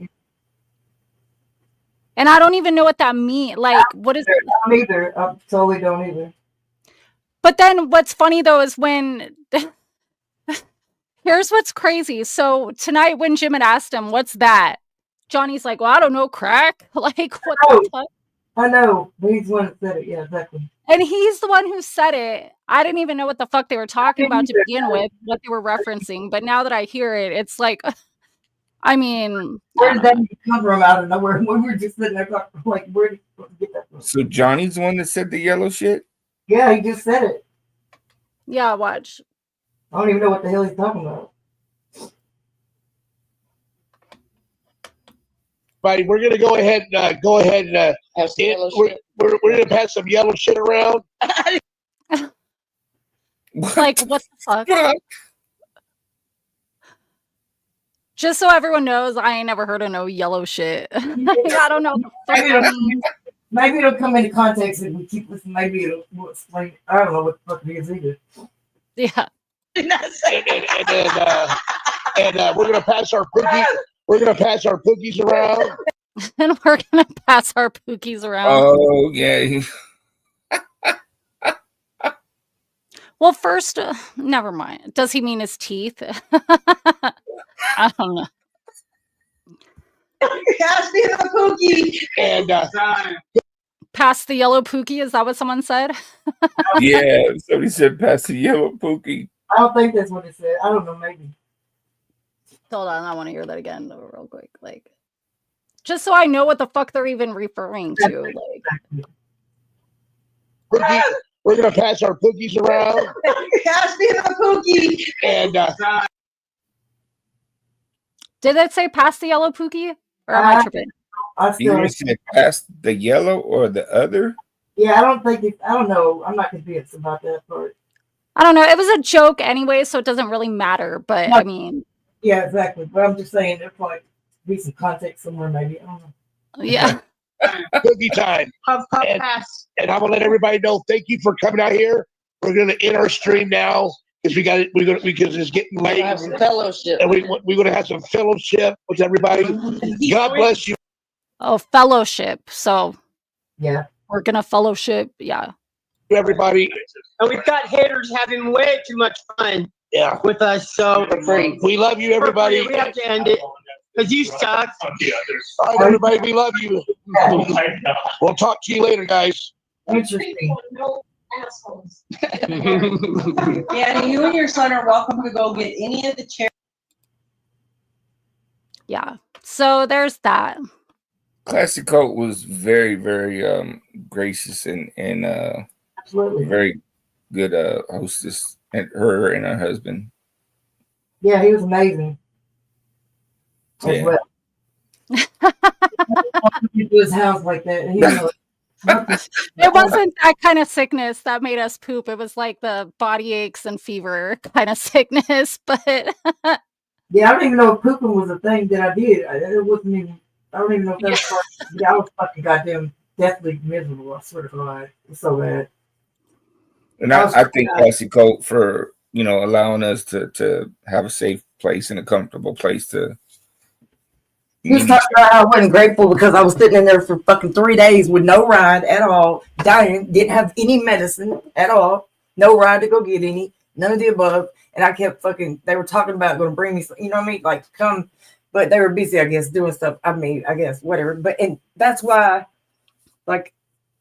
And I don't even know what that means. Like, what is it? I don't either. I totally don't either. But then what's funny though is when here's what's crazy. So tonight when Jim had asked him, what's that? Johnny's like, well, I don't know, crack. Like, what the fuck? I know. He's the one that said it. Yeah, exactly. And he's the one who said it. I didn't even know what the fuck they were talking about to begin with, what they were referencing. But now that I hear it, it's like, I mean, where did that come from out of nowhere? When we were just sitting there talking, like, where did you get that from? So Johnny's the one that said the yellow shit? Yeah, he just said it. Yeah, watch. I don't even know what the hell he's talking about. Right, we're gonna go ahead and we're gonna pass some yellow shit around. Like, what the fuck? Just so everyone knows, I ain't never heard of no yellow shit. I don't know. Maybe it'll come into context if we keep listening. Maybe it'll explain. I don't know what the fuck it is either. Yeah. And we're gonna pass our pookies. We're gonna pass our pookies around. And we're gonna pass our pookies around. Oh yeah. Well, first, never mind. Does he mean his teeth? I don't know. Pass me the pookie. And pass the yellow pookie. Is that what someone said? Yeah, somebody said pass the yellow pookie. I don't think that's what it said. I don't know. Maybe. Hold on, I want to hear that again real quick. Like, just so I know what the fuck they're even referring to. Like, we're gonna pass our pookies around. Pass me the pookie. And did it say pass the yellow pookie? Or am I tripping? You said pass the yellow or the other? Yeah, I don't think it's. I don't know. I'm not convinced about that part. I don't know. It was a joke anyway, so it doesn't really matter. But I mean, yeah, exactly. But I'm just saying there's like be some context somewhere, maybe. I don't know. Yeah. Cookie time. Pass. And I'm gonna let everybody know. Thank you for coming out here. We're gonna end our stream now because because it's getting late. Have some fellowship. And we're gonna have some fellowship with everybody. God bless you. Oh, fellowship. So yeah, we're gonna fellowship. Yeah. Everybody. And we've got haters having way too much fun. Yeah. With us. So we love you, everybody. We have to end it. Because you suck. All right, everybody, we love you. We'll talk to you later, guys. Interesting. No assholes. Yeah, you and your son are welcome to go get any of the chairs. Yeah. So there's that. Classic Coat was very, very gracious and absolutely very good hostess, and her and her husband. Yeah, he was amazing. Yeah. Well. To his house like that. It wasn't that kind of sickness that made us poop. It was like the body aches and fever kind of sickness. But Yeah, I don't even know if pooping was a thing that I did. It wasn't even. I don't even know if that was part. Yeah, I was fucking goddamn deathly miserable. I swear to God, it's so bad. And I think Classy Coat for allowing us to have a safe place and a comfortable place to. He was talking about how I wasn't grateful because I was sitting in there for fucking 3 days with no ride at all, dying, didn't have any medicine at all, no ride to go get any, none of the above. And I kept fucking, they were talking about going to bring me, you know what I mean? Like, come, but they were busy, I guess, doing stuff. I mean, I guess, whatever. But, and that's why, like,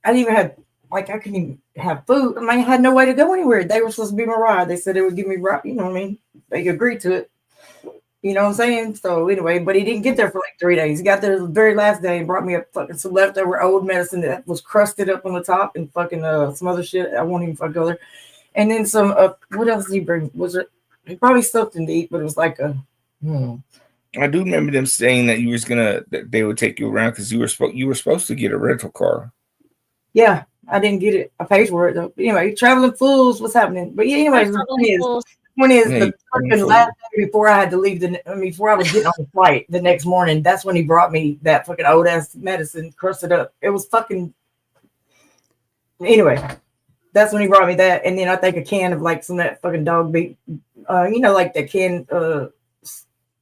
I didn't even have, like, I couldn't even have food. I mean, I had no way to go anywhere. They were supposed to be my ride. They said they would give me ride, you know what I mean? They agreed to it. You know what I'm saying? So anyway, but he didn't get there for like 3 days. He got there the very last day and brought me up fucking some leftover old medicine that was crusted up on the top and fucking some other shit. I won't even fucking go there. And then some what else did he bring? Was it probably something to eat, but it was like a I do remember them saying that that they would take you around because you were supposed to get a rental car. Yeah, I didn't get it. I paid for it though. But anyway, traveling fools, what's happening? But yeah, anyways, the point is the fucking last day before I had to leave before I was getting on the flight the next morning, that's when he brought me that fucking old ass medicine, crusted up. It was fucking anyway. That's when he brought me that, and then I think a can of like some of that fucking dog meat, like that can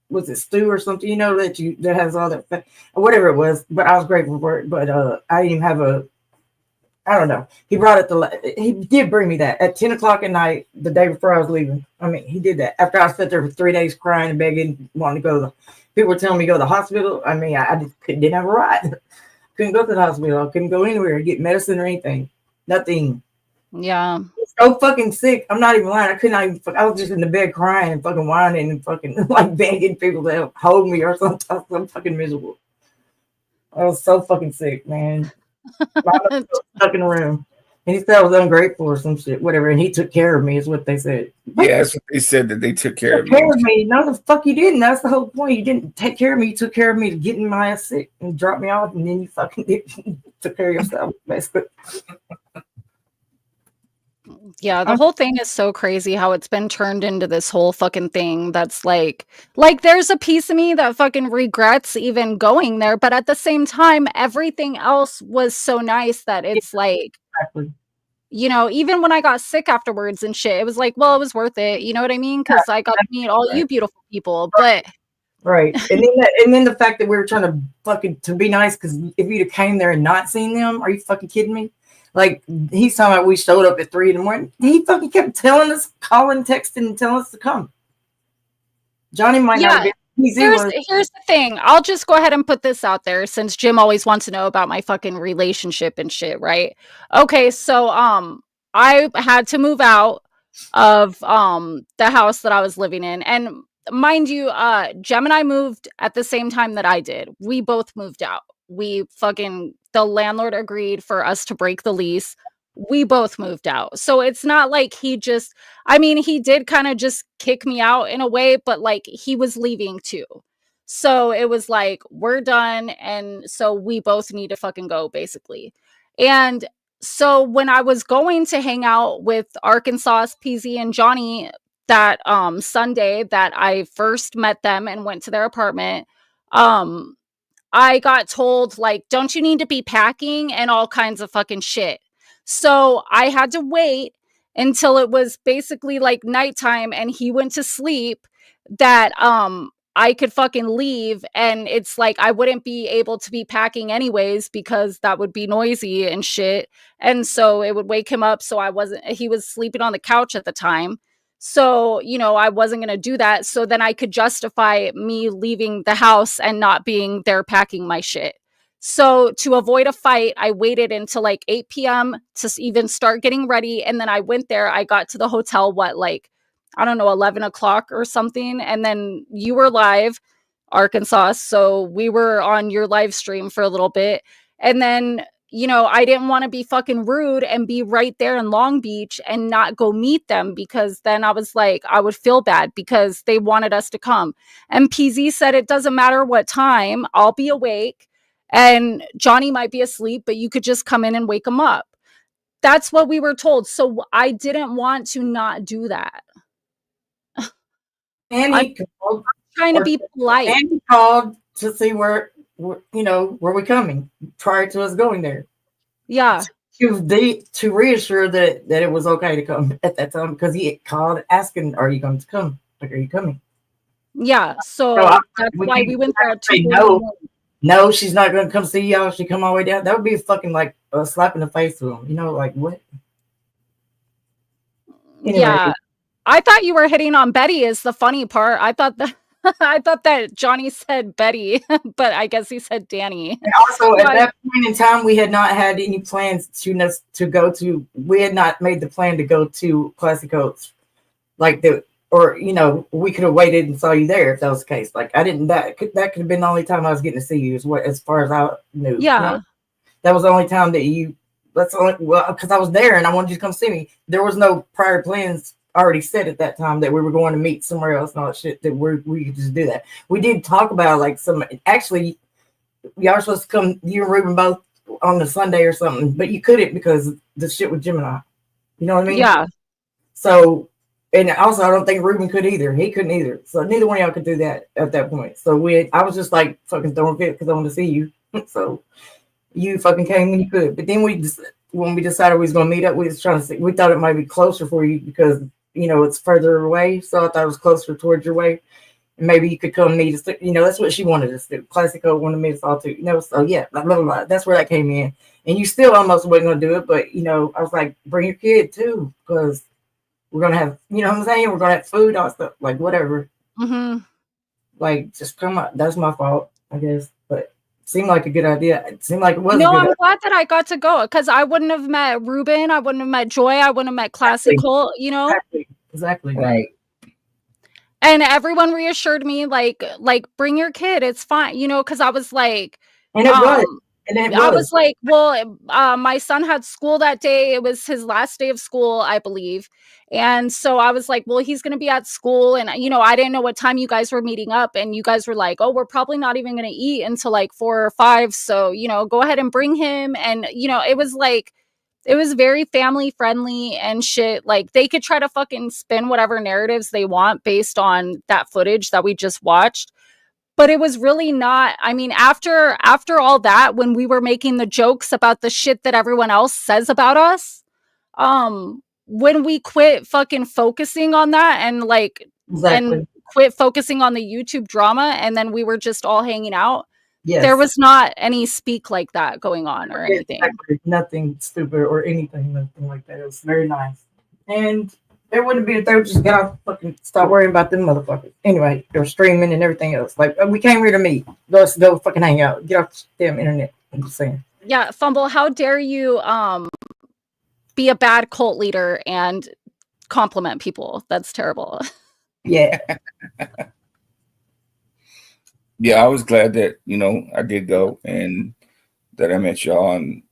was it stew or something, that has all that whatever it was. But I was grateful for it. But I didn't even have I don't know. He brought it he did bring me that at 10 o'clock at night, the day before I was leaving. I mean, he did that after I sat there for 3 days crying and begging, wanting to go people were telling me to go to the hospital. I mean, I just didn't have a ride. Couldn't go to the hospital. I couldn't go anywhere, get medicine or anything. Nothing. Yeah. So fucking sick. I'm not even lying. I was just in the bed crying and fucking whining and fucking like begging people to help hold me or something. I was so fucking miserable. I was so fucking sick, man. I was stuck in a room. And he said I was ungrateful or some shit, whatever. And he took care of me, is what they said. Yeah, that's what they said, that they took care of you. Care of me. No, the fuck you didn't. That's the whole point. You didn't take care of me. You took care of me to getting my ass sick and drop me off, and then you fucking took care of yourself, basically. Yeah, the whole thing is so crazy how it's been turned into this whole fucking thing that's like there's a piece of me that fucking regrets even going there, but at the same time, everything else was so nice that it's like, exactly. Even when I got sick afterwards and shit, it was like, well, it was worth it. You know what I mean? Because I got to meet all you beautiful people, but... Right. And then the fact that we were trying to fucking to be nice, because if you'd have came there and not seen them, are you fucking kidding me? Like, he's talking about we showed up at 3 a.m. He fucking kept telling us, calling, texting, and telling us to come. Johnny might not have been. Here's the thing. I'll just go ahead and put this out there since Jim always wants to know about my fucking relationship and shit, right? Okay, so I had to move out of the house that I was living in. And mind you, Jem and I moved at the same time that I did. We both moved out. The landlord agreed for us to break the lease. We both moved out. So it's not like he did kind of just kick me out in a way, but like he was leaving too. So it was like, we're done. And so we both need to fucking go, basically. And so when I was going to hang out with Arkansas, PZ, and Johnny that Sunday that I first met them and went to their apartment, I got told, like, don't you need to be packing and all kinds of fucking shit. So I had to wait until it was basically like nighttime and he went to sleep that I could fucking leave. And it's like I wouldn't be able to be packing anyways because that would be noisy and shit. And so it would wake him up. So he was sleeping on the couch at the time. So, I wasn't going to do that. So then I could justify me leaving the house and not being there packing my shit. So to avoid a fight, I waited until like 8 p.m. to even start getting ready. And then I went there. I got to the hotel, I don't know, 11 o'clock or something. And then you were live, Arkansas. So we were on your live stream for a little bit. And then, I didn't want to be fucking rude and be right there in Long Beach and not go meet them, because then I was like, I would feel bad because they wanted us to come. And PZ said, it doesn't matter what time, I'll be awake and Johnny might be asleep, but you could just come in and wake him up. That's what we were told. So I didn't want to not do that. And trying to be polite. And he called to see where we're coming prior to us going there. Yeah. To reassure that it was okay to come at that time, because he had called asking, "Are you going to come? Like, are you coming?" Yeah. So that's why we went there at 2:30. No, she's not going to come see y'all. She come all the way down. That would be fucking like a slap in the face to him. Like what? Anyway. Yeah. I thought you were hitting on Betty is the funny part. I thought that Johnny said Betty, but I guess he said Danny. And also at that point in time, we had not had any plans to go to. We had not made the plan to go to Classic Oats, we could have waited and saw you there if that was the case. Like I didn't. That could have been the only time I was getting to see you. As far as I knew. Yeah. That was the only time that you. That's only because I was there and I wanted you to come see me. There was no prior plans already said at that time that we were going to meet somewhere else and all that shit, that we could just do that. We did talk about actually y'all were supposed to come, you and Ruben both on the Sunday or something, but you couldn't because the shit with Gemini. You know what I mean? Yeah. So, and also I don't think Ruben could either. He couldn't either. So neither one of y'all could do that at that point. So I was just like fucking throwing fit because I wanted to see you. So you fucking came when you could. But then when we decided we was going to meet up, we was trying to see, we thought it might be closer for you because it's further away, so I thought it was closer towards your way. And maybe you could come meet us. That's what she wanted us to do. Classico wanted to meet us all too. So yeah, blah, blah, blah. That's where that came in. And you still almost wasn't going to do it, but I was like, bring your kid too, because we're going to have, what I'm saying? We're going to have food, all stuff, like whatever. Mm-hmm. Like, just come up. That's my fault, I guess. But seemed like a good idea. It seemed like it was. No, I'm glad that I got to go because I wouldn't have met Ruben. I wouldn't have met Joy. I wouldn't have met Classic Colt, Exactly. Right. And everyone reassured me, like bring your kid. It's fine, because I was like, and it was. I was like, well, my son had school that day. It was his last day of school, I believe. And so I was like, well, he's going to be at school. And, I didn't know what time you guys were meeting up. And you guys were like, oh, we're probably not even going to eat until like 4 or 5. So, go ahead and bring him. And, it was like, it was very family friendly and shit. Like they could try to fucking spin whatever narratives they want based on that footage that we just watched. But it was really not. I mean, after all that, when we were making the jokes about the shit that everyone else says about us, when we quit fucking focusing on that and and quit focusing on the YouTube drama, and then we were just all hanging out, there was not any speak like that going on or anything. Exactly. Nothing stupid or anything like that. It was very nice. And there wouldn't be if they would just get off, fucking stop worrying about them motherfuckers. Anyway, they're streaming and everything else. Like we came here to meet. Let's go fucking hang out. Get off the damn internet. I'm just saying. Yeah, Fumble, how dare you be a bad cult leader and compliment people? That's terrible. Yeah. Yeah, I was glad that, I did go and that I met y'all on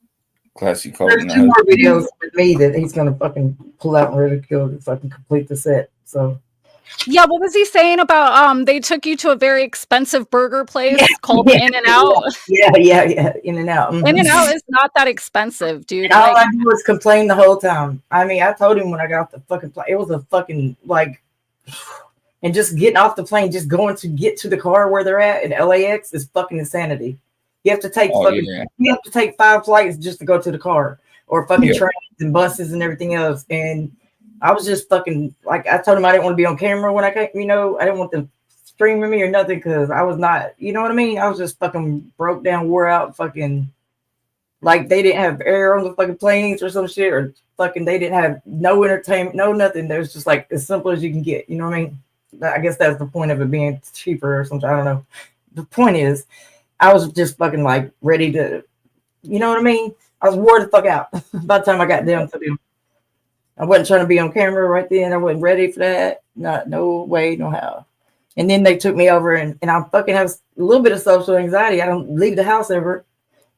Classic Cult. There's 2 more videos with me that he's gonna fucking pull out and ridicule to fucking complete the set. So yeah, what was he saying about they took you to a very expensive burger place called In-N-Out? Yeah, In-N-Out. Mm-hmm. In-N-Out is not that expensive, dude. And all I do was complain the whole time. I mean, I told him when I got off the fucking plane, it was a fucking and just getting off the plane, just going to get to the car where they're at in LAX is fucking insanity. You have to take you have to take 5 flights just to go to the car, or fucking trains and buses and everything else. And I was just fucking I told him I didn't want to be on camera when I came. I didn't want them streaming me or nothing because I was not. You know what I mean? I was just fucking broke down, wore out, fucking like they didn't have air on the fucking planes or some shit, or fucking they didn't have no entertainment, no nothing. It was just like as simple as you can get. You know what I mean? I guess that's the point of it being cheaper or something. I don't know. The point is, I was just fucking ready to, you know what I mean? I was wore the fuck out by the time I got down to them. I wasn't trying to be on camera right then. I wasn't ready for that. No way, no how. And then they took me over and I fucking have a little bit of social anxiety. I don't leave the house ever.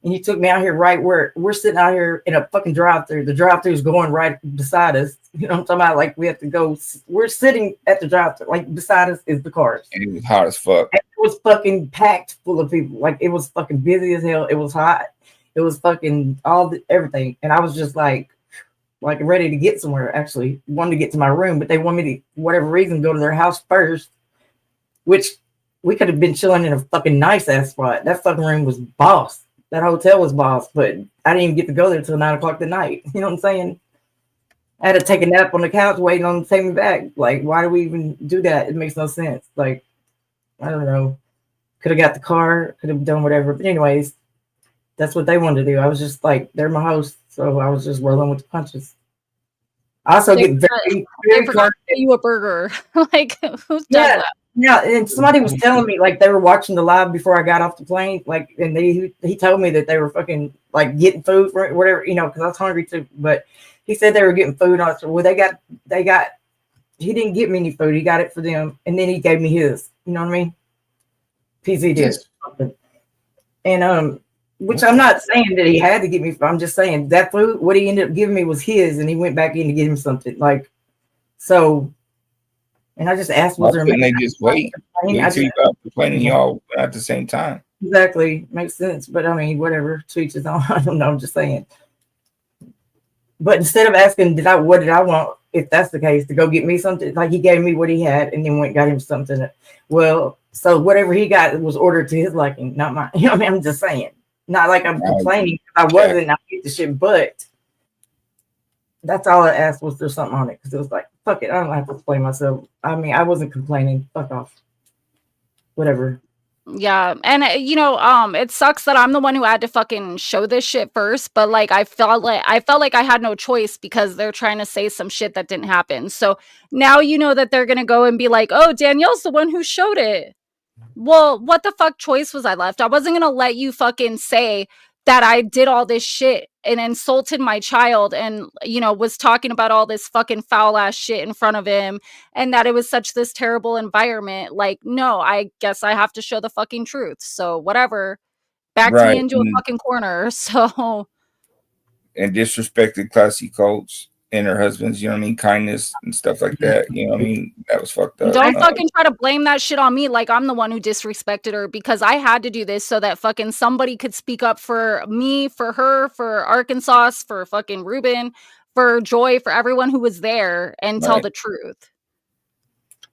And you took me out here right where we're sitting out here in a fucking drive-thru. The drive-thru is going right beside us. You know what I'm talking about? We have to go. We're sitting at the drive-thru. Beside us is the cars. And it was hot as fuck. And it was fucking packed full of people. It was fucking busy as hell. It was hot. It was fucking everything. And I was just ready to get somewhere, actually. Wanted to get to my room, but they wanted me to, for whatever reason, go to their house first, which we could have been chilling in a fucking nice ass spot. That fucking room was boss. That hotel was boss, but I didn't even get to go there till 9 o'clock at night. You know what I'm saying? I had to take a nap on the couch waiting on them to take me back. Like, why do we even do that? It makes no sense. Like, I don't know. Could have got the car, could have done whatever. But anyways, that's what they wanted to do. I was just like, they're my host, so I was just rolling with the punches. I also get very forgot to get you a burger. Like, who's done that? Yeah, and somebody was telling me like they were watching the live before I got off the plane, like, and he told me that they were fucking like getting food or whatever, you know, because I was hungry too. But he said they were getting food. I said, well, they got. He didn't get me any food. He got it for them, and then he gave me his. You know what I mean? PZ did. And which I'm not saying that he had to get me. I'm just saying that food, what he ended up giving me was his, and he went back in to get him something. Like, so. And I just asked, was there? And they just wait till you got complaining y'all at the same time. Exactly, makes sense. But I mean, whatever, to each his own. I don't know. I'm just saying. But instead of asking, what did I want? If that's the case, to go get me something, like he gave me what he had, and then went and got him something. Well, so whatever he got was ordered to his liking, not mine. You know what I mean? I'm just saying, not like I'm complaining. I wasn't. I hate the shit, but that's all I asked. Was there something on it? Because it was like, fuck it, I don't have to explain myself. I mean, I wasn't complaining. Fuck off. Whatever. Yeah, and it sucks that I'm the one who had to fucking show this shit first, but like I felt like I had no choice because they're trying to say some shit that didn't happen. So now you know that they're gonna go and be like, "Oh, Danielle's the one who showed it." Well, what the fuck choice was I left? I wasn't gonna let you fucking say that I did all this shit and insulted my child and, was talking about all this fucking foul ass shit in front of him and that it was such this terrible environment. Like, no, I guess I have to show the fucking truth. So whatever. Backed me into a fucking corner. So. And disrespected Classy Coach and her husband's, kindness and stuff like that. You know what I mean? That was fucked up. Don't fucking try to blame that shit on me like I'm the one who disrespected her, because I had to do this so that fucking somebody could speak up for me, for her, for Arkansas, for fucking Ruben, for Joy, for everyone who was there and tell the truth.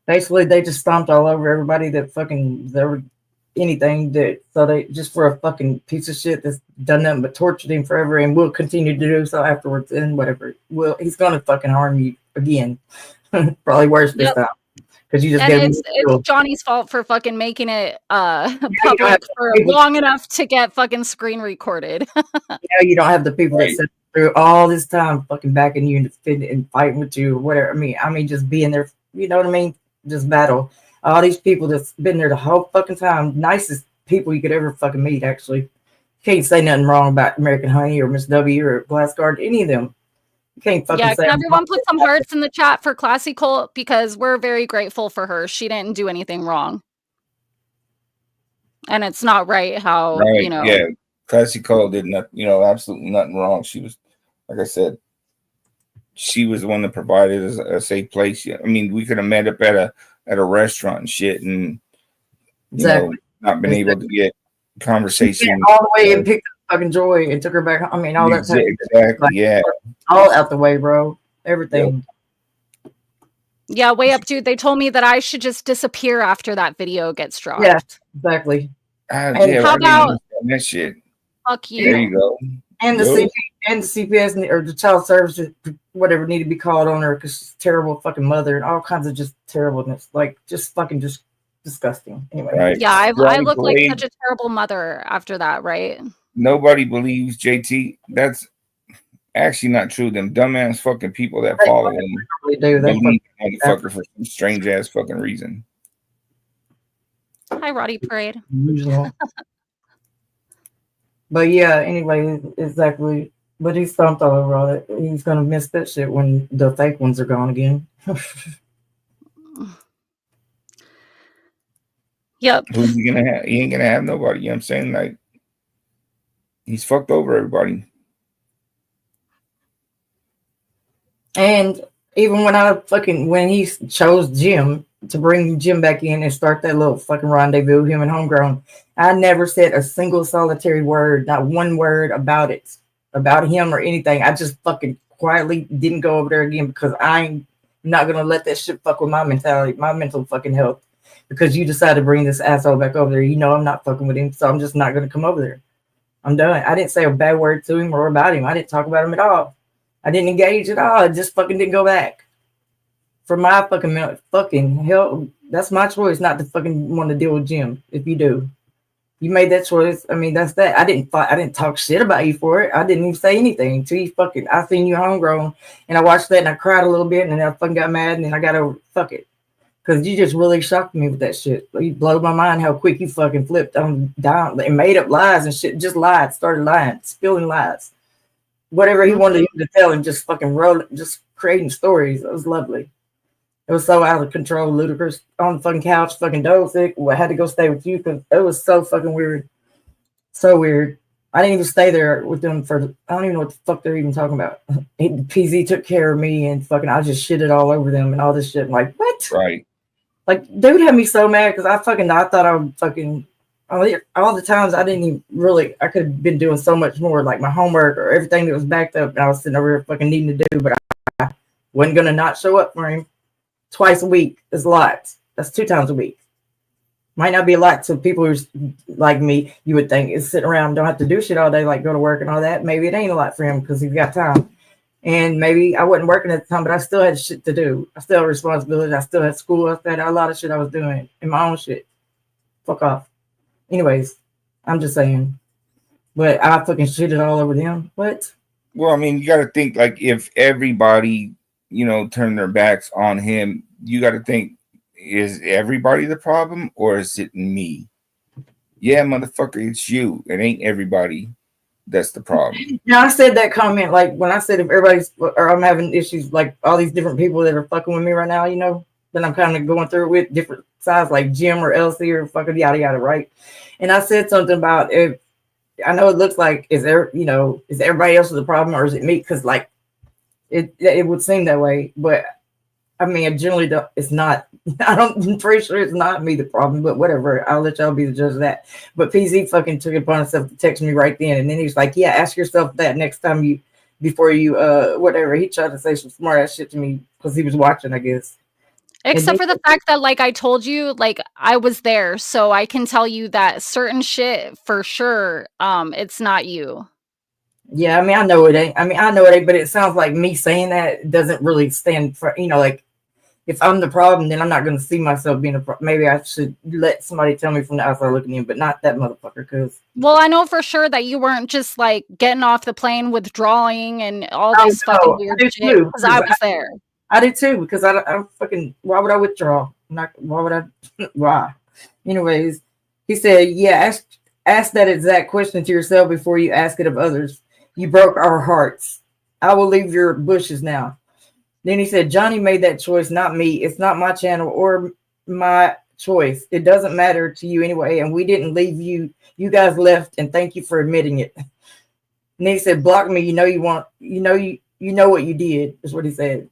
Basically, they just stomped all over everybody that fucking there were anything that, so they just for a fucking piece of shit that's done nothing but tortured him forever and will continue to do so afterwards and whatever. Well, he's gonna fucking harm you again. Probably worse this time. Because you just gave it's Johnny's fault for fucking making it public for long enough to get fucking screen recorded. You don't have the people that sit through all this time fucking backing you and defending and fighting with you or whatever. I mean just being there, you know what I mean? Just battle. All these people that's been there the whole fucking time, nicest people you could ever fucking meet, actually. Can't say nothing wrong about American Honey or Miss W or Glass Guard, any of them. You can't fucking say. Can everyone put some hearts in the chat for Classy Colt, because we're very grateful for her. She didn't do anything wrong. And it's not right how, Yeah, Classy Colt did not, absolutely nothing wrong. She was, like I said, she was the one that provided a safe place. I mean, we could have met up at a restaurant and shit and not been able to get conversation all the way and picked up fucking Joy and took her back. I mean, all that time. Exactly, all out the way, bro. Everything. Yeah, way up, dude. They told me that I should just disappear after that video gets dropped. Yeah, exactly. And how about that shit? Fuck you. There you go. And the CPS or the child services, whatever, need to be called on her because she's a terrible fucking mother and all kinds of just terribleness, like just fucking just disgusting. Anyway, right. Yeah, I look like such a terrible mother after that, right? Nobody believes JT. That's actually not true. Them dumbass fucking people that follow him believe motherfucker for some strange ass fucking reason. Hi, Roddy Parade. But yeah, anyway, exactly. But he stomped all over all that. He's gonna miss that shit when the fake ones are gone again. Yep. Who's he gonna have? He ain't gonna have nobody. You know what I'm saying? Like, he's fucked over everybody. And even when he chose Jim to bring Jim back in and start that little fucking rendezvous, him and Homegrown, I never said a single solitary word, not one word about it, about him or anything. I just fucking quietly didn't go over there again because I'm not gonna let that shit fuck with my mentality, my mental fucking health. because you decided to bring this asshole back over there. You know I'm not fucking with him, so I'm just not going to come over there. I'm done. I didn't say a bad word to him or about him. I didn't talk about him at all. I didn't engage at all. I just fucking didn't go back. For my fucking hell, that's my choice not to fucking want to deal with Jim. If you do, you made that choice. I mean, that's that. I didn't talk shit about you for it. I didn't even say anything until you fucking. I seen you homegrown, and I watched that and I cried a little bit, and then I fucking got mad, and then I got over fuck it, because you just really shocked me with that shit. You blowed my mind how quick you fucking flipped on down and made up lies and shit. Just lied, started lying, spilling lies. Whatever he wanted you to tell him, just fucking wrote, just creating stories. It was lovely. It was so out of control, ludicrous. On the fucking couch, fucking dove sick. I had to go stay with you because it was so fucking weird. So weird. I didn't even stay there with them for, I don't even know what the fuck they're even talking about. PZ took care of me and fucking, I just shitted all over them and all this shit. I'm like, what? Right. Like, dude had me so mad because I thought I would fucking, all the times I didn't even really, I could have been doing so much more, like my homework or everything that was backed up. And I was sitting over here fucking needing to do, but I wasn't going to not show up for him. Twice a week is a lot. That's 2 times a week. Might not be a lot to people who's like me. You would think is sitting around, don't have to do shit all day, like go to work and all that. Maybe it ain't a lot for him because he's got time. And maybe I wasn't working at the time, but I still had shit to do. I still had responsibility. I still had school. I still had a lot of shit I was doing in my own shit. Fuck off. Anyways, I'm just saying. But I fucking shitted all over them. What? Well, I mean, you got to think like if everybody, you know, turn their backs on him, you got to think, is everybody the problem or is it me? Yeah, motherfucker, it's you. It ain't everybody that's the problem. Now, I said that comment, like when I said if everybody's, or I'm having issues, like all these different people that are fucking with me right now, you know, that I'm kind of going through with different sides, like Jim or Elsie or fucking yada yada, right? And I said something about if, I know it looks like, is there, you know, is everybody else the problem or is it me? Because like, it would seem that way, but I mean, I generally don't, it's not, I'm pretty sure it's not me the problem, but whatever, I'll let y'all be the judge of that. But PZ fucking took it upon himself to text me right then, and then he was like, yeah, ask yourself that next time you, before you, whatever, he tried to say some smart ass shit to me, because he was watching, I guess. Except for the fact that, like I told you, like I was there, so I can tell you that certain shit for sure, it's not you. Yeah, I mean, I know it ain't. I mean, I know it ain't, but it sounds like me saying that doesn't really stand for, you know, like if I'm the problem, then I'm not going to see myself being a problem. Maybe I should let somebody tell me from the outside looking in, but not that motherfucker. Because well, I know for sure that you weren't just like getting off the plane, withdrawing, and all this fucking weird shit. Because I was there. I did too. Because I fucking, why would I withdraw? Why would I? Why? Anyways, he said, yeah, ask that exact question to yourself before you ask it of others. You broke our hearts. I will leave your bushes now. Then he said, Johnny made that choice, not me. It's not my channel or my choice. It doesn't matter to you anyway. And we didn't leave you. You guys left, and thank you for admitting it. And then he said, block me. You know what you did, is what he said.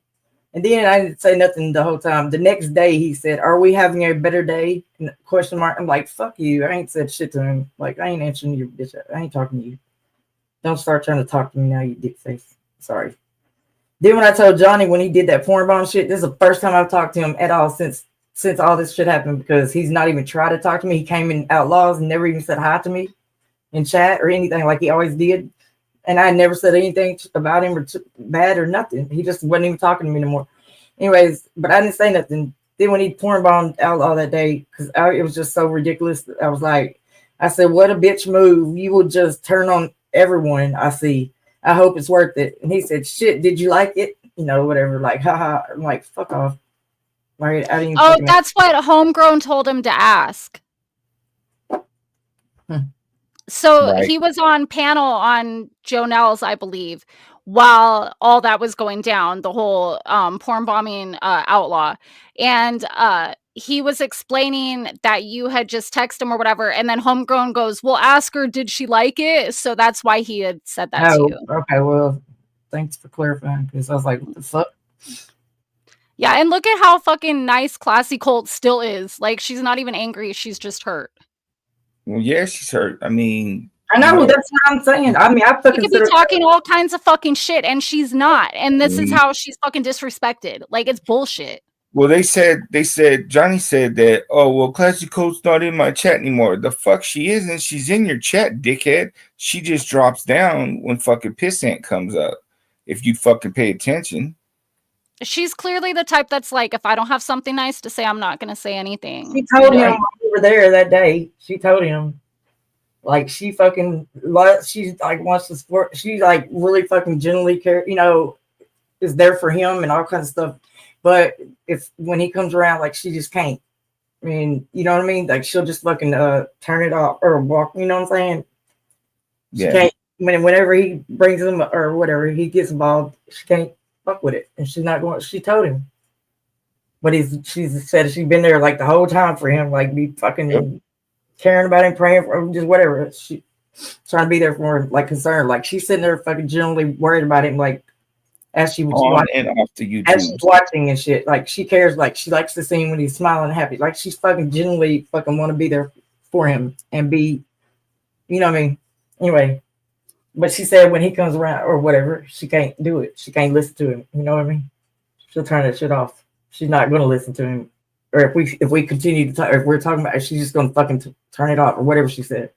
And then I didn't say nothing the whole time. The next day he said, are we having a better day? Question mark. I'm like, fuck you. I ain't said shit to him. Like, I ain't answering your bitch. I ain't talking to you. Don't start trying to talk to me now, you dick face. Sorry. Then when I told Johnny when he did that porn bomb shit, this is the first time I've talked to him at all since all this shit happened, because he's not even tried to talk to me. He came in Outlaws and never even said hi to me in chat or anything like he always did. And I never said anything about him or bad or nothing. He just wasn't even talking to me anymore. Anyways, but I didn't say nothing. Then when he porn bombed Outlaw that day, because it was just so ridiculous. I said, what a bitch move. You will just turn on everyone I see. I hope it's worth it. And he said, shit, did you like it? You know, whatever, like, haha. I'm like, fuck off. Like, I didn't. Oh, that's what Homegrown told him to ask. So Right. he was on panel on Jonel's, I believe, while all that was going down, the whole porn bombing Outlaw. And he was explaining that you had just texted him or whatever. And then Homegrown goes, well, ask her, did she like it? So that's why he had said that to you. Okay, well, thanks for clarifying, because I was like, what the fuck? Yeah, and look at how fucking nice Classy Colt still is. Like, she's not even angry. She's just hurt. Well, yeah, she's hurt. I mean, I know, that's what I'm saying. I mean, I fucking could be talking all kinds of fucking shit, and she's not. And this is how she's fucking disrespected. Like, it's bullshit. Well, they said Johnny said that. Oh well, Classy Coat's not in my chat anymore. The fuck she isn't. She's in your chat, dickhead. She just drops down when fucking Pissant comes up. If you fucking pay attention. She's clearly the type that's like, if I don't have something nice to say, I'm not gonna say anything. She told him when we were there that day. She told him, like, she fucking, she's like wants to support. She like really fucking genuinely care, you know, is there for him and all kinds of stuff. But if when he comes around, like, she just can't. I mean, you know what I mean? Like, she'll just fucking turn it off or walk. You know what I'm saying? She can't. Whenever he brings him or whatever he gets involved, she can't fuck with it, and she's not going. She told him, but she's said she's been there like the whole time for him, like be fucking caring about him, praying for him, just whatever. She trying to be there for him, like concerned, like she's sitting there fucking genuinely worried about him, like as she was watching, as she's watching and shit. Like she cares, like she likes to see him when he's smiling and happy. Like she's fucking genuinely fucking want to be there for him and be, you know what I mean? Anyway. But she said when he comes around or whatever, she can't do it. She can't listen to him. You know what I mean? She'll turn that shit off. She's not going to listen to him. Or if we continue to talk, if we're talking about it, she's just going to fucking turn it off or whatever she said.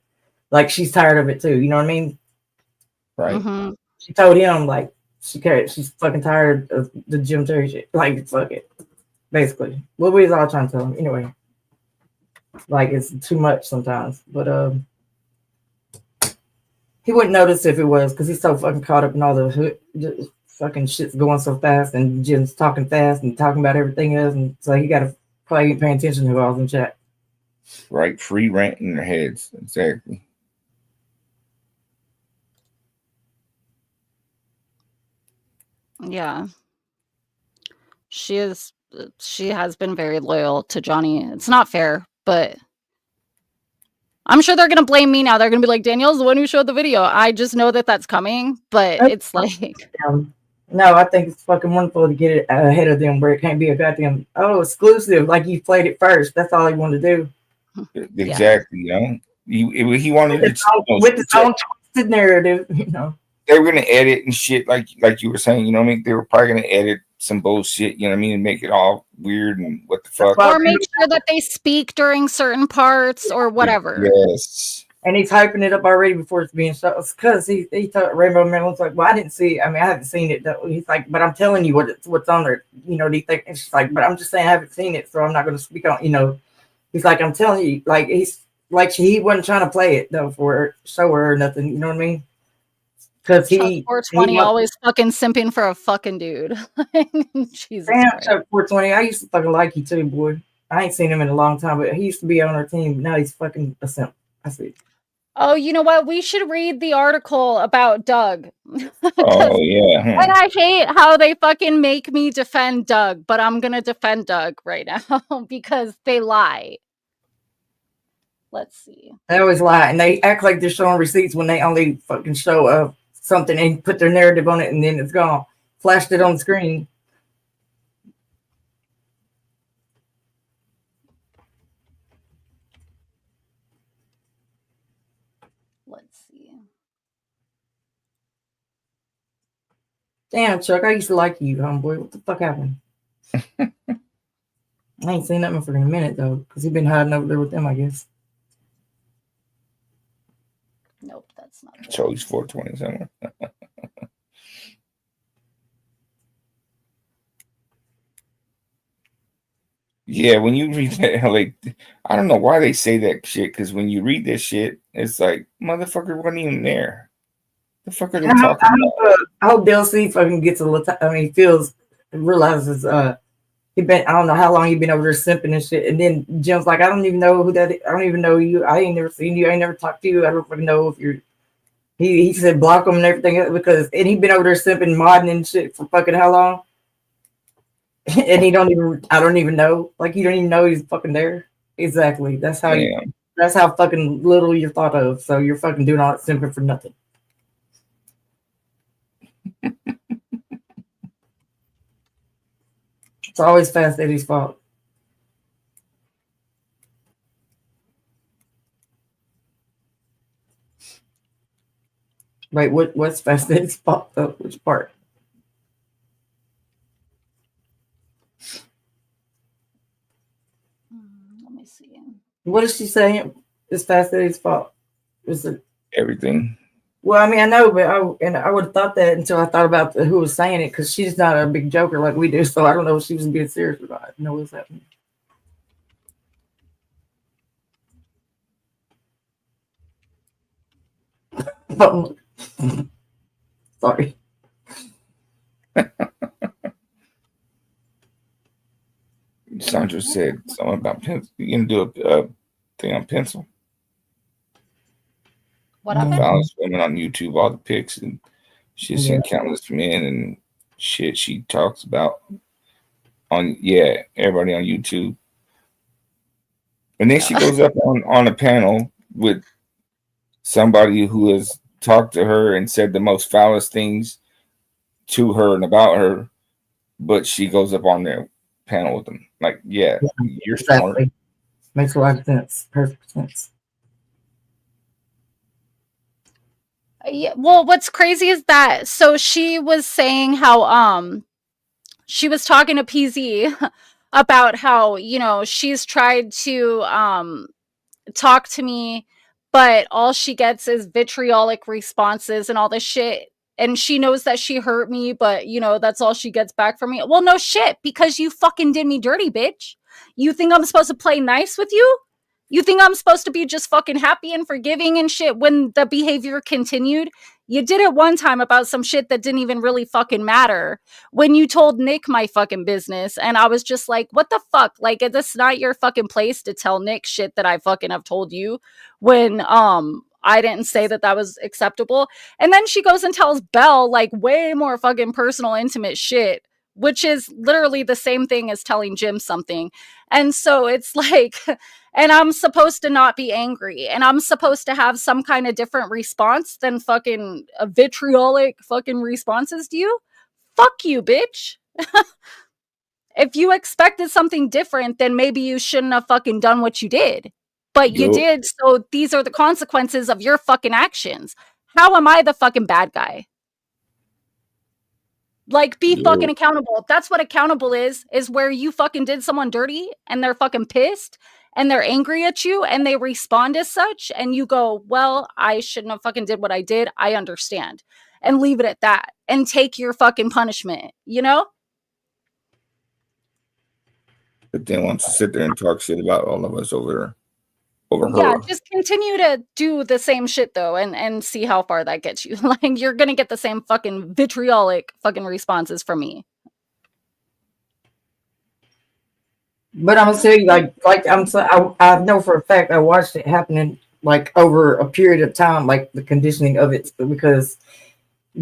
Like she's tired of it too. You know what I mean? Right. Mm-hmm. She told him like she's fucking tired of the Jim Terry shit. Like fuck it, basically. What we was all trying to tell him anyway. Like it's too much sometimes, but he wouldn't notice if it was because he's so fucking caught up in all the fucking shit's going so fast and Jim's talking fast and talking about everything else, and so he got to probably pay attention to who else in chat. Right, free rant in their heads, exactly. Yeah, she has been very loyal to Johnny. It's not fair, but I'm sure they're gonna blame me now. They're gonna be like, Danielle's the one who showed the video. I just know that that's coming, but it's like, no, I think it's fucking wonderful to get it ahead of them where it can't be a goddamn exclusive. Like you played it first. That's all he wanted to do. Exactly. You know, he wanted with his own twisted narrative. You know, they were gonna edit and shit, like you were saying. You know what I mean? They were probably gonna edit some bullshit. You know what I mean? And make it all weird and what the fuck. Or make sure that they speak during certain parts or whatever. Yes. And he's hyping it up already before it's being shot. It's because he told Rainbow Man was like, well, I didn't see it. I mean, I haven't seen it though. He's like, but I'm telling you what's on there. You know, do you think? And she's like, but I'm just saying I haven't seen it, so I'm not going to speak on. You know, he's like, I'm telling you, like he's like he wasn't trying to play it though for her, show her or nothing. You know what I mean? Because he 420 always fucking simping for a fucking dude. Jesus. Damn, Chuck 420. I used to fucking like you too, boy. I ain't seen him in a long time, but he used to be on our team. Now he's fucking a simp. I see. Oh, you know what? We should read the article about Doug. Oh, yeah. And I hate how they fucking make me defend Doug, but I'm going to defend Doug right now because they lie. Let's see. They always lie, and they act like they're showing receipts when they only fucking show something and put their narrative on it, and then it's gone. Flashed it on the screen. Let's see. Damn, Chuck, I used to like you, homeboy. What the fuck happened? I ain't seen nothing for a minute, though, because he's been hiding over there with them, I guess. Nope, that's not it. So he's 420 somewhere. Yeah, when you read that, like, I don't know why they say that shit, because when you read this shit, it's like, motherfucker wasn't even there. The fuck are they talking about? I hope DLC fucking gets a little, realizes, I don't know how long he been over there simping and shit. And then Jim's like, I don't even know who that is. I don't even know you. I ain't never seen you. I ain't never talked to you. I don't fucking know if you're, he said block him and everything because, and he been over there simping, modding and shit for fucking how long? And I don't even know. Like, you don't even know he's fucking there. Exactly. That's how that's how fucking little you're thought of. So you're fucking doing all that simping for nothing. It's always Fast Eddie's fault. Wait, what's Fast Eddie's fault though? Which part? me see. What is she saying? It's Fastity's fault. Is it everything? Well, I mean, I know, but I would have thought that until I thought about who was saying it, because she's not a big joker like we do. So I don't know if she was being serious or not. I know what's happening. Sorry. Sandra said something about pencil. You can do a thing on pencil. What happened? Phallus women on YouTube, all the pics, and she's seen countless men and shit she talks about on everybody on YouTube. And then she goes up on a panel with somebody who has talked to her and said the most foulest things to her and about her, but she goes up on their panel with them. Like, you're smart. Makes a lot of sense. Perfect sense. Yeah, well, what's crazy is that so she was saying how she was talking to PZ about how, you know, she's tried to talk to me, but all she gets is vitriolic responses and all this shit. And she knows that she hurt me, but you know, that's all she gets back from me. Well, no shit, because you fucking did me dirty, bitch. You think I'm supposed to play nice with you? You think I'm supposed to be just fucking happy and forgiving and shit when the behavior continued? You did it one time about some shit that didn't even really fucking matter. When you told Nick my fucking business, and I was just like, what the fuck? Like, it's not your fucking place to tell Nick shit that I fucking have told you when I didn't say that that was acceptable. And then she goes and tells Belle like way more fucking personal, intimate shit, which is literally the same thing as telling Jim something. And so it's like, and I'm supposed to not be angry, and I'm supposed to have some kind of different response than fucking vitriolic fucking responses to you? Fuck you, bitch. If you expected something different, then maybe you shouldn't have fucking done what you did. But you did, so these are the consequences of your fucking actions. How am I the fucking bad guy? Like, be fucking accountable. That's what accountable is where you fucking did someone dirty and they're fucking pissed and they're angry at you and they respond as such and you go, well, I shouldn't have fucking did what I did. I understand. And leave it at that and take your fucking punishment, you know? But then wants to sit there and talk shit about all of us over her. Yeah, just continue to do the same shit though and see how far that gets you. Like, you're gonna get the same fucking vitriolic fucking responses from me. But I'm saying, I know for a fact I watched it happening like over a period of time, like the conditioning of it, because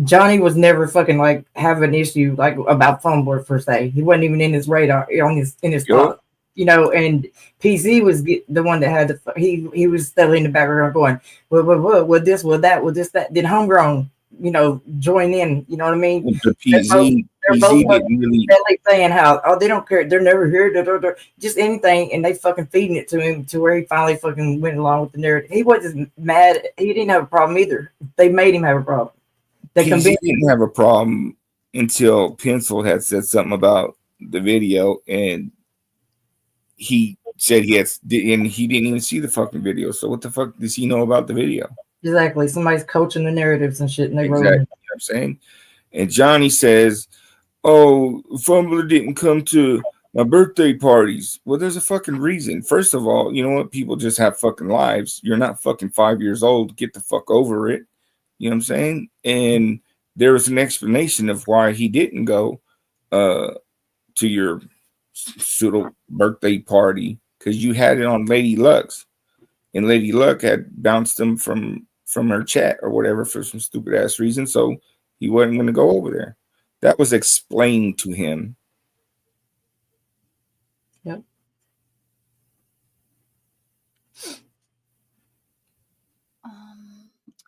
Johnny was never fucking like have an issue like about Fumblr per se. He wasn't even in his radar in his thought, you know. And PZ was the one that had the he was steadily in the background going, what this, what that, what this, that. Then Homegrown, you know, join in. You know what I mean? The PZ, they're both really saying how they don't care, they're never here, just anything, and they fucking feeding it to him to where he finally fucking went along with the narrative. He wasn't mad. He didn't have a problem either. They made him have a problem. He didn't have a problem until Pencil had said something about the video, and he said he didn't even see the fucking video. So what the fuck does he know about the video? Exactly. Somebody's coaching the narratives and shit, and they exactly. You know what I'm saying? And Johnny says, "Oh, Fumbler didn't come to my birthday parties." Well, there's a fucking reason. First of all, you know what? People just have fucking lives. You're not fucking 5 years old. Get the fuck over it. You know what I'm saying? And there was an explanation of why he didn't go to your pseudo birthday party, because you had it on Lady Luck's, and Lady Luck had bounced him from her chat or whatever for some stupid ass reason, so he wasn't going to go over there. That was explained to him. Yep.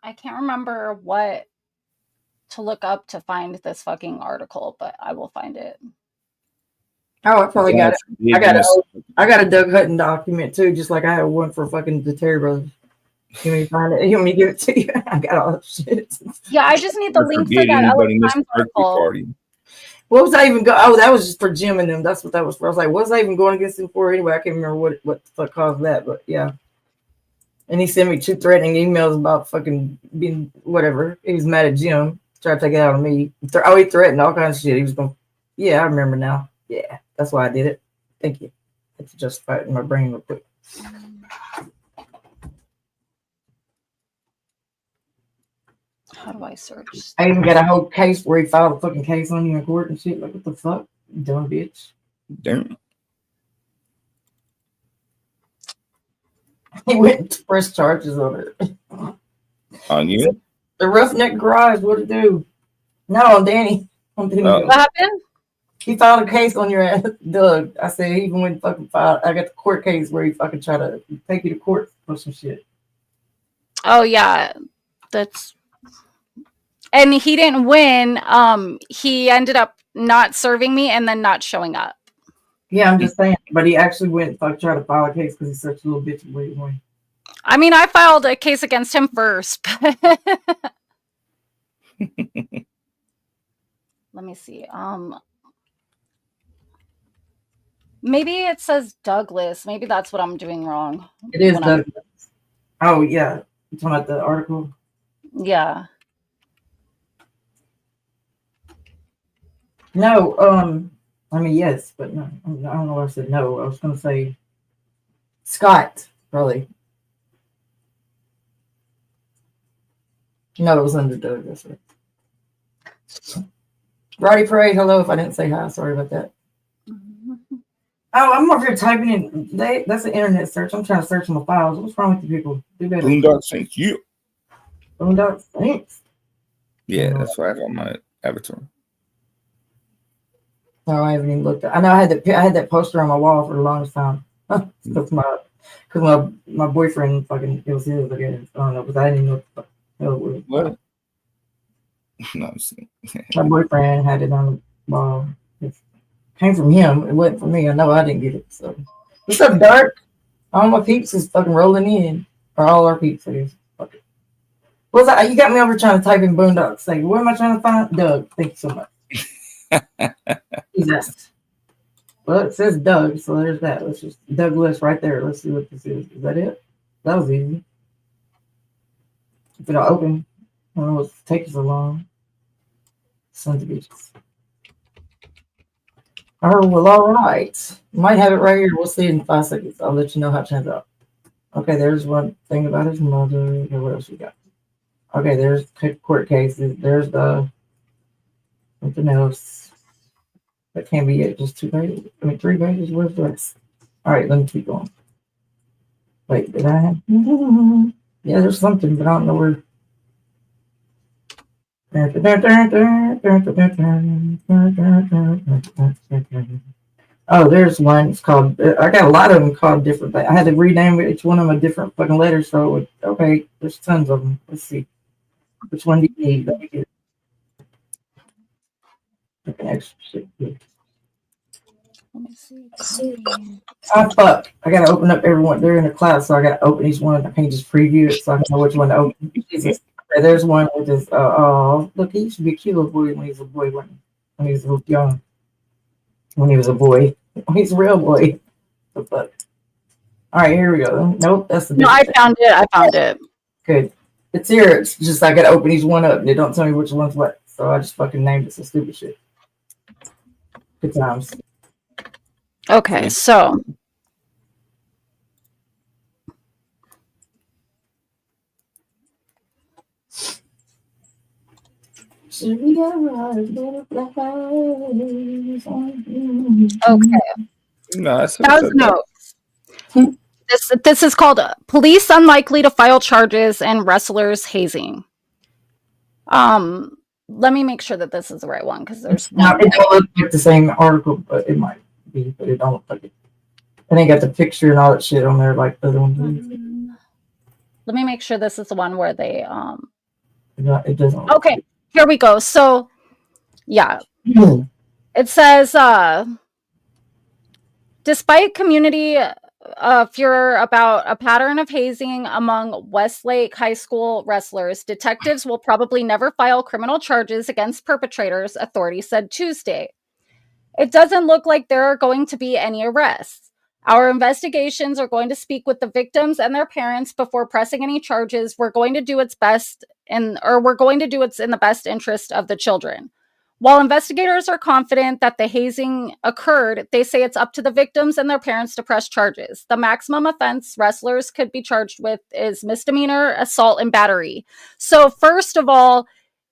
I can't remember what to look up to find this fucking article, but I will find it. Oh, I probably got it. I got a Doug Hutton document too, just like I had one for fucking the Terry Brothers. You want me to find it? You want me to give it to you? I got all that shit. Yeah, I just need the link for that LA Times article. What was I even going? Oh, that was just for Jim and them. That's what that was for. I was like, what was I even going against him for anyway? I can't remember what the fuck caused that, but yeah. And he sent me 2 threatening emails about fucking being whatever. He was mad at Jim, tried to take it out on me. He threatened all kinds of shit. He was going, yeah, I remember now. Yeah, that's why I did it. Thank you. I had to justify it in my brain real quick. How do I search? I even got a whole case where he filed a fucking case on you in court and shit. Like, what the fuck? You dumb bitch. Damn. He went to press charges on it. On you? The Roughneck Garage, what to do? No, on Danny. On Danny. What happened? He filed a case on your ass, Doug. I said he even went fucking filed. I got the court case where he fucking tried to take you to court for some shit. Oh yeah, that's. And he didn't win. He ended up not serving me and then not showing up. Yeah, I'm just saying. But he actually went and tried to file a case because he's such a little bitch. Wait. I mean, I filed a case against him first. Let me see. Maybe it says Douglas. Maybe that's what I'm doing wrong. It is Douglas. Oh yeah, you talking about the article? Yeah. No, I mean yes, but no. I don't know why I said no. I was gonna say Scott, probably. No, it was under Doug. That's right. Roddy Parade, hello. If I didn't say hi, sorry about that. Oh, I'm over here typing in. That's an internet search. I'm trying to search my files. What's wrong with you people? Do better. Boondock Saints, you. Boondock Saints. Yeah, that's what I have on my avatar. No, I haven't even looked. I know I had that poster on my wall for the longest time. Because my boyfriend fucking, it was his, I guess. I don't know, because I didn't even know what the hell it was. What? No, I'm saying. My boyfriend had it on the wall. It came from him. It wasn't from me. I know I didn't get it. So, what's up, Dark? All my peeps is fucking rolling in. Or all our peeps, I guess. Fuck it. What's that? You got me over trying to type in Boondocks. Say, what am I trying to find? Doug. Thank you so much. Jesus. Well, it says Doug, so there's that. Let's just Douglas right there. Let's see what this is. Is that it? That was easy. If it'll open, I don't know what's taking so long. Sons of bitches. Oh, well, all right. Might have it right here. We'll see in 5 seconds. I'll let you know how it turns out. Okay, there's one thing about his mother. Okay, what else we got? Okay, there's court cases. There's the something else. That can't be it. Just 2 pages. I mean, 3 pages. Where's the rest? All right, let me keep going. Wait, did I have? Yeah, there's something, but I don't know where. Oh, there's one. It's called. I got a lot of them called different things. I had to rename each one of them a different fucking letter. So, it would, okay, there's tons of them. Let's see. Which one do you need? Let me get extra shit. Let me see. Oh fuck! I gotta open up everyone. They're in the cloud, so I gotta open each one. I can't just preview it, so I know which one to open. Jesus. Okay, there's one with this. Oh, look, he used to be a cute little boy when he was a boy. When he was young. When he was a boy, he's a real boy. The fuck. All right, here we go. Nope, that's the. No, I found it. Good. It's here. It's just I gotta open each one up. And they don't tell me which one's what, so I just fucking named it some stupid shit. Good times. Okay, so okay. No, that's notes. This is called Police Unlikely to File Charges and Wrestlers Hazing. Let me make sure that this is the right one because there's no, it don't look like the same article, but it might be, but it don't look like it. And they got the picture and all that shit on there like the other ones. Let me make sure this is the one where they it doesn't. Okay, here we go. So yeah. It says despite community furor about a pattern of hazing among Westlake High School wrestlers, detectives will probably never file criminal charges against perpetrators, authorities said Tuesday. It doesn't look like there are going to be any arrests. Our investigations are going to speak with the victims and their parents before pressing any charges. We're going to do what's in the best interest of the children. While investigators are confident that the hazing occurred, they say it's up to the victims and their parents to press charges. The maximum offense wrestlers could be charged with is misdemeanor, assault, and battery. So first of all,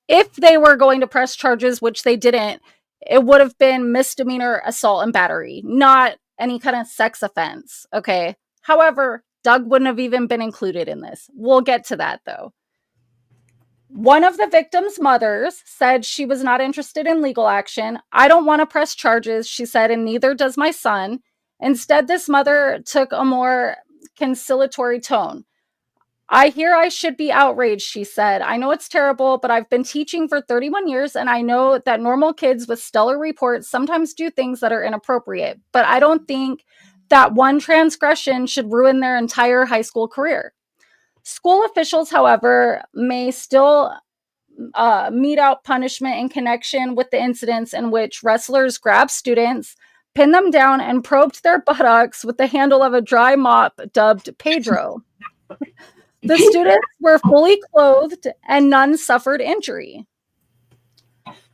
if they were going to press charges, which they didn't, it would have been misdemeanor, assault, and battery, not any kind of sex offense. Okay. However, Doug wouldn't have even been included in this. We'll get to that though. One of the victim's mothers said she was not interested in legal action. I don't want to press charges, she said, and neither does my son. Instead, this mother took a more conciliatory tone. I hear I should be outraged, she said. I know it's terrible, but I've been teaching for 31 years, and I know that normal kids with stellar reports sometimes do things that are inappropriate, but I don't think that one transgression should ruin their entire high school career. School officials, however, may still mete out punishment in connection with the incidents in which wrestlers grabbed students, pinned them down, and probed their buttocks with the handle of a dry mop dubbed Pedro. The students were fully clothed and none suffered injury.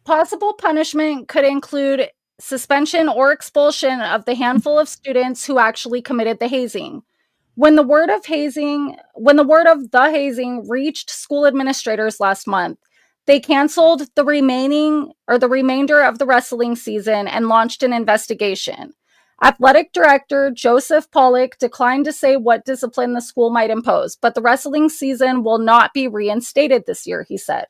Possible punishment could include suspension or expulsion of the handful of students who actually committed the hazing. When the word of the hazing reached school administrators last month, they canceled the remainder of the wrestling season and launched an investigation. Athletic director Joseph Pollock declined to say what discipline the school might impose, but the wrestling season will not be reinstated this year, he said.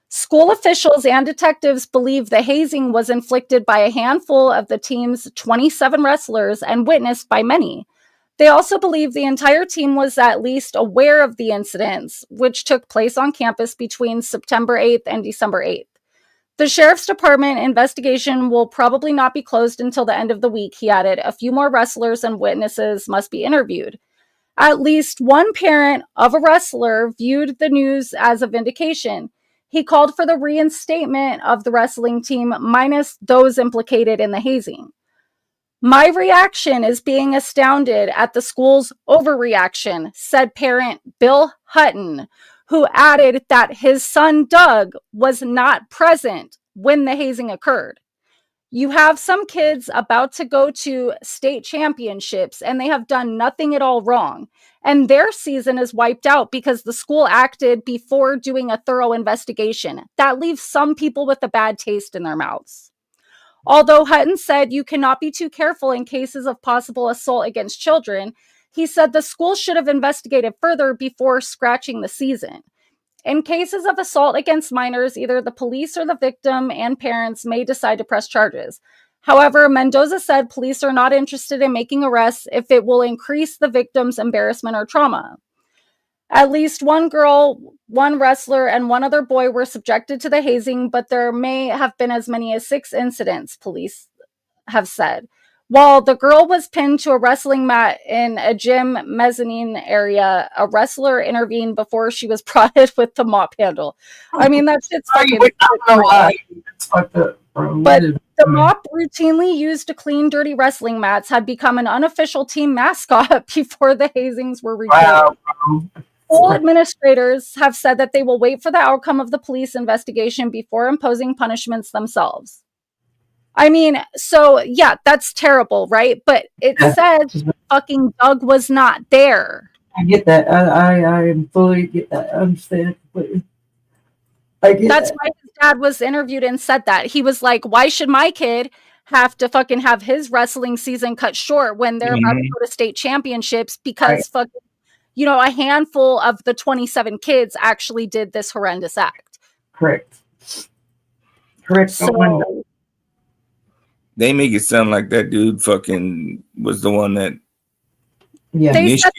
School officials and detectives believe the hazing was inflicted by a handful of the team's 27 wrestlers and witnessed by many. They also believe the entire team was at least aware of the incidents, which took place on campus between September 8th and December 8th. The sheriff's department investigation will probably not be closed until the end of the week, he added. A few more wrestlers and witnesses must be interviewed. At least one parent of a wrestler viewed the news as a vindication. He called for the reinstatement of the wrestling team minus those implicated in the hazing. My reaction is being astounded at the school's overreaction, said parent Bill Hutton, who added that his son Doug was not present when the hazing occurred. You have some kids about to go to state championships and they have done nothing at all wrong. And their season is wiped out because the school acted before doing a thorough investigation. That leaves some people with a bad taste in their mouths. Although Hutton said you cannot be too careful in cases of possible assault against children, he said the school should have investigated further before scratching the season. In cases of assault against minors, either the police or the victim and parents may decide to press charges. However, Mendoza said police are not interested in making arrests if it will increase the victim's embarrassment or trauma. At least one girl, one wrestler, and one other boy were subjected to the hazing, but there may have been as many as 6 incidents, police have said. While the girl was pinned to a wrestling mat in a gym mezzanine area, a wrestler intervened before she was prodded with the mop handle. I mean, that shit's fucking... But the mop routinely used to clean dirty wrestling mats had become an unofficial team mascot before the hazings were revealed. School administrators have said that they will wait for the outcome of the police investigation before imposing punishments themselves. I mean, so yeah, that's terrible, right? But it says fucking Doug was not there. I get that. I fully get that. I understand completely. That's why his dad was interviewed and said that. He was like, why should my kid have to fucking have his wrestling season cut short when they're about to go to state championships because fucking, you know, a handful of the 27 kids actually did this horrendous act. Correct. So, they make it sound like that dude fucking was the one that they said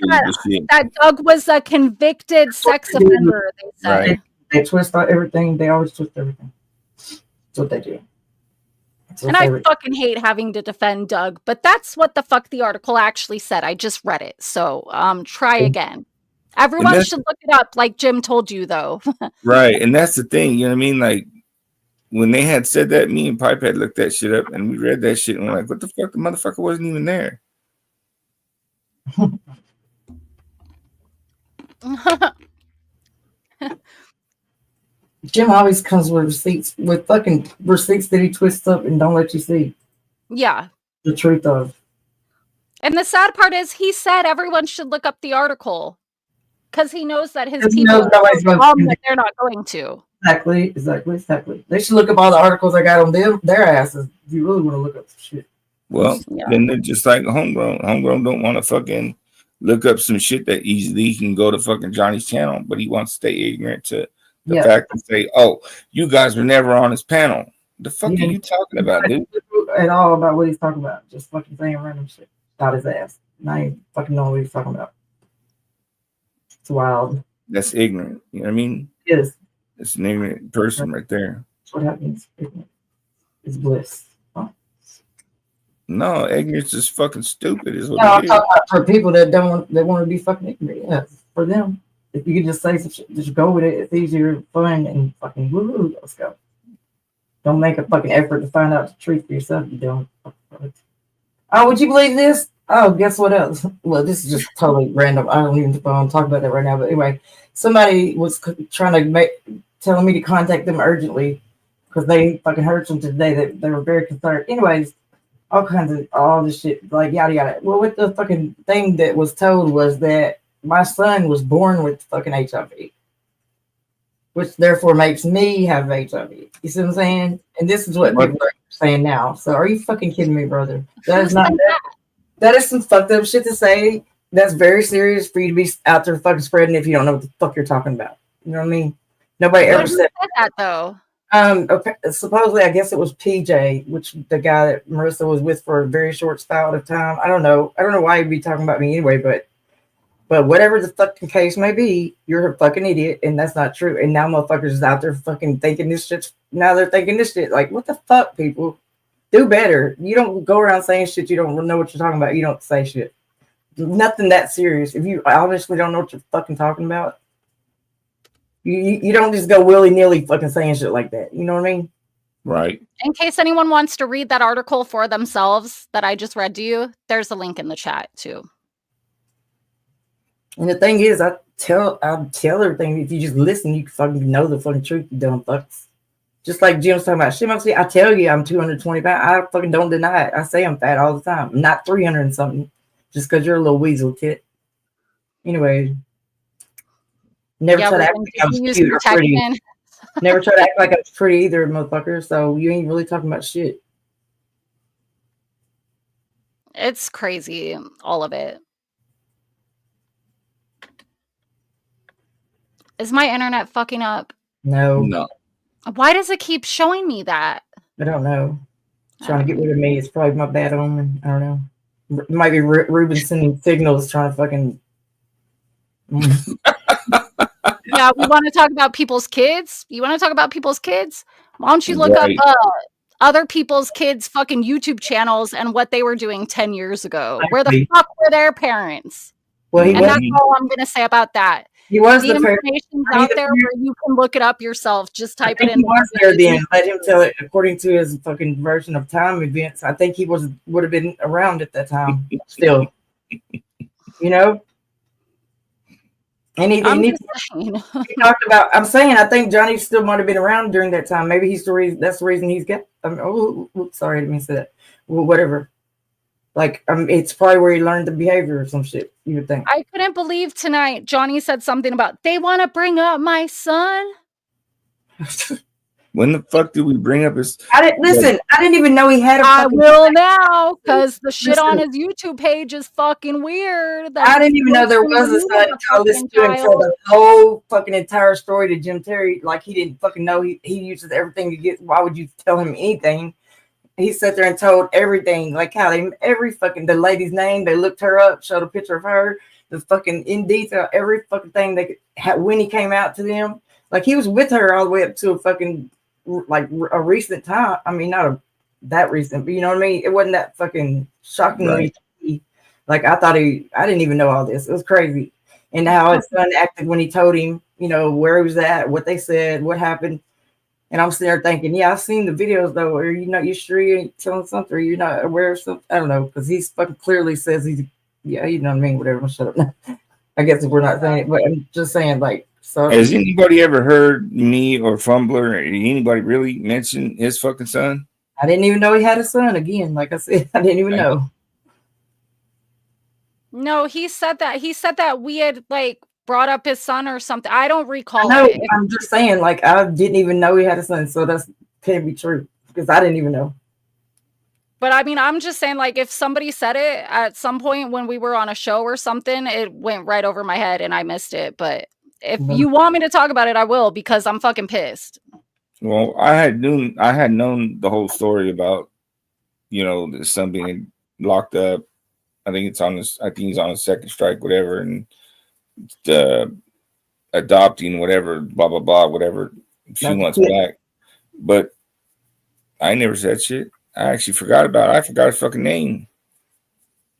that Doug was a convicted sex offender, they said. Right. They twist out everything. They always twist everything. That's what they do. And I fucking hate having to defend Doug, but that's what the fuck the article actually said. I just read it. So try again. Everyone should look it up like Jim told you, though. Right. And that's the thing. You know what I mean? Like, when they had said that, me and Pipe had looked that shit up and we read that shit and we're like, what the fuck? The motherfucker wasn't even there. Jim always comes with receipts, that he twists up and don't let you see Yeah. the truth of. And the sad part is he said everyone should look up the article because he knows that his He people knows nobody's going to. that they're not going to. Exactly. They should look up all the articles I got on their asses if you really want to look up some shit. Well, then they're just like homegrown. Homegrown don't want to fucking look up some shit that easily he can go to fucking Johnny's channel, but he wants to stay ignorant to the fact and say, "Oh, you guys were never on his panel." The fuck are you talking about, dude? At all about what he's talking about? Just fucking saying random shit about his ass. And I ain't fucking know what he's talking about. It's wild. That's ignorant. You know what I mean? Yes. It's an ignorant person right there. That's what happens. Ignorant is bliss. Huh? No, ignorance is fucking stupid. Is what No, it I'm is. talking about for people that want to be fucking ignorant. Yeah, for them. If you can just say some shit, just go with it. It's easier, fun, and fucking woo. Let's go. Don't make a fucking effort to find out the truth for yourself. You don't. Oh, would you believe this? Oh, guess what else? Well, this is just totally random. I don't even want to talk about that right now. But anyway, somebody was telling me to contact them urgently because they fucking heard something today that they were very concerned. Anyways, all this shit, like yada yada. Well, what the fucking thing that was told was that my son was born with fucking HIV, which therefore makes me have HIV. You see what I'm saying? And this is what people are saying now. So are you fucking kidding me, brother? That is not that is some fucked up shit to say. That's very serious for you to be out there fucking spreading if you don't know what the fuck you're talking about. You know what I mean? Nobody ever said that though. Supposedly, I guess it was PJ, which the guy that Marissa was with for a very short spell of time. I don't know why he'd be talking about me anyway, but whatever the fucking case may be, you're a fucking idiot, and that's not true. And now motherfuckers is out there fucking thinking this shit. Now they're thinking this shit. Like, what the fuck, people? Do better. You don't go around saying shit you don't know what you're talking about. You don't say shit. Nothing that serious. If you obviously don't know what you're fucking talking about, you don't just go willy-nilly fucking saying shit like that. You know what I mean? Right. In case anyone wants to read that article for themselves that I just read to you, there's a link in the chat too. And the thing is, I tell everything. If you just listen, you fucking know the fucking truth, you dumb fucks. Just like Jim's talking about shit. I tell you I'm 220 pounds. I fucking don't deny it. I say I'm fat all the time. I'm not 300 and something. Just because you're a little weasel tit. Anyway, never try to act like I was cute or pretty. Never try to act like I was pretty either, motherfucker. So you ain't really talking about shit. It's crazy, all of it. Is my internet fucking up? No. Why does it keep showing me that? I don't know. Trying to get rid of me. It's probably my bad omen. I don't know. It might be Ruben sending signals trying to fucking. Yeah, we want to talk about people's kids. You want to talk about people's kids? Why don't you look up other people's kids' fucking YouTube channels and what they were doing 10 years ago? Where the fuck were their parents? Well, and that's all I'm going to say about that. He was the information's out there where you can look it up yourself. Just type it in. He was there then. Let him tell it according to his fucking version of time events. I think he would have been around at that time still. You know? And he talked about. I'm saying I think Johnny still might have been around during that time. Maybe he's the reason. That's the reason he's got. Sorry, I didn't mean to say that. Well, whatever. Like, it's probably where he learned the behavior or some shit. You would think. I couldn't believe tonight Johnny said something about they want to bring up my son. When the fuck did we bring up his? I didn't even know he had a. I will now, because the shit on his YouTube page is fucking weird. I didn't even know there was a son until I listened to him tell the whole fucking entire story to Jim Terry. Like, he didn't fucking know he uses everything to get. Why would you tell him anything? He sat there and told everything, like how the lady's name, they looked her up, showed a picture of her, the fucking in detail, every fucking thing they had when he came out to them. Like, he was with her all the way up to a fucking like a recent time. I mean, not that recent, but you know what I mean? It wasn't that fucking shockingly like I didn't even know all this. It was crazy. And how his son acted when he told him, you know, where he was at, what they said, what happened. And I'm sitting there thinking, yeah, I've seen the videos though. Or you sure you ain't telling something? Or you're not aware of something? I don't know, because he's fucking clearly says he's, yeah, you know what I mean, whatever. Shut up. I guess if we're not saying it, but I'm just saying, like, so. Has anybody ever heard me or Fumbler or anybody really mention his fucking son? I didn't even know he had a son. Again, like I said, I didn't even know. No, he said that. He said that we had like brought up his son or something. I don't recall No, it. I'm just saying, like, I didn't even know he had a son, so that's can't be true because I didn't even know. But I mean, I'm just saying, like, if somebody said it at some point when we were on a show or something, it went right over my head and I missed it. But if you want me to talk about it, I will, because I'm fucking pissed. Well, I had known the whole story about, the son being locked up. I think he's on a second strike, whatever, and adopting whatever, blah blah blah, whatever, a few months back. But I never said shit. I actually forgot about it. I forgot his fucking name.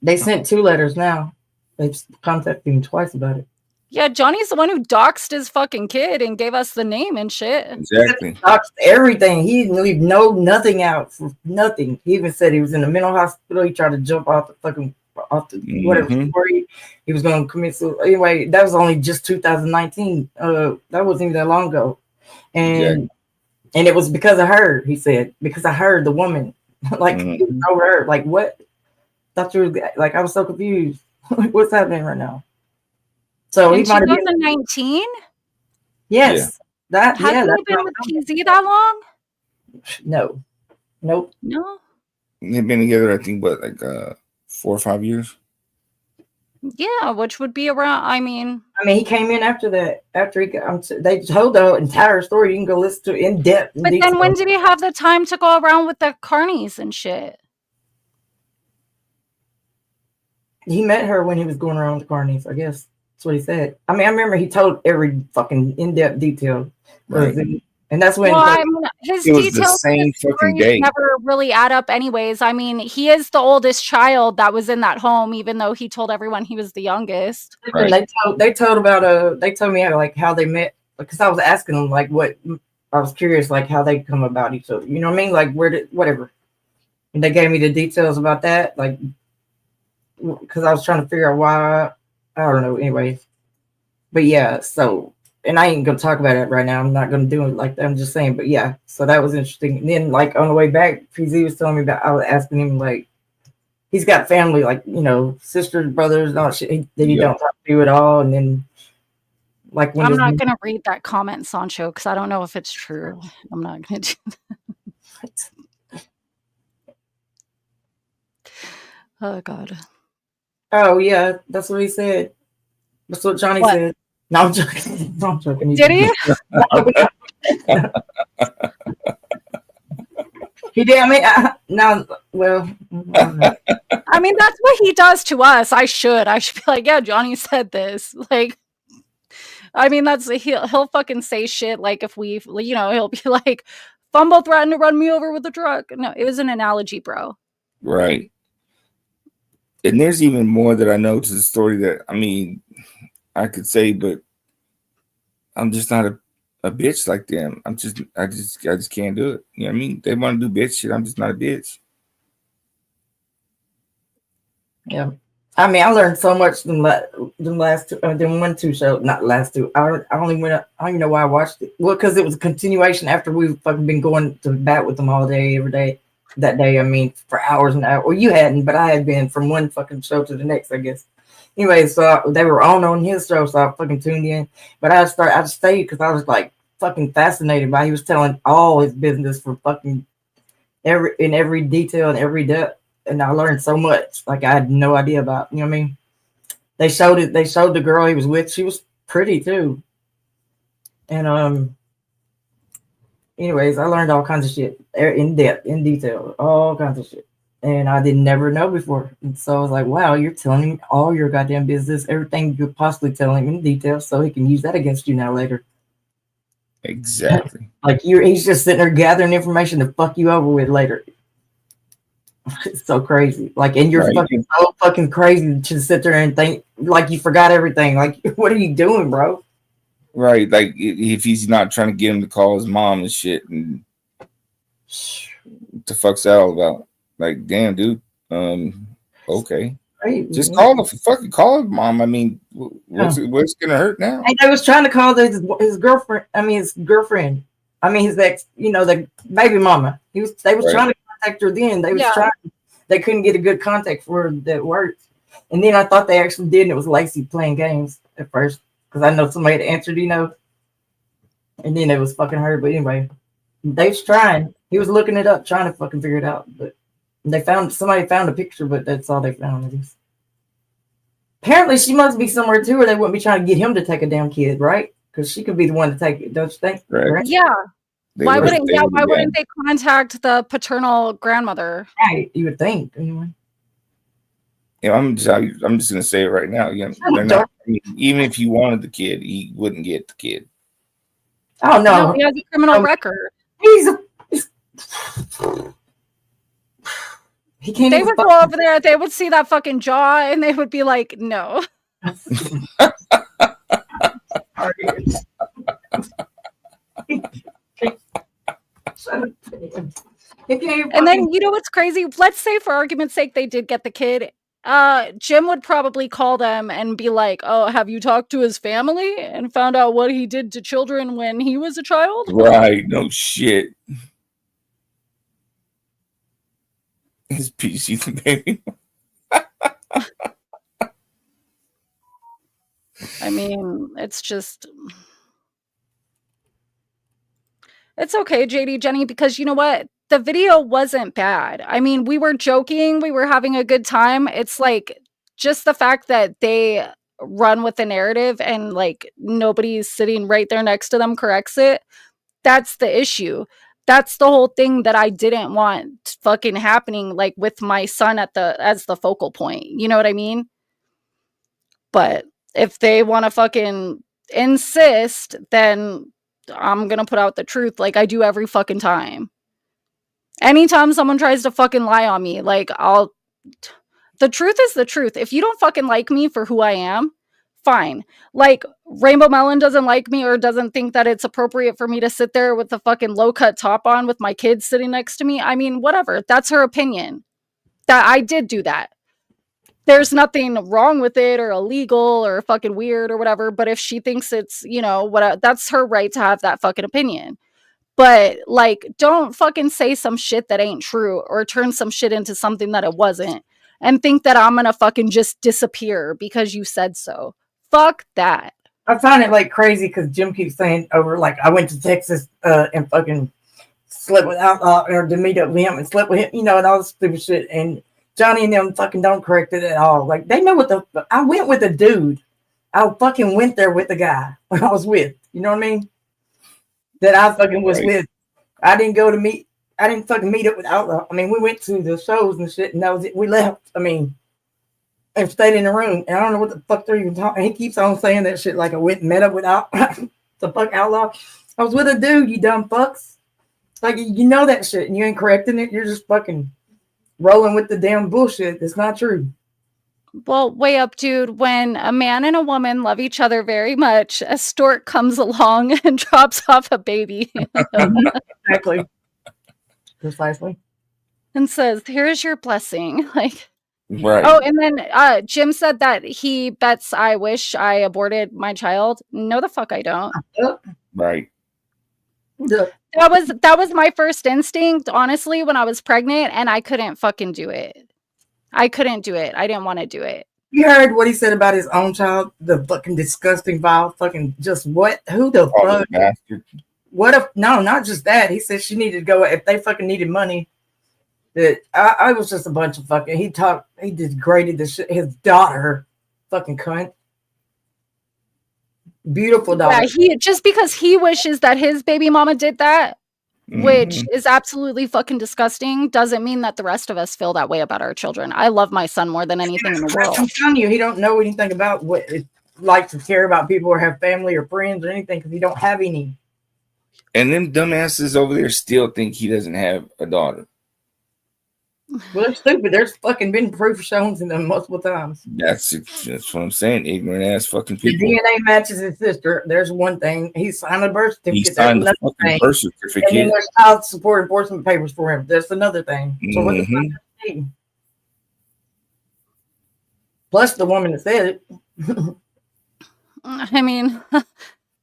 They sent 2 letters now. They've contacted him twice about it. Yeah, Johnny's the one who doxed his fucking kid and gave us the name and shit. Exactly. He doxed everything. He didn't leave nothing out for nothing. He even said he was in a mental hospital. He tried to jump off the whatever story. He was going to commit suicide. Anyway, that was only just 2019. That wasn't even that long ago. And it was because of her, he said, because I heard the woman. Like, it was over her. Like, what? Thought you were like, I was so confused. What's happening right now? So in he might have been 2019. Yes, that hasn't he been with PZ that long? No, nope, no. They've been together, I think, what, like 4 or 5 years. Yeah, which would be around. I mean, he came in after that. After he got, they told the entire story. You can go listen to it in depth. But then, when did he have the time to go around with the carnies and shit? He met her when he was going around with the carnies, I guess. That's what he said. I mean, I remember he told every fucking in-depth detail. Right. And that's when his details never really add up anyways. I mean, he is the oldest child that was in that home, even though he told everyone he was the youngest. Right. They told me like how they met, because I was asking them like what, I was curious like how they come about each other. You know what I mean? Like whatever. And they gave me the details about that, like, because I was trying to figure out why. I don't know. Anyways, but yeah. So, and I ain't gonna talk about it right now. I'm not gonna do it like that. I'm just saying. But yeah. So that was interesting. And then like on the way back, PZ was telling me about. I was asking him like, he's got family, like sisters, brothers, and all that shit that he don't talk to at all. And then like when I'm not gonna read that comment, Sancho, because I don't know if it's true. I'm not gonna do that. Oh God. Oh yeah, that's what he said. That's what Johnny said. No, I'm joking. No, I'm joking. Did he? He did. I mean, well. I mean, that's what he does to us. I should be like, yeah, Johnny said this. Like, I mean, he'll fucking say shit like if we, he'll be like, Fumble threatened to run me over with a truck. No, it was an analogy, bro. Right. And there's even more that I know to the story that, I mean, I could say, but I'm just not a bitch like them. I just can't do it. You know what I mean? They want to do bitch shit. I'm just not a bitch. Yeah. I mean, I learned so much them last two, them 1-2 show, not last two. I only went, I don't even know why I watched it. Well, because it was a continuation after we've fucking been going to bat with them all day, every day. That day, I mean, for hours and hours. Well, you hadn't, but I had been from one fucking show to the next, I guess. Anyway, so they were on his show, so I fucking tuned in. But I stayed because I was like fucking fascinated by. He was telling all his business for fucking every detail and every depth, and I learned so much. Like I had no idea about. You know what I mean? They showed it. They showed the girl he was with. She was pretty too. And anyways, I learned all kinds of shit in depth, in detail, all kinds of shit. And I didn't never know before. And so I was like, wow, you're telling him all your goddamn business, everything you could possibly tell him in detail so he can use that against you now later. Exactly. Like he's just sitting there gathering information to fuck you over with later. It's so crazy. Like, and you're fucking so fucking crazy to sit there and think like you forgot everything. Like, what are you doing, bro? Right, like if he's not trying to get him to call his mom and shit, and what the fuck's that all about? Like, damn, dude. Okay, just call his mom. I mean, what's gonna hurt now? And I was trying to call his girlfriend. I mean, his girlfriend. I mean, his ex. You know, the baby mama. They was trying to contact her. Then they was trying. They couldn't get a good contact for her that worked. And then I thought they actually did, and it was Lacey playing games at first. Because I know somebody had answered, you know. And then it was fucking her. But anyway, they was trying. He was looking it up, trying to fucking figure it out. But somebody found a picture, but that's all they found. It is. Apparently, she must be somewhere too, or they wouldn't be trying to get him to take a damn kid, right? Because she could be the one to take it, don't you think? Right. Yeah. Why wouldn't they contact the paternal grandmother? Right, you would think, anyway. Yeah, I'm just gonna say it right now. Yeah, even if he wanted the kid, he wouldn't get the kid. Oh no, he has a criminal record. They would go over there, they would see that fucking jaw, and they would be like, no. And then, you know what's crazy? Let's say, for argument's sake, they did get the kid. Jim would probably call them and be like, oh, have you talked to his family and found out what he did to children when he was a child? Right, no shit. His PC baby. I mean, it's just... It's okay, JD Jenny, because you know what? The video wasn't bad. I mean, we were joking. We were having a good time. It's like just the fact that they run with the narrative and like nobody's sitting right there next to them corrects it. That's the issue. That's the whole thing that I didn't want fucking happening, like with my son as the focal point. You know what I mean? But if they want to fucking insist, then I'm gonna put out the truth like I do every fucking time. Anytime someone tries to fucking lie on me, like the truth is the truth. If you don't fucking like me for who I am, fine. Like Rainbow Melon doesn't like me or doesn't think that it's appropriate for me to sit there with the fucking low cut top on with my kids sitting next to me. I mean, whatever. That's her opinion. That I did do that. There's nothing wrong with it or illegal or fucking weird or whatever. But if she thinks it's, you know, that's her right to have that fucking opinion. But like, don't fucking say some shit that ain't true or turn some shit into something that it wasn't and think that I'm gonna fucking just disappear because you said so. Fuck that. I find it like crazy because Jim keeps saying over like I went to Texas and fucking slept with outlaw or to meet up with him and slept with him, you know, and all this stupid shit. And Johnny and them fucking don't correct it at all. Like they know what I went with a dude. I fucking went there with the guy I was with. You know what I mean? That I fucking was with. I didn't fucking meet up with outlaw. I mean, we went to the shows and shit, and that was it. We left. I mean, and stayed in the room. And I don't know what the fuck they're even talking. He keeps on saying that shit like I went and met up with the fuck outlaw. I was with a dude, you dumb fucks. Like you know that shit, and you ain't correcting it. You're just fucking rolling with the damn bullshit. It's not true. Well, way up, dude. When a man and a woman love each other very much, a stork comes along and drops off a baby. Exactly. Precisely. And says, here's your blessing. Like, right. Oh, and then Jim said that he bets I wish I aborted my child. No, the fuck I don't. Right. That was my first instinct, honestly, when I was pregnant, and I couldn't fucking do it. I couldn't do it. I didn't want to do it. You heard what he said about his own child? The fucking disgusting, vile, fucking just what? Who the fuck? Bastard. What if, no, not just that. He said she needed to go, if they fucking needed money, that I was just a bunch of fucking, he degraded his daughter, fucking cunt. Beautiful daughter. Yeah, just because he wishes that his baby mama did that, which is absolutely fucking disgusting, doesn't mean that the rest of us feel that way about our children. I love my son more than anything in the world. I'm telling you, he don't know anything about what it's like to care about people or have family or friends or anything because he don't have any. And them dumbasses over there still think he doesn't have a daughter. Well, they're stupid. There's fucking been proof shown to them multiple times. That's what I'm saying. Ignorant ass fucking The people. DNA matches his sister. There's one thing. He signed a birth He certificate. signed the That's fucking another thing. birth And then certificate. there's child support enforcement papers for him. That's another thing. So what the fuck Mhm. does he need? Plus the woman that said it. I mean,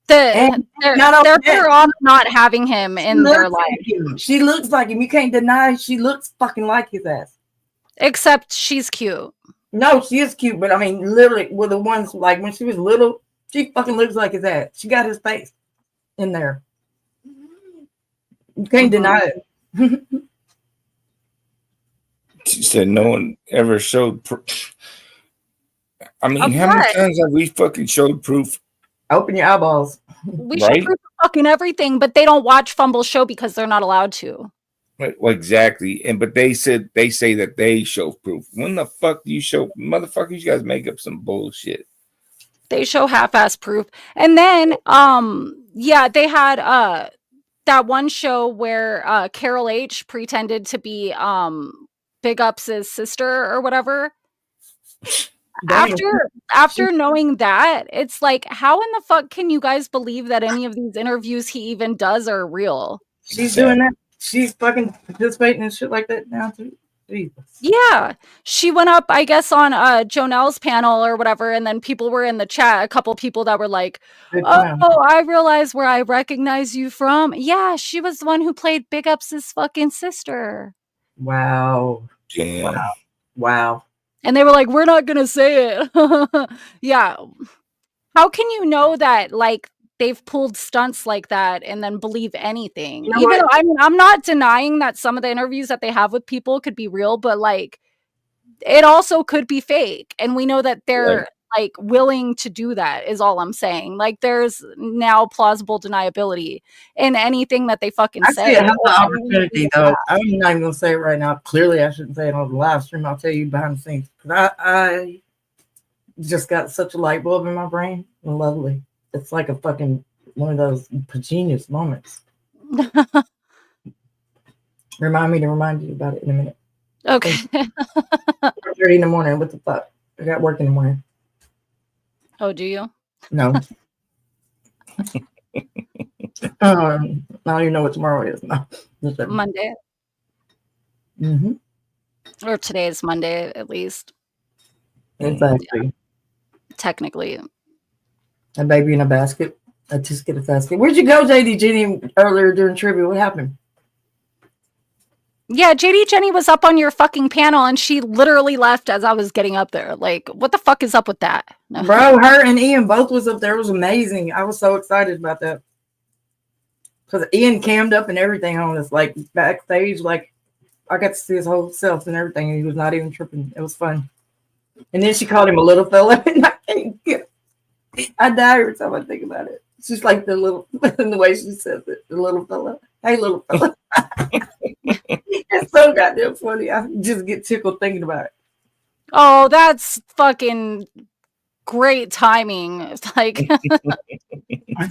And they're not only that, better off not having him she in their looks life. like him. She looks like him. You can't deny she looks fucking like his ass. Except she's cute. No, she is cute, but I mean, literally, with the ones like when she was little, she fucking looks like his ass. She got his face in there. You can't deny it. She said no one ever showed proof. I mean, Of how many what? times have we fucking showed proof? Open your eyeballs. We show Right? proof of fucking everything, but they don't watch Fumble's show because they're not allowed to. Right, well, exactly. But they say that they show proof. When the fuck do you show, motherfuckers? You guys make up some bullshit. They show half-ass proof. And then yeah, they had that one show where Carol H pretended to be Big Ups' sister or whatever. After knowing that, it's like, how in the fuck can you guys believe that any of these interviews he even does are real? She's doing that. She's fucking participating in shit like that now too. Jesus. Yeah, she went up, I guess, on Jonelle's panel or whatever, and then people were in the chat, a couple people that were like, "Oh, I realize where I recognize you from." Yeah, she was the one who played Big Ups' fucking sister. Wow. Damn. Wow. And they were like, "We're not gonna say it." Yeah. How can you know that, like, they've pulled stunts like that and then believe anything? You know Even what? though I'm not denying that some of the interviews that they have with people could be real, but like, it also could be fake. And we know that they're like willing to do that, is all I'm saying. Like, there's now plausible deniability in anything that they fucking I say. see it have the opportunity though. I'm not even gonna say it right now. Clearly, I shouldn't say it on the live stream. I'll tell you behind the scenes. Because I just got such a light bulb in my brain. Lovely. It's like a fucking one of those genius moments. Remind me to remind you about it in a minute. Okay. 4:30 in the morning. What the fuck? I got work in the morning. Oh, do you? No. I don't even know what tomorrow is. No. Monday. Mm-hmm. Or today is Monday, at least. Exactly. Yeah. Technically. A baby in a basket. A tisket a basket. Where'd you go, JD Jenny, earlier during trivia? What happened? Yeah, JD Jenny was up on your fucking panel and she literally left as I was getting up there. Like, what the fuck is up with that? No. Bro, her and Ian both was up there. It was amazing. I was so excited about that. Because Ian cammed up and everything on us, like backstage. Like, I got to see his whole self and everything. And he was not even tripping. It was fun. And then she called him a little fella. And I die every time I think about it. She's like the little, the way she says it, the little fella. Hey, little fella. It's so goddamn funny. I just get tickled thinking about it. Oh, that's fucking great timing. It's like,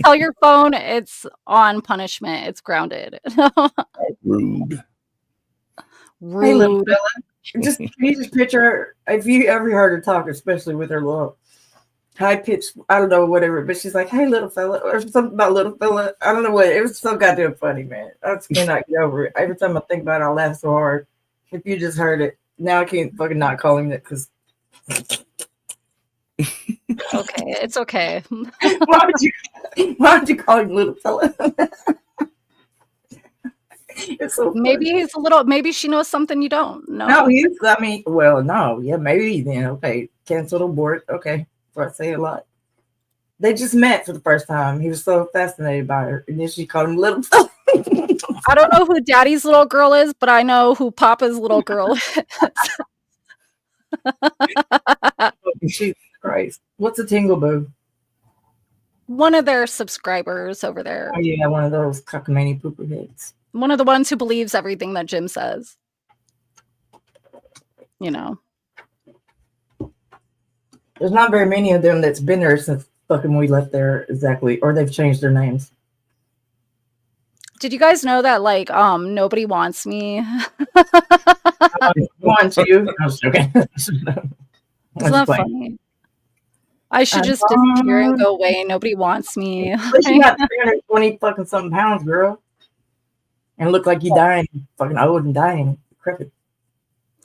tell your phone it's on punishment. It's grounded. Rude. Rude. Hey, little fella. Just, can you just picture her, if you ever heard her talk, especially with her little high pitched, I don't know, whatever, but she's like, hey, little fella, or something about little fella. I don't know what. It was so goddamn funny, man. I just cannot get over it. Every time I think about it, I laugh so hard. If you just heard it, now I can't fucking not call him that because. Okay, it's okay. Why would you call him little fella? It's so funny. Maybe he's a little, maybe she knows something you don't know. No, he's, I mean, well, no, yeah, maybe then. Okay, canceled abort. Okay, so I say a lot. They just met for the first time. He was so fascinated by her, and then she called him little fella. I don't know who Daddy's little girl is, but I know who Papa's little girl is. Jesus Christ. What's a tingle boo? One of their subscribers over there. Oh, yeah, one of those cockamamie pooper heads. One of the ones who believes everything that Jim says. You know. There's not very many of them that's been there since fucking we left there, exactly. Or they've changed their names. Did you guys know that, like, nobody wants me? One to you. I was joking. Isn't that funny? I should just disappear and go away. Nobody wants me. But you got 320 fucking something pounds, girl. And look like you dying, fucking old and dying. Decrepit.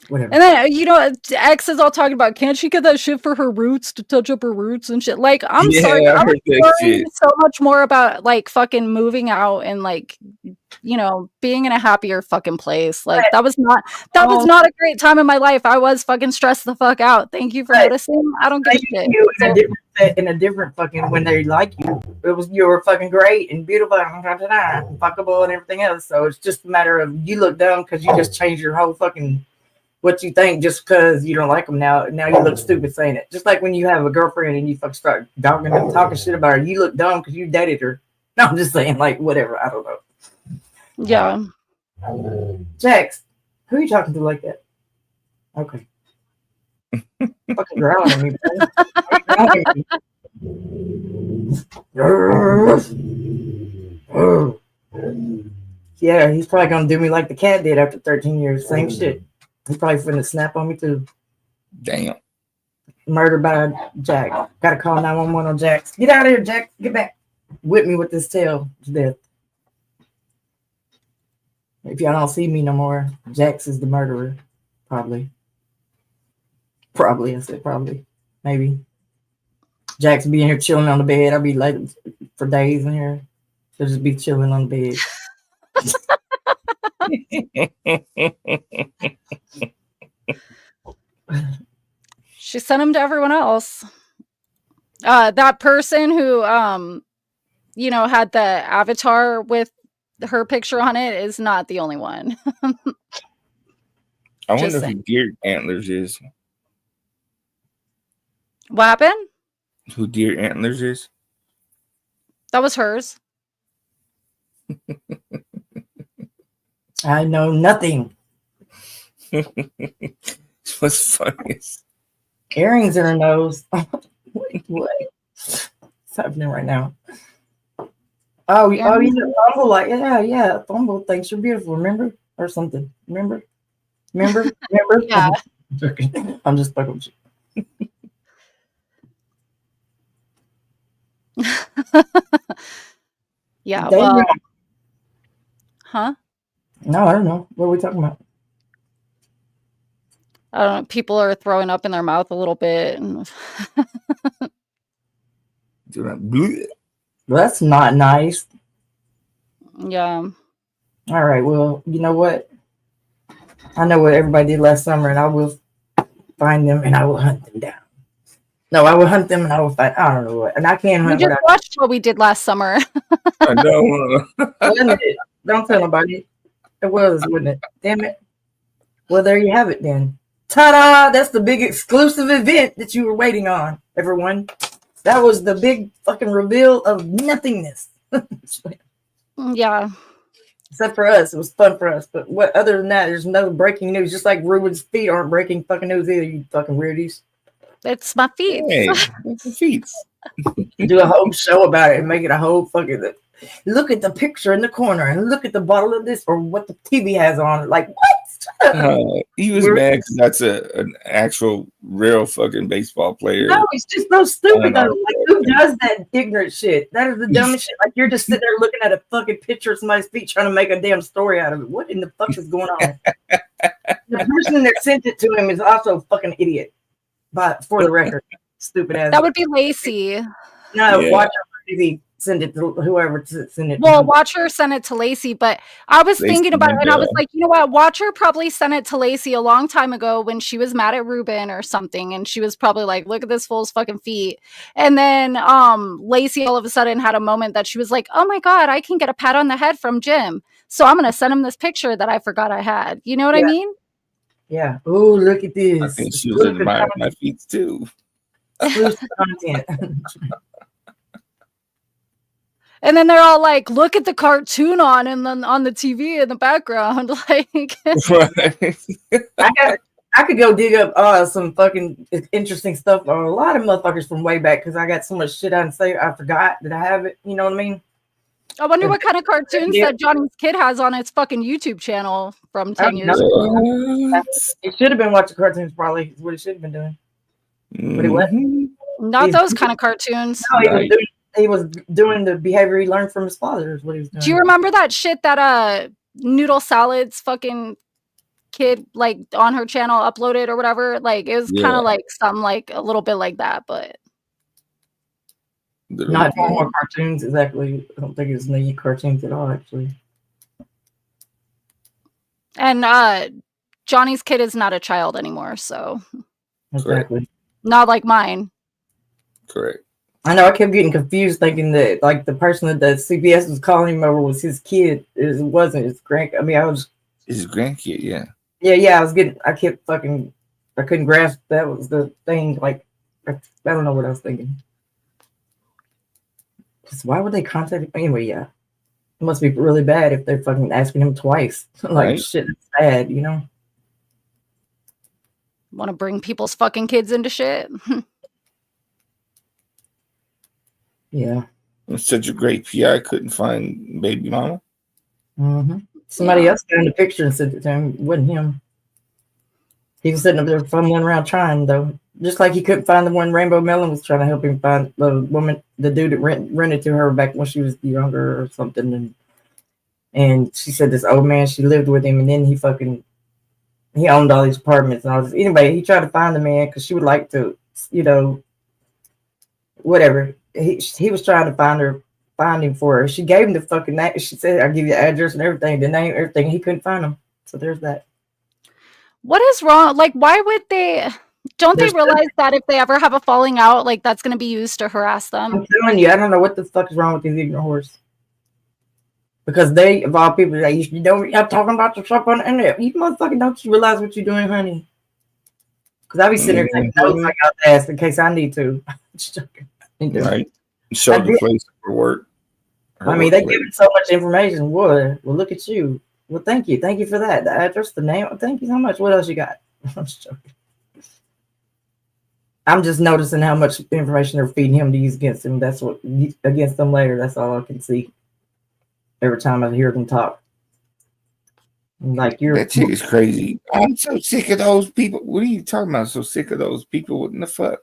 Whatever. And then, you know, X is all talking about, can't she get that shit for her roots to touch up her roots and shit? Like, I'm sorry. I was worrying so much more about, like, fucking moving out and, like, you know, being in a happier fucking place. Like, that was not a great time in my life. I was fucking stressed the fuck out. Thank you for noticing. I don't give a shit. In a different fucking, when they like you, you were fucking great and beautiful and fuckable and everything else. So it's just a matter of you look dumb because you just changed your whole fucking what you think just because you don't like them now. Now you look stupid saying it. Just like when you have a girlfriend and you fucking start dogging them, talking shit about her. You look dumb because you dated her. No, I'm just saying, like, whatever. I don't know. Yeah. Jax, who are you talking to like that? Okay. Fucking growling at me, bro. Yeah, he's probably gonna do me like the cat did after 13 years. Same shit. He's probably finna snap on me too. Damn. Murdered by Jack. Gotta call 911 on Jax. Get out of here, Jack. Get back. Whip me with this tail to death. If y'all don't see me no more, Jax is the murderer. Probably. I said probably. Maybe. Jax be in here chilling on the bed. I'll be like for days in here. He'll just be chilling on the bed. She sent him to everyone else. That person who you know, had the avatar with her picture on it is not the only one. I wonder who Deer Antlers is. What happened? Who Deer Antlers is? That was hers. I know nothing. What's funny? Earrings in her nose. Wait, what? What's happening right now? Oh, you know, Fumble, like, yeah, Fumble thinks you're beautiful, remember? Or something. Remember? Yeah. I'm just fucking with you. Yeah, well, huh? No, I don't know. What are we talking about? I don't know. People are throwing up in their mouth a little bit. That's not nice. Yeah. All right. Well, you know what? I know what everybody did last summer, and I will find them and I will hunt them down. No, I will hunt them and I will find. I don't know what. And I can't hunt. We just watched what we did last summer. I know. Don't tell nobody. It was, wasn't it? Damn it. Well, there you have it then. Ta-da! That's the big exclusive event that you were waiting on, everyone. That was the big fucking reveal of nothingness. Yeah. Except for us. It was fun for us. But what other than that, there's no breaking news. Just like Ruben's feet aren't breaking fucking news either, you fucking weirdies. It's my feet. Hey, it's the feet. Do a whole show about it and make it a whole fucking look at the picture in the corner and look at the bottle of this or what the TV has on it. Like, what? He was mad because that's an actual real fucking baseball player. No, it's just so stupid though. Like, who does that ignorant shit? That is the dumbest shit. Like, you're just sitting there looking at a fucking picture of somebody's feet trying to make a damn story out of it. What in the fuck is going on? The person that sent it to him is also a fucking idiot. But for the record, stupid ass. That would be Lacey. No, yeah. Watch her TV. Send it to whoever to send it. Well, Watcher sent it to Lacey, but I was thinking about it and I was like, you know what? Watcher probably sent it to Lacey a long time ago when she was mad at Ruben or something. And she was probably like, look at this fool's fucking feet. And then Lacey all of a sudden had a moment that she was like, oh my God, I can get a pat on the head from Jim. So I'm going to send him this picture that I forgot I had. You know what I mean? Yeah. Oh, look at this. I think she was admiring my feet too. Content. And then they're all like, look at the cartoon on and then on the TV in the background. Like I could go dig up some fucking interesting stuff on a lot of motherfuckers from way back because I got so much shit I didn't say I forgot that I have it. You know what I mean? I wonder what kind of cartoons that Johnny's kid has on its fucking YouTube channel from 10 years ago. He should have been watching cartoons, probably. What he should have been doing. But he wasn't. Not those kind of cartoons. No, he was doing the behavior he learned from his father, is what he was doing. Do you remember that shit that Noodle Salad's fucking kid, like, on her channel uploaded or whatever? Like, it was kind of like something like a little bit like that, but not more cartoons, exactly. I don't think it's any cartoons at all, actually. And Johnny's kid is not a child anymore, so exactly. Not like mine. Correct. I know, I kept getting confused thinking that like the person that CBS was calling him over was his kid. It wasn't his grandkid. I mean, I was his grandkid, yeah. Yeah, I couldn't grasp that was the thing. Like, I don't know what I was thinking. Just why would they contact him? Anyway, yeah. It must be really bad if they're fucking asking him twice. Like, shit, it's bad, you know? Want to bring people's fucking kids into shit? Yeah. It's such a great PI, couldn't find baby mama. Mm-hmm. Somebody else got in the picture and sent it to him. It wasn't him. He was sitting up there fumbling around trying, though. Just like he couldn't find the one Rainbow Melon was trying to help him find the dude that rented to her back when she was younger or something. And she said this old man, she lived with him, and then he owned all these apartments and all this. Anyway, he tried to find the man because she would like to, whatever. He was trying to find him for her. She gave him the fucking name. She said, I'll give you the address and everything, the name, everything. He couldn't find him. So there's that. What is wrong? Like, why would they? Don't they realize that if they ever have a falling out, like, that's going to be used to harass them? I'm telling you, I don't know what the fuck is wrong with these ignorant whores. Because they, of all people, you don't, you're talking about yourself on the internet. You motherfucking don't you realize what you're doing, honey? Because I be sitting there taking notes like I was asked in case I need to. Just joking. Right. Show the place for work. I mean, they give it so much information. Well, look at you. Well, thank you. Thank you for that. The address, the name. Thank you so much. What else you got? I'm just joking. I'm just noticing how much information they're feeding him to use against him. That's what against them later. That's all I can see. Every time I hear them talk, like that chick is crazy. I'm so sick of those people. What are you talking about? So sick of those people. What in the fuck?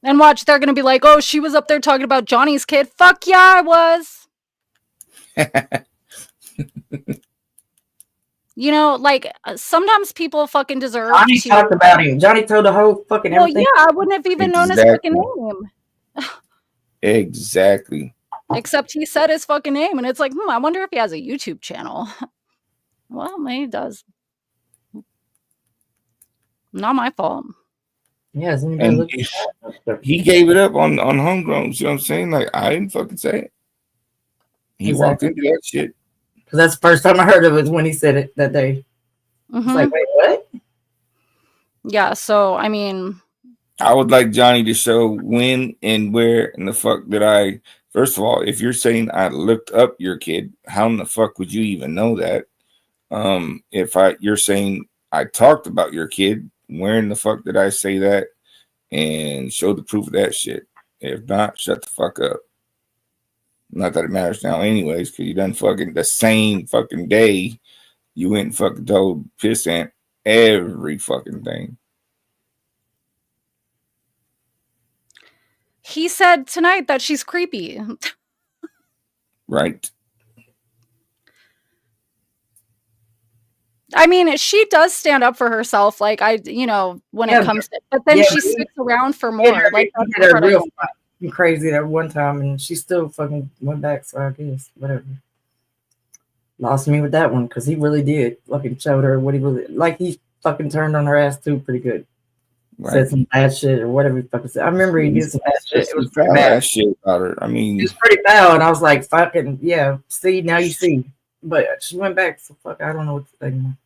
And watch, they're gonna be like, "Oh, she was up there talking about Johnny's kid." Fuck yeah, I was. Like sometimes people fucking deserve. Johnny talked about him. Johnny told the whole fucking. Well, yeah, I wouldn't have even known his fucking name. Exactly. Except he said his fucking name, and it's like, I wonder if he has a YouTube channel. Well, maybe he does. Not my fault. Yes, and he gave it up on homegrown. You know what I'm saying? Like, I didn't fucking say it. He walked into that shit. Because that's the first time I heard of it was when he said it that day. It's like, wait, what? Yeah, so I mean, I would like Johnny to show when and where in the fuck did I. First of all, if you're saying I looked up your kid, how in the fuck would you even know that? You're saying I talked about your kid, where in the fuck did I say that? And show the proof of that shit. If not, shut the fuck up. Not that it matters now, anyways, because you done fucking the same fucking day. You went and fucking told Pissant every fucking thing. He said tonight that she's creepy. Right. I mean, she does stand up for herself, like when it comes to, but then she sticks around for more. Like that's real crazy that one time, and she still fucking went back. So I guess whatever. Lost me with that one because he really did fucking showed her what he really like. He fucking turned on her ass too, pretty good. Right. Said some bad shit or whatever he fucking said. I remember he did some bad shit. It was bad shit about her. I mean, it was pretty foul, and I was like, "Fucking yeah." See, now you see. But she went back, so fuck. I don't know what to say now.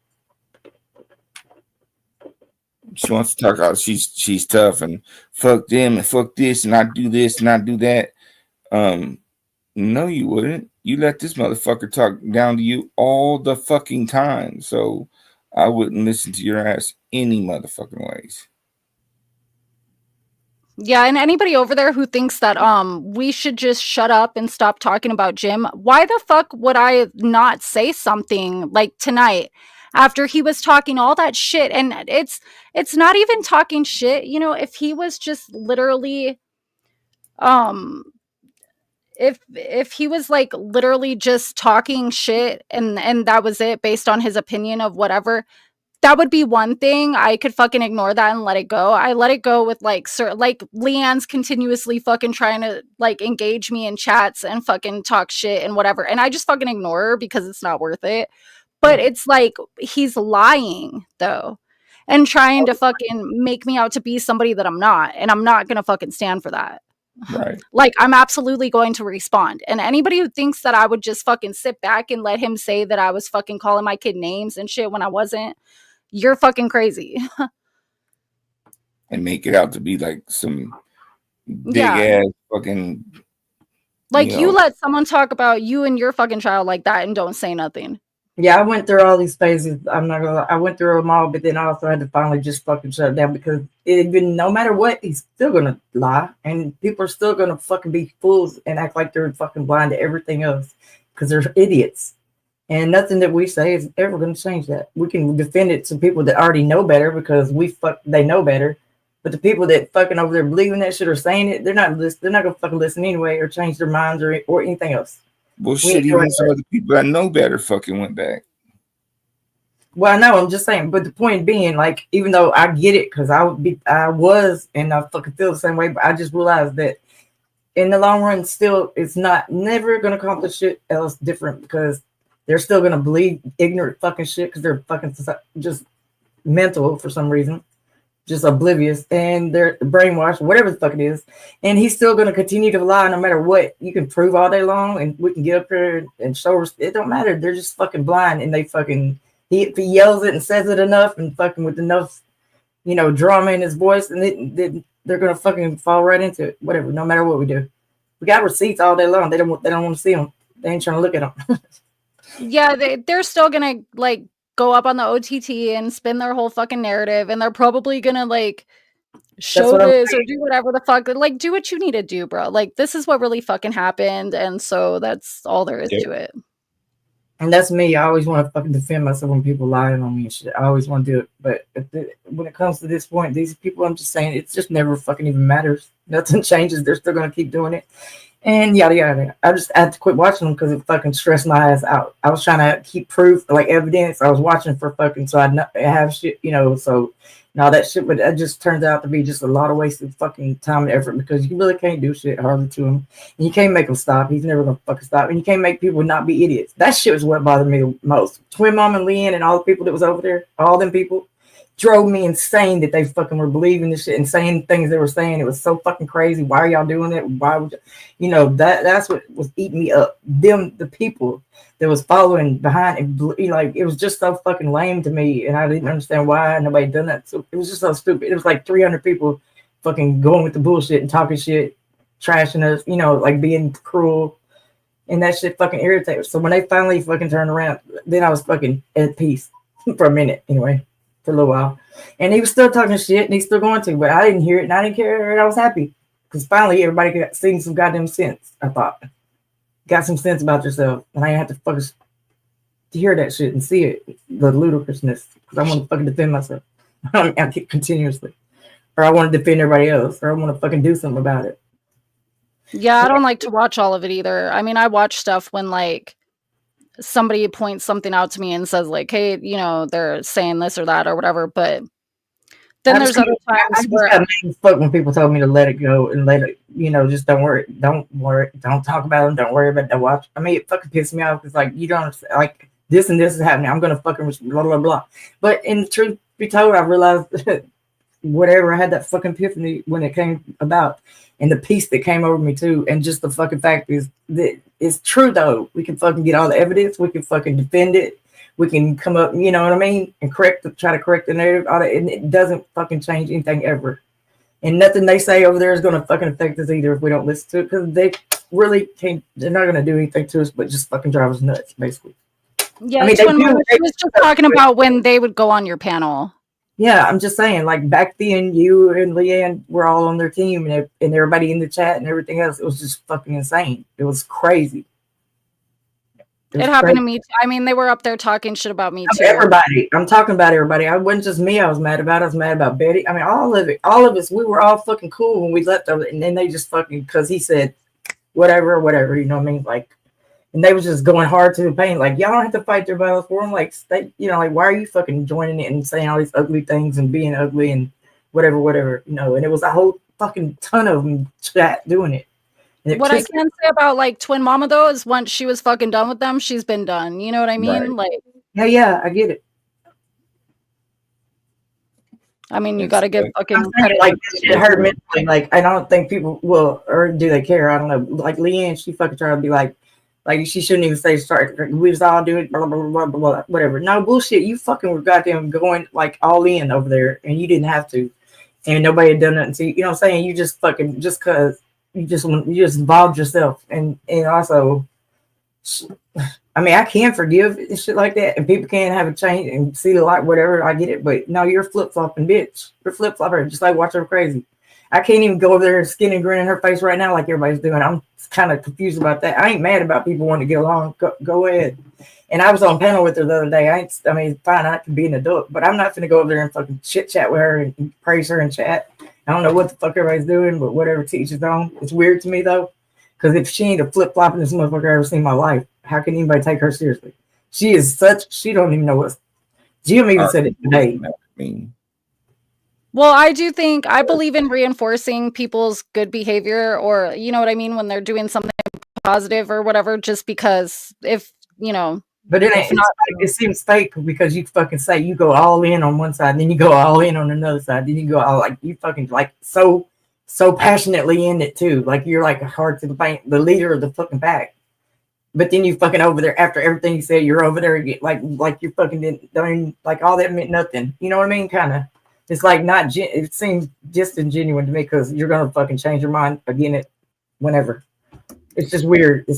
She wants to talk about she's tough and fuck them and fuck this and I do this and I do that. No, you wouldn't. You let this motherfucker talk down to you all the fucking time. So I wouldn't listen to your ass any motherfucking ways. Yeah, and anybody over there who thinks that we should just shut up and stop talking about Jim, why the fuck would I not say something like tonight after he was talking all that shit? And it's not even talking shit, you know, if he was just literally um if he was like literally just talking shit and that was it based on his opinion of whatever, that would be one thing. I could fucking ignore that and let it go. I let it go with like like Leanne's continuously fucking trying to like engage me in chats and fucking talk shit and whatever. And I just fucking ignore her because it's not worth it. But it's like he's lying though and trying to fucking make me out to be somebody that I'm not. And I'm not gonna fucking stand for that. Right. Like, I'm absolutely going to respond. And anybody who thinks that I would just fucking sit back and let him say that I was fucking calling my kid names and shit when I wasn't, you're fucking crazy. And make it out to be like some big ass fucking. Like, you let someone talk about you and your fucking child like that and don't say nothing. Yeah, I went through all these phases. I'm not gonna lie. I went through them all, but then I also had to finally just fucking shut it down because no matter what, he's still gonna lie, and people are still gonna fucking be fools and act like they're fucking blind to everything else because they're idiots. And nothing that we say is ever gonna change that. We can defend it to people that already know better because they know better. But the people that fucking over there believing that shit or saying it, they're not gonna fucking listen anyway or change their minds or anything else. Well, shit, even some of the people that know better fucking went back. Well, I know, I'm just saying, but the point being, like, even though I get it, because I was, and I fucking feel the same way, but I just realized that in the long run, still, it's never going to accomplish shit else different because they're still going to believe ignorant fucking shit because they're fucking just mental for some reason. Just oblivious and they're brainwashed, whatever the fuck it is. And he's still going to continue to lie no matter what. You can prove all day long and we can get up here and show us. It don't matter. They're just fucking blind and they fucking, if he yells it and says it enough and fucking with enough, drama in his voice, and they're going to fucking fall right into it. Whatever, no matter what we do. We got receipts all day long. They don't want to see them. They ain't trying to look at them. Yeah, they're still going to like go up on the OTT and spin their whole fucking narrative, and they're probably gonna like show this or do whatever the fuck. Like, do what you need to do, bro. Like, this is what really fucking happened, and so that's all there is to it. And that's me. I always want to fucking defend myself when people lying on me and shit. I always want to do it, but when it comes to this point, these people, I'm just saying, it just never fucking even matters. Nothing changes. They're still gonna keep doing it. And yada yada. I just had to quit watching them because it fucking stressed my ass out. I was trying to keep proof, like evidence. I was watching for fucking so I have shit, so and all that shit. But it just turns out to be just a lot of wasted fucking time and effort because you really can't do shit hardly to him. And you can't make him stop. He's never gonna fucking stop. And you can't make people not be idiots. That shit was what bothered me the most. Twin Mom and Leanne and all the people that was over there, all them people drove me insane that they fucking were believing this shit and saying things they were saying. It was so fucking crazy. Why are y'all doing it? Why would that's what was eating me up. The people that was following behind it, like it was just so fucking lame to me, and I didn't understand why nobody done that. So it was just so stupid. It was like 300 people fucking going with the bullshit and talking shit, trashing us, like being cruel, and that shit fucking irritated. So when they finally fucking turned around, then I was fucking at peace for a minute anyway. For a little while, and he was still talking shit, and he's still going to, but I didn't hear it, and I didn't care, and I was happy because finally everybody got seen some goddamn sense. I thought, got some sense about yourself, and I didn't have to fucking to hear that shit and see it, the ludicrousness, because I want to fucking defend myself continuously, or I want to defend everybody else, or I want to fucking do something about it. Yeah, I don't like to watch all of it either. I mean, I watch stuff when like somebody points something out to me and says like, hey, they're saying this or that or whatever, but then there's other times where I fuck when people told me to let it go and let it, just don't worry, don't talk about them, don't worry about that. Watch. I mean, it fucking pissed me off because like you don't like this and this is happening. I'm gonna fucking blah blah blah. But in the truth be told, I realized whatever, I had that fucking epiphany when it came about. And the peace that came over me too, and just the fucking fact is that it's true though. We can fucking get all the evidence, we can fucking defend it, we can come up, you know what I mean, and try to correct the narrative. All that, and it doesn't fucking change anything ever. And nothing they say over there is gonna fucking affect us either if we don't listen to it, because they really can't. They're not gonna do anything to us but just fucking drive us nuts, basically. Yeah, I mean, she was just talking about when they would go on your panel. Yeah, I'm just saying, like back then, you and Leanne were all on their team, and everybody in the chat and everything else. It was just fucking insane. It was crazy. It happened to me. I mean, they were up there talking shit about me too. Everybody. I'm talking about everybody. I wasn't just me. I was mad about. I was mad about Betty. I mean, all of it. All of us. We were all fucking cool when we left over, and then they just fucking because he said whatever. You know what I mean? Like. And they was just going hard to the pain. Like, y'all don't have to fight their battles for them. Like, stay, you know, like, why are you fucking joining it and saying all these ugly things and being ugly and whatever, you know? And it was a whole fucking ton of them chat doing it. What I can say about like Twin Mama though is once she was fucking done with them, she's been done. You know what I mean? Right. Like, yeah, I get it. I mean, you got to give fucking credit. Like, it hurt mentally. Like, I don't think people will, or do they care? I don't know. Like, Leanne, she fucking tried to be like she shouldn't even say start. We was all doing blah, blah, blah, blah, blah, whatever. No bullshit. You fucking were goddamn going like all in over there, and you didn't have to, and nobody had done nothing to you. You know what I'm saying? You just fucking cause you just involved yourself, and also, I mean, I can forgive and shit like that, and people can have a change and see the light, whatever. I get it, but no, you're flip flopping, bitch. You're flip flopper, just like watch her crazy. I can't even go over there and skin and grin in her face right now like everybody's doing. I'm kind of confused about that. I ain't mad about people wanting to get along. Go ahead. And I was on panel with her the other day. I mean, fine, I can be an adult, but I'm not going to go over there and fucking chit chat with her and praise her and chat. I don't know what the fuck everybody's doing, but whatever teaches on. It's weird to me though, because if she ain't a flip flopping this motherfucker I've ever seen in my life, how can anybody take her seriously? She don't even know what. Jim even said it today. Well, I believe in reinforcing people's good behavior, or you know what I mean, when they're doing something positive or whatever, just because if, you know. But it seems fake because you fucking say you go all in on one side, then you go all in on another side, then you go all like you fucking like so passionately in it too. Like you're like hard to the paint, the leader of the fucking pack. But then you fucking over there after everything you said, you're over there like you fucking didn't like all that meant nothing. You know what I mean? Kind of. It's like not. It seems disingenuous to me because you're gonna fucking change your mind again whenever. It's just weird.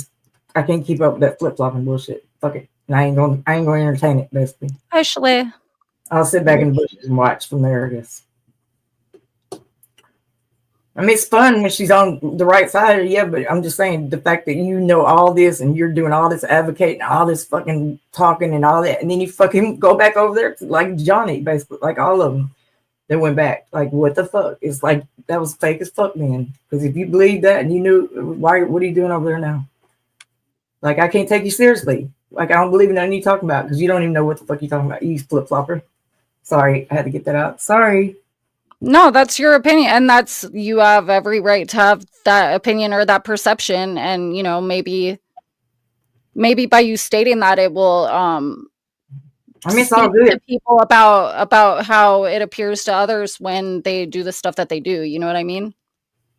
I can't keep up with that flip flopping bullshit. Fuck it. And I ain't gonna entertain it. Basically. Ashley. I'll sit back in the bushes and watch from there. I guess. I mean, it's fun when she's on the right side, yeah, but I'm just saying the fact that you know all this and you're doing all this advocating, all this fucking talking and all that, and then you fucking go back over there to, like Johnny, basically, like all of them that went back. Like, what the fuck? It's like that was fake as fuck, man. Because if you believe that and you knew, what are you doing over there now? Like, I can't take you seriously. Like, I don't believe in nothing you talking about because you don't even know what the fuck you're talking about. You flip flopper. Sorry, I had to get that out. Sorry. No, that's your opinion, and you have every right to have that opinion or that perception, and you know, maybe by you stating that, it will I mean, it's all good to people about how it appears to others when they do the stuff that they do. You know what I mean?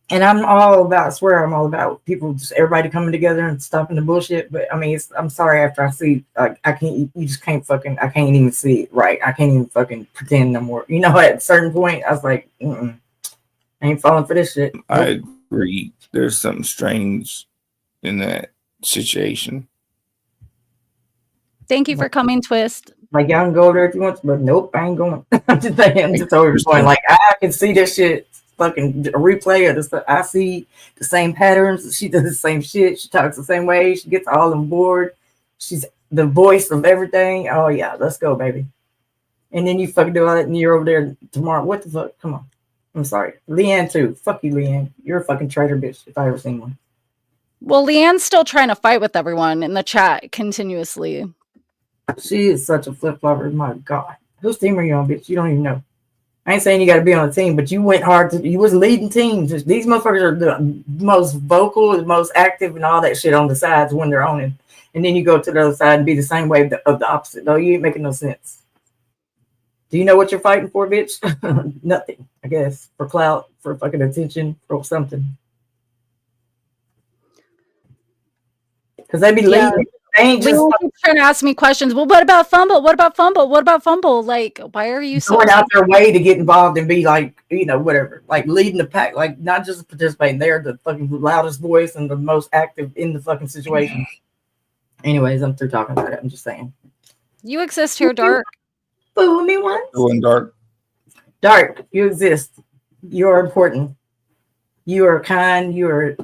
And I'm all about people, just everybody coming together and stopping the bullshit. But I mean, I'm sorry, after I see, like, I can't even see it right. I can't even fucking pretend no more. You know, at a certain point, I was like, I ain't falling for this shit. I agree. There's something strange in that situation. Thank you for coming, Twist. Like, y'all can go over there if you want to, but nope, I ain't going. I'm just over going, like, I can see this shit. Fucking a replay of the stuff. I see the same patterns. She does the same shit. She talks the same way. She gets all on board. She's the voice of everything. Oh yeah, let's go, baby. And then you fucking do all that, and you're over there tomorrow. What the fuck? Come on. I'm sorry, Leanne too. Fuck you, Leanne. You're a fucking traitor, bitch. If I ever seen one. Well, Leanne's still trying to fight with everyone in the chat continuously. She is such a flip flopper. My God, whose team are you on, bitch? You don't even know. I ain't saying you got to be on a team, but you went hard. You was leading teams. These motherfuckers are the most vocal, the most active, and all that shit on the sides when they're on it. And then you go to the other side and be the same way of the opposite. No, you ain't making no sense. Do you know what you're fighting for, bitch? Nothing, I guess. For clout, for fucking attention, for something. Because they be leading. They ain't just trying to ask me questions. Well, what about fumble? What about fumble? What about fumble? Like, why are you so going out their way to get involved and be like, you know, whatever, like leading the pack, like not just participating. They're the fucking loudest voice and the most active in the fucking situation. Anyways, I'm through talking about it. I'm just saying. You exist here, Dark. Fool me once. Going Dark. Dark, you exist. You are important. You are kind. You are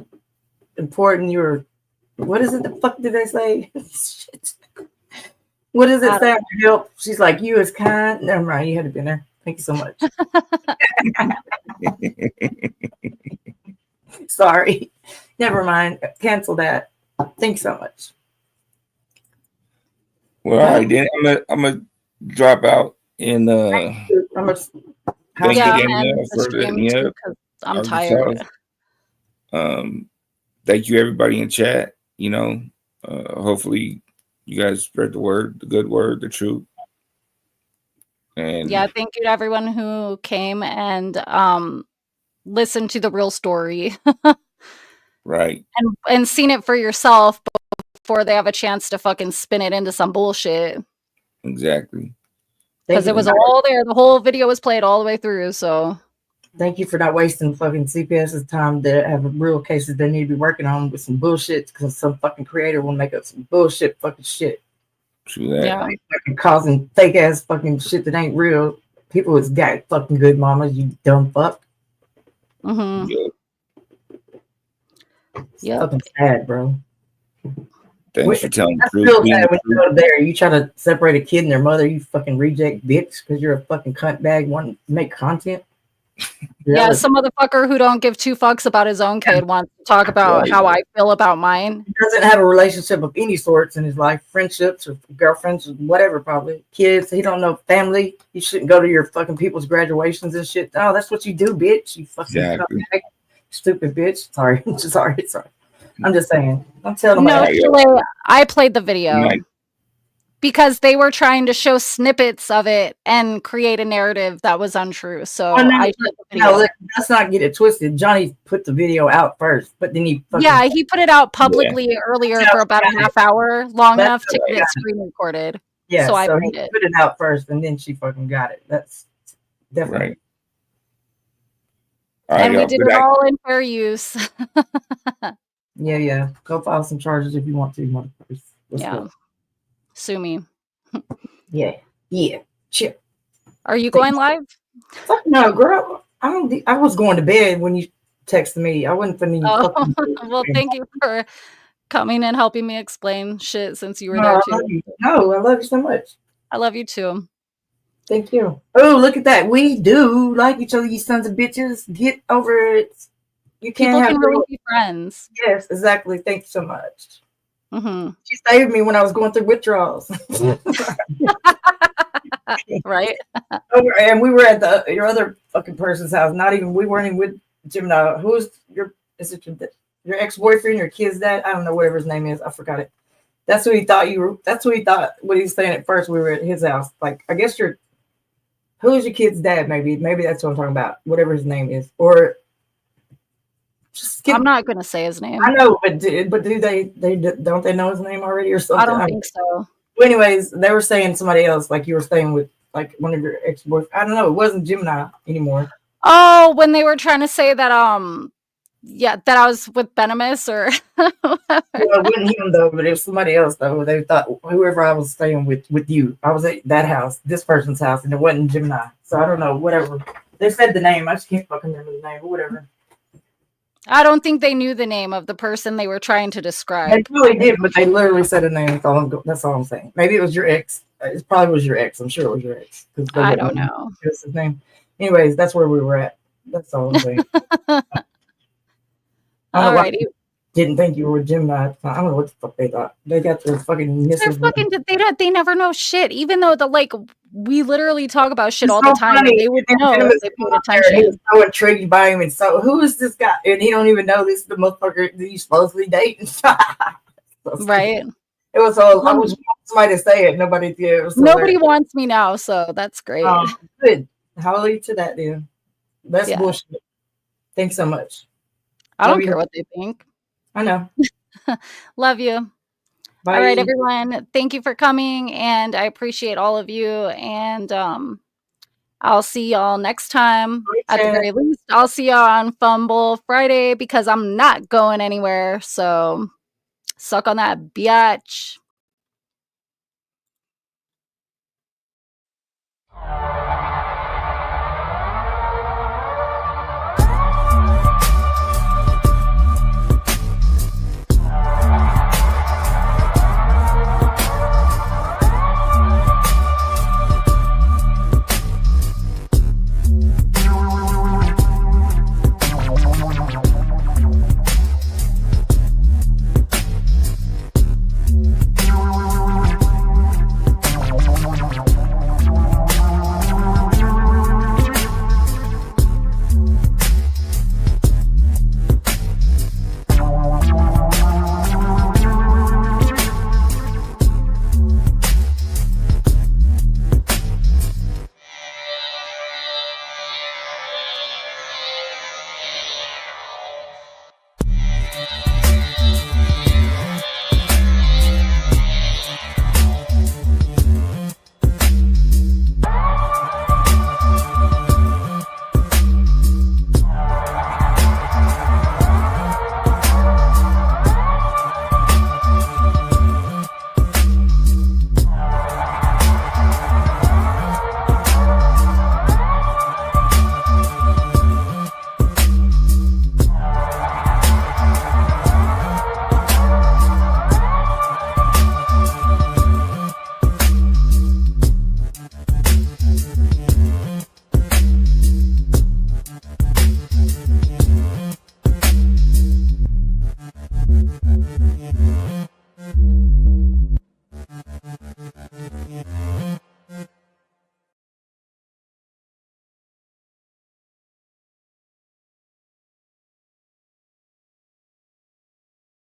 important. You are. What is it? The fuck did they say? Shit. What does it say? Help. She's like, you is kind. Never mind. You had to be there. Thank you so much. Sorry. Never mind. Cancel that. Thanks so much. Well, all right, then I'm gonna drop out and thank you, Danielle, for letting me up. I'm tired. Thank you, everybody in chat. You know, hopefully you guys spread the word, the good word, the truth. And yeah, thank you to everyone who came and listened to the real story. Right. And seen it for yourself before they have a chance to fucking spin it into some bullshit. Exactly. Because it was all there. The whole video was played all the way through. So thank you for not wasting fucking CPS's time to have real cases they need to be working on with some bullshit because some fucking creator will make up some bullshit fucking shit. True that. Yeah. Fucking causing fake ass fucking shit that ain't real. People is got fucking good mamas, you dumb fuck. Mm-hmm. Yep. Fucking sad, bro. Thanks for telling the truth. Real sad when you go there, you try to separate a kid and their mother, you fucking reject bitch because you're a fucking cunt bag wanting to make content. Yeah, some motherfucker who don't give two fucks about his own kid wants to talk about how I feel about mine. He doesn't have a relationship of any sorts in his life, friendships or girlfriends or whatever, probably kids. He don't know family. You shouldn't go to your fucking people's graduations and shit. Oh, that's what you do, bitch. You fucking stupid bitch. Sorry, sorry. I'm just saying. I'm telling them. I played the video. Because they were trying to show snippets of it and create a narrative that was untrue. So let's not get it twisted. Johnny put the video out first, but then he he put it out publicly earlier for about a half hour, long enough to get it screen recorded. Yeah, so I he put it out first, and then she fucking got it. That's definitely right. And we did it all in fair use. Yeah. Go file some charges if you want to, motherfuckers. Yeah. Sue me. Yeah. Chill. Are you going live? Fuck no, girl. I was going to bed when you texted me. I wasn't finna. Well, thank you for coming and helping me explain shit since you were there too. I love you so much. I love you too. Thank you. Oh, look at that. We do like each other, you sons of bitches. Get over it. You can't People can really be friends. Yes, exactly. Thank you so much. Mm-hmm. She saved me when I was going through withdrawals. Right. And we were at your other fucking person's house. We weren't even with Gemini. Who's your ex-boyfriend, your kid's dad? I don't know, whatever his name is. I forgot it. That's who he thought you were. That's who he thought when he was saying at first we were at his house. Like, I guess who's your kid's dad? Maybe that's what I'm talking about. Whatever his name is. Or I'm not gonna say his name. I know, but do they don't they know his name already or something? I don't think so. Well, anyways, they were saying somebody else, like you were staying with like one of your ex-boyfriends. I don't know, it wasn't Gemini anymore. Oh, when they were trying to say that that I was with Benemis or well, it wasn't him though, but it was somebody else though. They thought whoever I was staying with you. I was at that house, this person's house, and it wasn't Gemini. So I don't know, whatever. They said the name, I just can't fucking remember the name or whatever. I don't think they knew the name of the person they were trying to describe. They really did, but they literally said a name. That's all I'm saying. Maybe it was your ex. It probably was your ex. I'm sure it was your ex. I don't know. What's his name? Anyways, that's where we were at. That's all I'm saying. All righty. Didn't think you were with Gemini. I don't know what the fuck they thought. They got their fucking misses. They never know shit. Even though we literally talk about shit all the time. Funny. They would know if they paid attention. He was so intrigued by him, and so who is this guy? And he don't even know this is the motherfucker that he's supposedly dating. Right. It was all I was somebody to say it. Nobody did. Nobody wants me now, so that's great. Good. Hallelujah to that, dude. That's bullshit. Thanks so much. I don't care what they think. I know. Love you. Bye. All right, everyone. Thank you for coming, and I appreciate all of you. And I'll see y'all next time. At the very least, I'll see y'all on Fumble Friday because I'm not going anywhere. So suck on that, biatch.